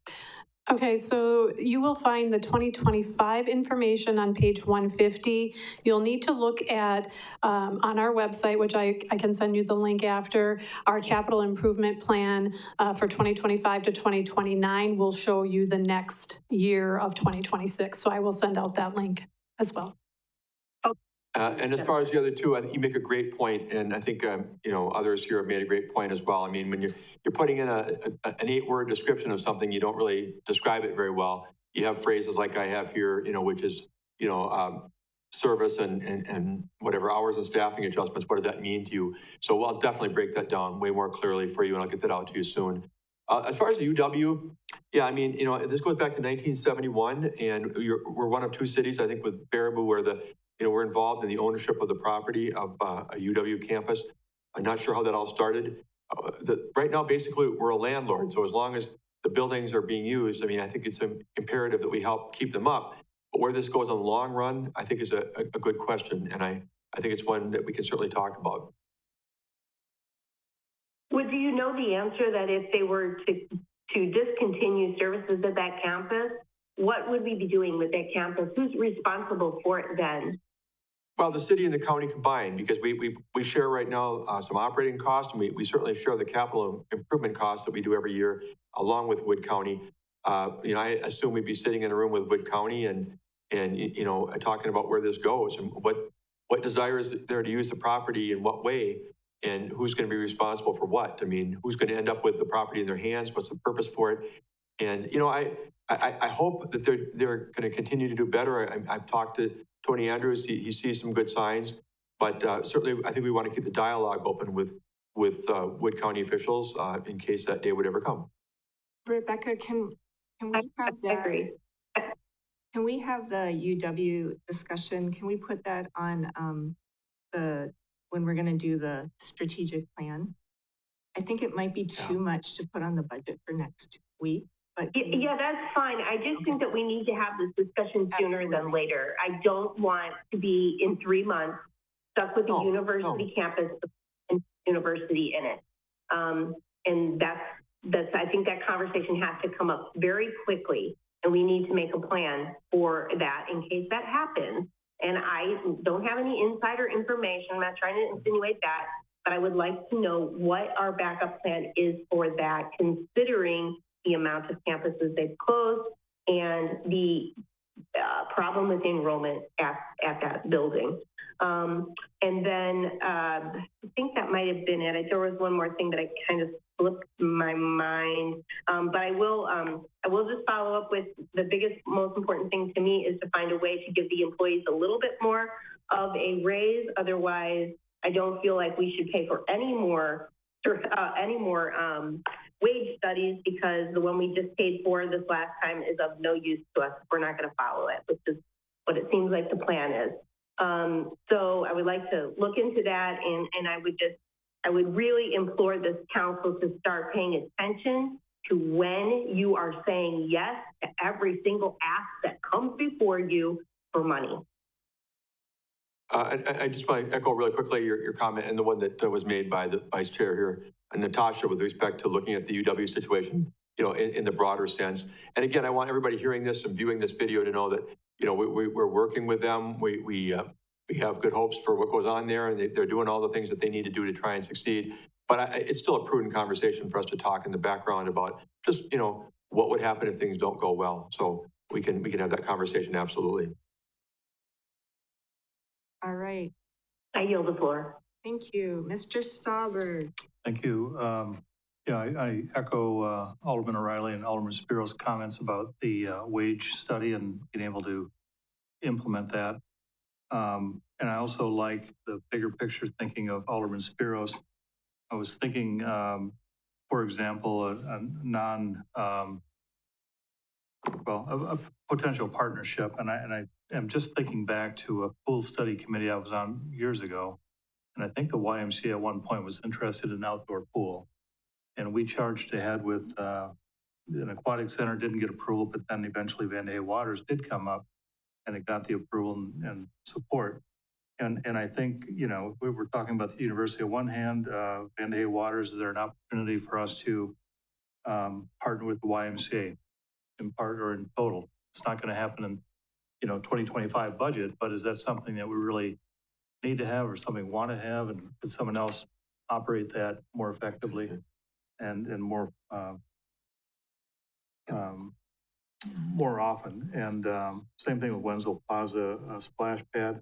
Speaker 6: Okay, so you will find the 2025 information on page 150. You'll need to look at, on our website, which I can send you the link after, our capital improvement plan for 2025 to 2029 will show you the next year of 2026. So I will send out that link as well.
Speaker 5: And as far as the other two, I think you make a great point, and I think others here have made a great point as well. I mean, when you're putting in an 8-word description of something, you don't really describe it very well. You have phrases like I have here, which is service and whatever hours and staffing adjustments. What does that mean to you? So I'll definitely break that down way more clearly for you, and I'll get that out to you soon. As far as the UW, yeah, I mean, this goes back to 1971, and we're one of two cities, I think, with Baraboo, where we're involved in the ownership of the property of a UW campus. I'm not sure how that all started. Right now, basically, we're a landlord. So as long as the buildings are being used, I mean, I think it's imperative that we help keep them up. But where this goes in the long run, I think is a good question. And I think it's one that we can certainly talk about.
Speaker 9: Well, do you know the answer that if they were to discontinue services at that campus, what would we be doing with that campus? Who's responsible for it then?
Speaker 5: Well, the city and the county combined, because we share right now some operating costs, and we certainly share the capital improvement costs that we do every year, along with Wood County. I assume we'd be sitting in a room with Wood County and talking about where this goes and what desire is there to use the property in what way, and who's going to be responsible for what. I mean, who's going to end up with the property in their hands? What's the purpose for it? And I hope that they're going to continue to do better. I've talked to Tony Andrews. He sees some good signs, but certainly I think we want to keep the dialogue open with Wood County officials in case that day would ever come.
Speaker 4: Rebecca, can we have that? Can we have the UW discussion? Can we put that on when we're going to do the strategic plan? I think it might be too much to put on the budget for next week. But
Speaker 9: yeah, that's fine. I just think that we need to have this discussion sooner than later. I don't want to be in 3 months stuck with the university campus and university in it. And that's I think that conversation has to come up very quickly, and we need to make a plan for that in case that happens. And I don't have any insider information. I'm not trying to insinuate that, but I would like to know what our backup plan is for that, considering the amount of campuses they've closed and the problem with enrollment at that building. And then I think that might have been it. There was one more thing that I kind of slipped my mind, but I will just follow up with the biggest, most important thing to me is to find a way to give the employees a little bit more of a raise. Otherwise, I don't feel like we should pay for any more wage studies, because the one we just paid for this last time is of no use to us if we're not going to follow it, which is what it seems like the plan is. So I would like to look into that, and I would really implore this council to start paying attention to when you are saying yes to every single ask that comes before you for money.
Speaker 5: I just want to echo really quickly your comment and the one that was made by the vice chair here, and Natasha, with respect to looking at the UW situation, in the broader sense. And again, I want everybody hearing this and viewing this video to know that, we're working with them. We have good hopes for what goes on there, and they're doing all the things that they need to do to try and succeed. But it's still a prudent conversation for us to talk in the background about just, what would happen if things don't go well. So we can have that conversation, absolutely.
Speaker 4: all right.
Speaker 9: I yield the floor.
Speaker 4: Thank you. Mr. Stauber.
Speaker 3: Thank you. I echo Alderman O'Reilly and Alderman Spiro's comments about the wage study and being able to implement that. And I also like the bigger picture thinking of Alderman Spiro's. I was thinking, for example, a well, a potential partnership, and I am just thinking back to a pool study committee I was on years ago, and I think the YMCA at one point was interested in an outdoor pool, and we charged ahead with an aquatic center, didn't get approval, but then eventually Van Hay Waters did come up, and it got the approval and support. And I think, you know, we were talking about the university on one hand, Van Hay Waters, is there an opportunity for us to partner with the YMCA in part or in total? It's not going to happen in, you know, 2025 budget, but is that something that we really need to have or something we want to have? And could someone else operate that more effectively and more more often? And same thing with Wenzel Plaza Splash Pad.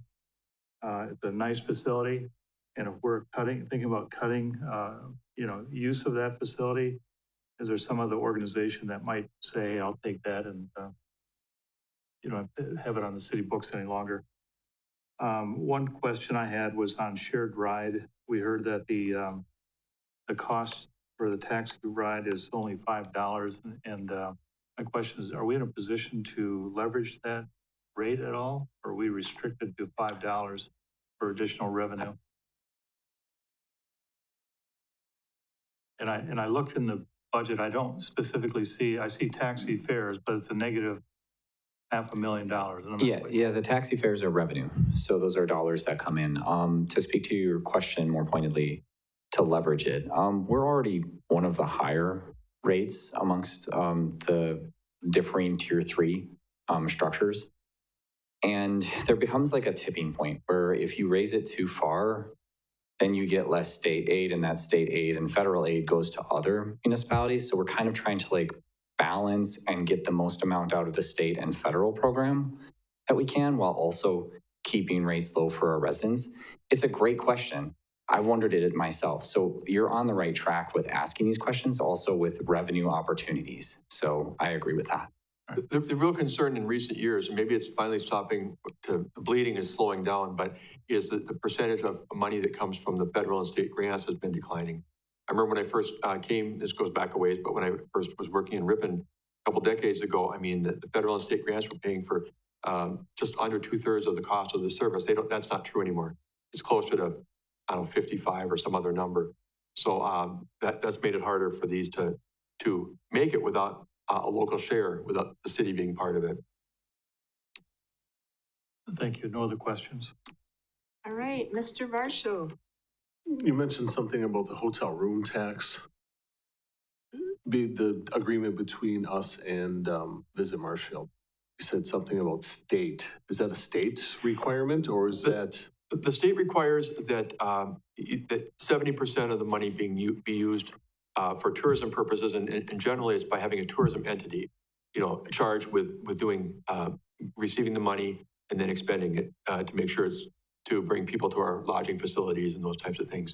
Speaker 3: It's a nice facility, and if we're thinking about cutting, you know, use of that facility, is there some other organization that might say, I'll take that and, you know, have it on the city books any longer? One question I had was on shared ride. We heard that the cost for the taxi ride is only $5, and my question is, are we in a position to leverage that rate at all? Or are we restricted to $5 for additional revenue? And I looked in the budget, I don't specifically see, I see taxi fares, but it's a negative $500,000. And I'm not quite-
Speaker 11: Yeah, the taxi fares are revenue. So those are dollars that come in. To speak to your question more pointedly, to leverage it, we're already one of the higher rates amongst the differing tier 3 structures. And there becomes like a tipping point where if you raise it too far, then you get less state aid, and that state aid and federal aid goes to other municipalities. So we're kind of trying to like balance and get the most amount out of the state and federal program that we can, while also keeping rates low for our residents. It's a great question. I wondered it myself. So you're on the right track with asking these questions, also with revenue opportunities. So I agree with that.
Speaker 5: The real concern in recent years, and maybe it's finally stopping, the bleeding is slowing down, but is that the percentage of money that comes from the federal and state grants has been declining. I remember when I first came, this goes back a ways, but when I first was working in Ripon a couple decades ago, I mean, the federal and state grants were paying for just under 2/3 of the cost of the service. That's not true anymore. It's closer to, I don't know, 55 or some other number. So that's made it harder for these to make it without a local share, without the city being part of it.
Speaker 3: Thank you. No other questions.
Speaker 4: All right, Mr. Marshall.
Speaker 12: You mentioned something about the hotel room tax. Be the agreement between us and Visit Marshfield. You said something about state. Is that a state requirement, or is that?
Speaker 5: The state requires that that 70% of the money be used for tourism purposes, and generally it's by having a tourism entity, you know, charged with doing, receiving the money and then expending it to make sure it's to bring people to our lodging facilities and those types of things.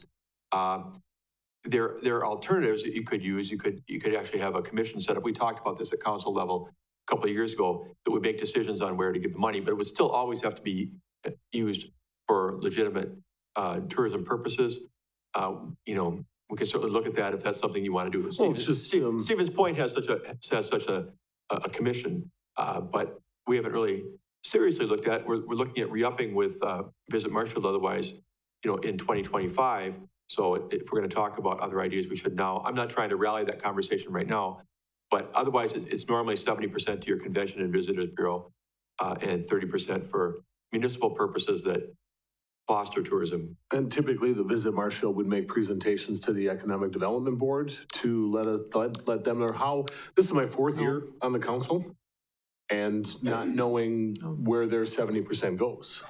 Speaker 5: There are alternatives that you could use. You could actually have a commission set up. We talked about this at council level a couple of years ago that would make decisions on where to give the money, but it would still always have to be used for legitimate tourism purposes. You know, we can certainly look at that if that's something you want to do.
Speaker 12: Well, it's just,
Speaker 5: Stevens Point has such a commission, but we haven't really seriously looked at. We're looking at re-upping with Visit Marshfield otherwise, you know, in 2025. So if we're going to talk about other ideas, we should now. I'm not trying to rally that conversation right now, but otherwise it's normally 70% to your Convention and Visitors Bureau and 30% for municipal purposes that foster tourism.
Speaker 12: and typically the Visit Marshfield would make presentations to the Economic Development Board to let them know how, this is my 4th year on the council, and not knowing where their 70% goes.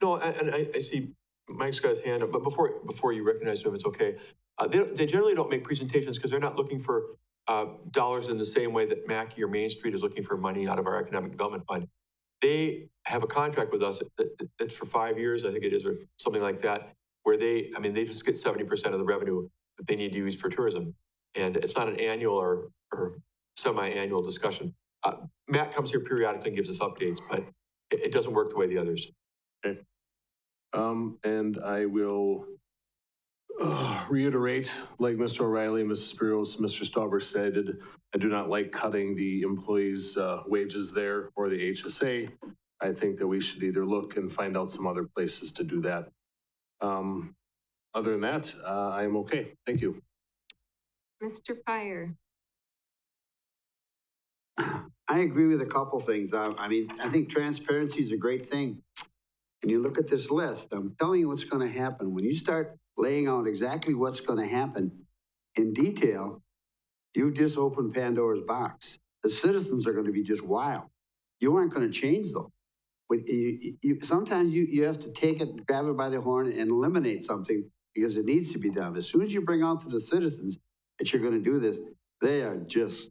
Speaker 5: No, and I see Mike's got his hand up, but before you recognize him, if it's okay, they generally don't make presentations because they're not looking for dollars in the same way that Mackey or Main Street is looking for money out of our Economic Development Fund. They have a contract with us that's for 5 years, I think it is, or something like that, where they just get 70% of the revenue that they need to use for tourism. And it's not an annual or semi-annual discussion. Matt comes here periodically and gives us updates, but it doesn't work the way the others.
Speaker 12: Okay. And I will reiterate, like Mr. O'Reilly, Mrs. Spiros, Mr. Stauber stated, I do not like cutting the employees' wages there or the HSA. I think that we should either look and find out some other places to do that. Other than that, I am okay. Thank you.
Speaker 4: Mr. Fire.
Speaker 13: I agree with a couple things. I mean, I think transparency is a great thing. And you look at this list, I'm telling you what's going to happen. When you start laying out exactly what's going to happen in detail, you've just opened Pandora's box. The citizens are going to be just wild. You aren't going to change them. But sometimes you have to take it, grab it by the horn and eliminate something because it needs to be done. As soon as you bring out to the citizens that you're going to do this, they are just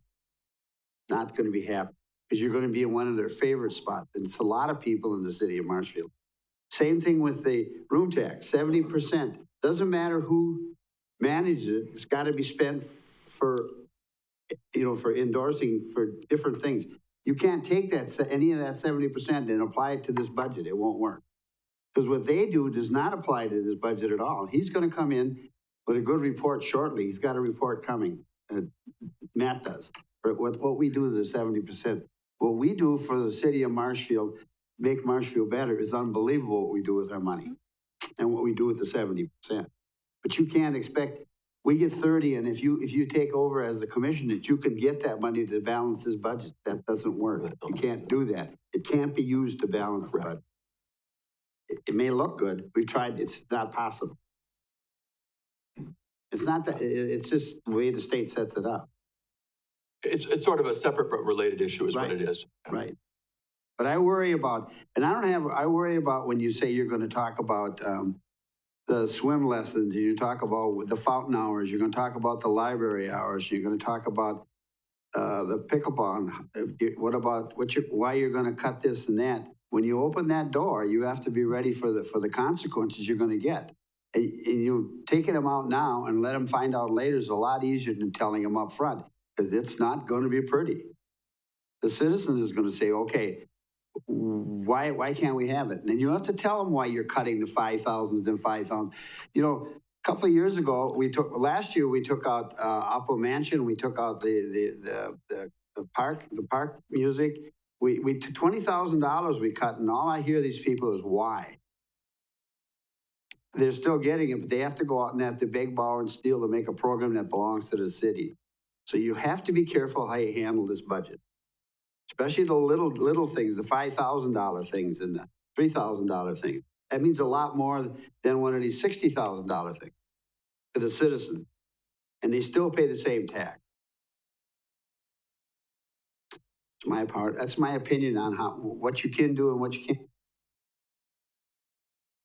Speaker 13: not going to be happy because you're going to be in one of their favorite spots. And it's a lot of people in the city of Marshfield. Same thing with the room tax, 70%. Doesn't matter who manages it, it's got to be spent for, for endorsing for different things. You can't take that, any of that 70% and apply it to this budget. It won't work. Because what they do does not apply to this budget at all. He's going to come in with a good report shortly. He's got a report coming. Matt does. But what we do to the 70%, what we do for the city of Marshfield, make Marshfield better, is unbelievable what we do with our money and what we do with the 70%. But you can't expect, we get 30, and if you take over as the commissioner, that you can get that money to balance this budget. That doesn't work. You can't do that. It can't be used to balance the budget. It may look good. We've tried, it's not possible. It's not that, it's just the way the state sets it up.
Speaker 5: It's sort of a separate but related issue is what it is.
Speaker 13: Right. But I worry about, and I worry about when you say you're going to talk about the swim lessons, you talk about the fountain hours, you're going to talk about the library hours, you're going to talk about the pickleball. What about why you're going to cut this and that? When you open that door, you have to be ready for the consequences you're going to get. And you taking them out now and let them find out later is a lot easier than telling them up front, because it's not going to be pretty. The citizens is going to say, okay, why can't we have it? And then you have to tell them why you're cutting the 5,000 and 5,000. A couple of years ago, last year we took out Upper Mansion, we took out the park music. We took $20,000 we cut, and all I hear these people is why. They're still getting it, but they have to go out and have to beg, borrow, and steal to make a program that belongs to the city. So you have to be careful how you handle this budget. Especially the little things, the $5,000 things and the $3,000 things. That means a lot more than one of these $60,000 things to the citizen. And they still pay the same tax. It's my part. That's my opinion on what you can do and what you can't.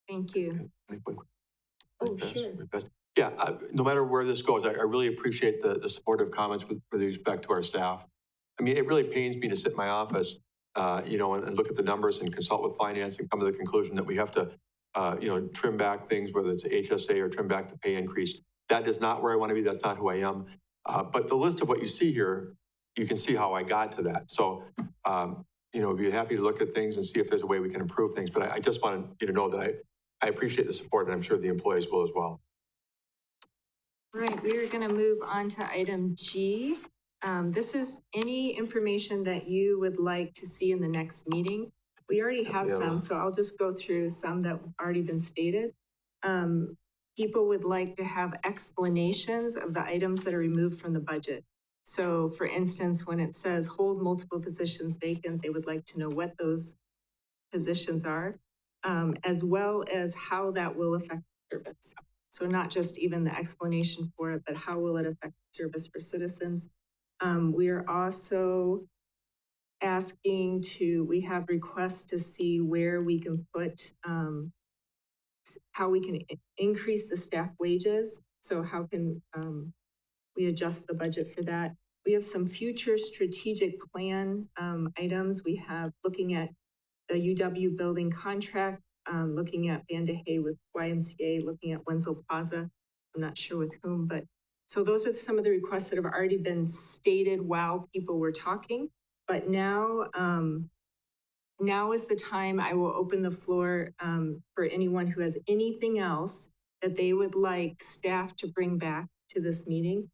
Speaker 4: Thank you. Oh, sure.
Speaker 5: Yeah, no matter where this goes, I really appreciate the supportive comments with respect to our staff. I mean, it really pains me to sit in my office, and look at the numbers and consult with finance and come to the conclusion that we have to, trim back things, whether it's HSA or trim back the pay increase. That is not where I want to be. That's not who I am. But the list of what you see here, you can see how I got to that. So, be happy to look at things and see if there's a way we can improve things. But I just wanted you to know that I appreciate the support, and I'm sure the employees will as well.
Speaker 4: All right, we are going to move on to item G. This is any information that you would like to see in the next meeting. We already have some, so I'll just go through some that have already been stated. People would like to have explanations of the items that are removed from the budget. So for instance, when it says hold multiple positions vacant, they would like to know what those positions are, as well as how that will affect service. So not just even the explanation for it, but how will it affect service for citizens? We are also asking we have requests to see where we can put, how we can increase the staff wages. So how can we adjust the budget for that? We have some future strategic plan items. We have looking at the UW building contract, looking at Banda Hay with YMCA, looking at Wenzel Plaza. I'm not sure with whom, but so those are some of the requests that have already been stated while people were talking. But now is the time I will open the floor for anyone who has anything else that they would like staff to bring back to this meeting,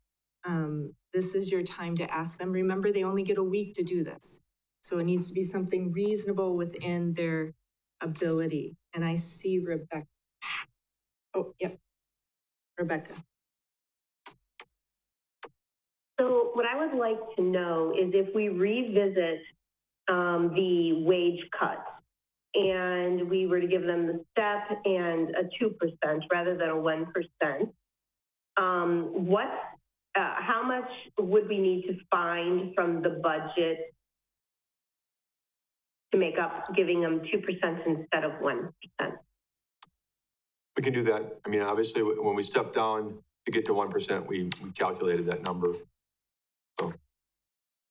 Speaker 4: this is your time to ask them. Remember, they only get a week to do this. So it needs to be something reasonable within their ability. And I see Rebecca. Oh, yep. Rebecca.
Speaker 9: So what I would like to know is if we revisit the wage cuts and we were to give them the step and a 2% rather than a 1%, how much would we need to find from the budget to make up giving them 2% instead of 1%?
Speaker 5: We can do that. I mean, obviously, when we step down to get to 1%, we calculated that number. So,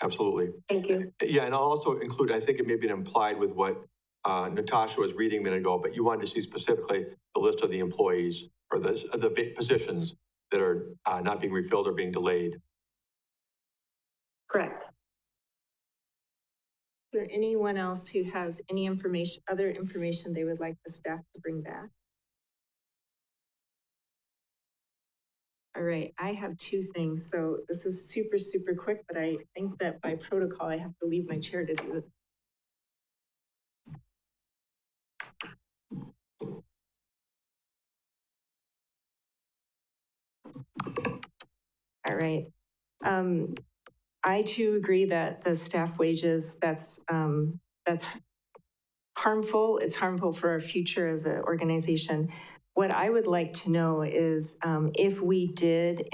Speaker 5: absolutely.
Speaker 9: Thank you.
Speaker 5: Yeah, and I'll also include, I think it may be implied with what Natasha was reading a minute ago, but you wanted to see specifically the list of the employees or the positions that are not being refilled or being delayed.
Speaker 9: Correct.
Speaker 4: Is there anyone else who has any information, other information they would like the staff to bring back? All right, I have two things. So this is super, super quick, but I think that by protocol, I have to leave my chair to do it. All right. I too agree that the staff wages, that's harmful. It's harmful for our future as an organization. What I would like to know is if we did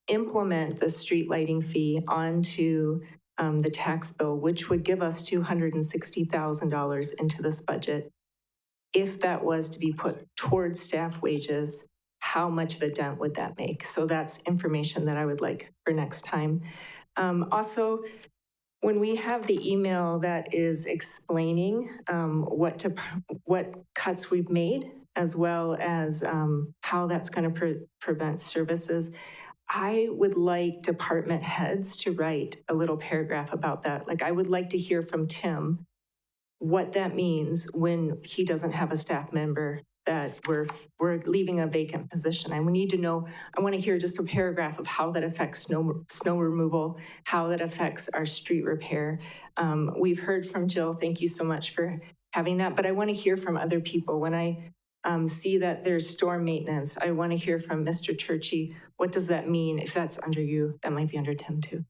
Speaker 4: implement the street lighting fee onto the tax bill, which would give us $260,000 into this budget, if that was to be put towards staff wages, how much of a dent would that make? So that's information that I would like for next time. Also, when we have the email that is explaining what cuts we've made, as well as how that's going to prevent services, I would like department heads to write a little paragraph about that. Like, I would like to hear from Tim what that means when he doesn't have a staff member, that we're leaving a vacant position. And we need to know, I want to hear just a paragraph of how that affects snow removal, how that affects our street repair. We've heard from Jill, thank you so much for having that, but I want to hear from other people. When I see that there's storm maintenance, I want to hear from Mr. Churchy, what does that mean? If that's under you, that might be under Tim too.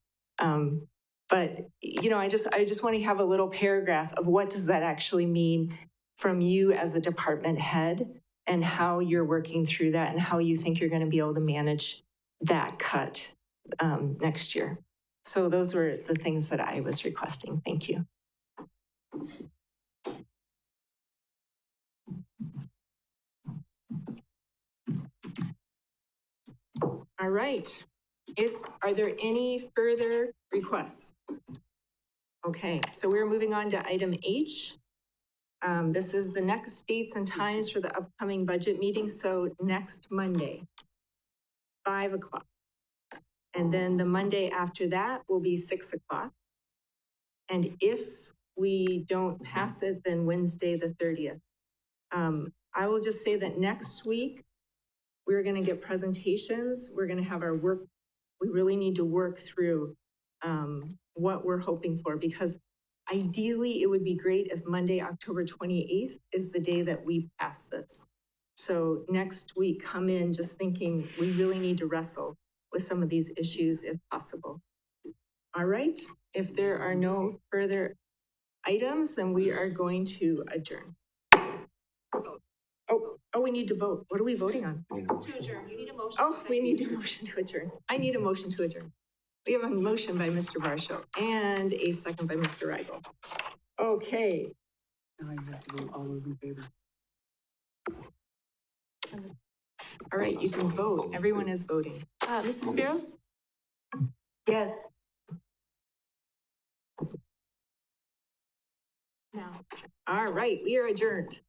Speaker 4: But, you know, I just want to have a little paragraph of what does that actually mean from you as a department head, and how you're working through that, and how you think you're going to be able to manage that cut next year. So those were the things that I was requesting. Thank you. All right. Are there any further requests? Okay, so we're moving on to item H. This is the next dates and times for the upcoming budget meeting. So next Monday, 5 o'clock. And then the Monday after that will be 6 o'clock. And if we don't pass it, then Wednesday, the 30th. I will just say that next week, we're going to get presentations. We're going to have our work. We really need to work through what we're hoping for, because ideally, it would be great if Monday, October 28th is the day that we pass this. So next week, come in just thinking we really need to wrestle with some of these issues if possible. All right, if there are no further items, then we are going to adjourn. Oh, we need to vote. What are we voting on?
Speaker 14: To adjourn, we need a motion.
Speaker 4: Oh, we need a motion to adjourn. I need a motion to adjourn. We have a motion by Mr. Marshall and a second by Mr. Rigel. Okay.
Speaker 1: Now you have to vote all those in favor.
Speaker 4: All right, you can vote. Everyone is voting.
Speaker 6: Mrs. Spiros?
Speaker 9: Yes.
Speaker 4: All right, we are adjourned.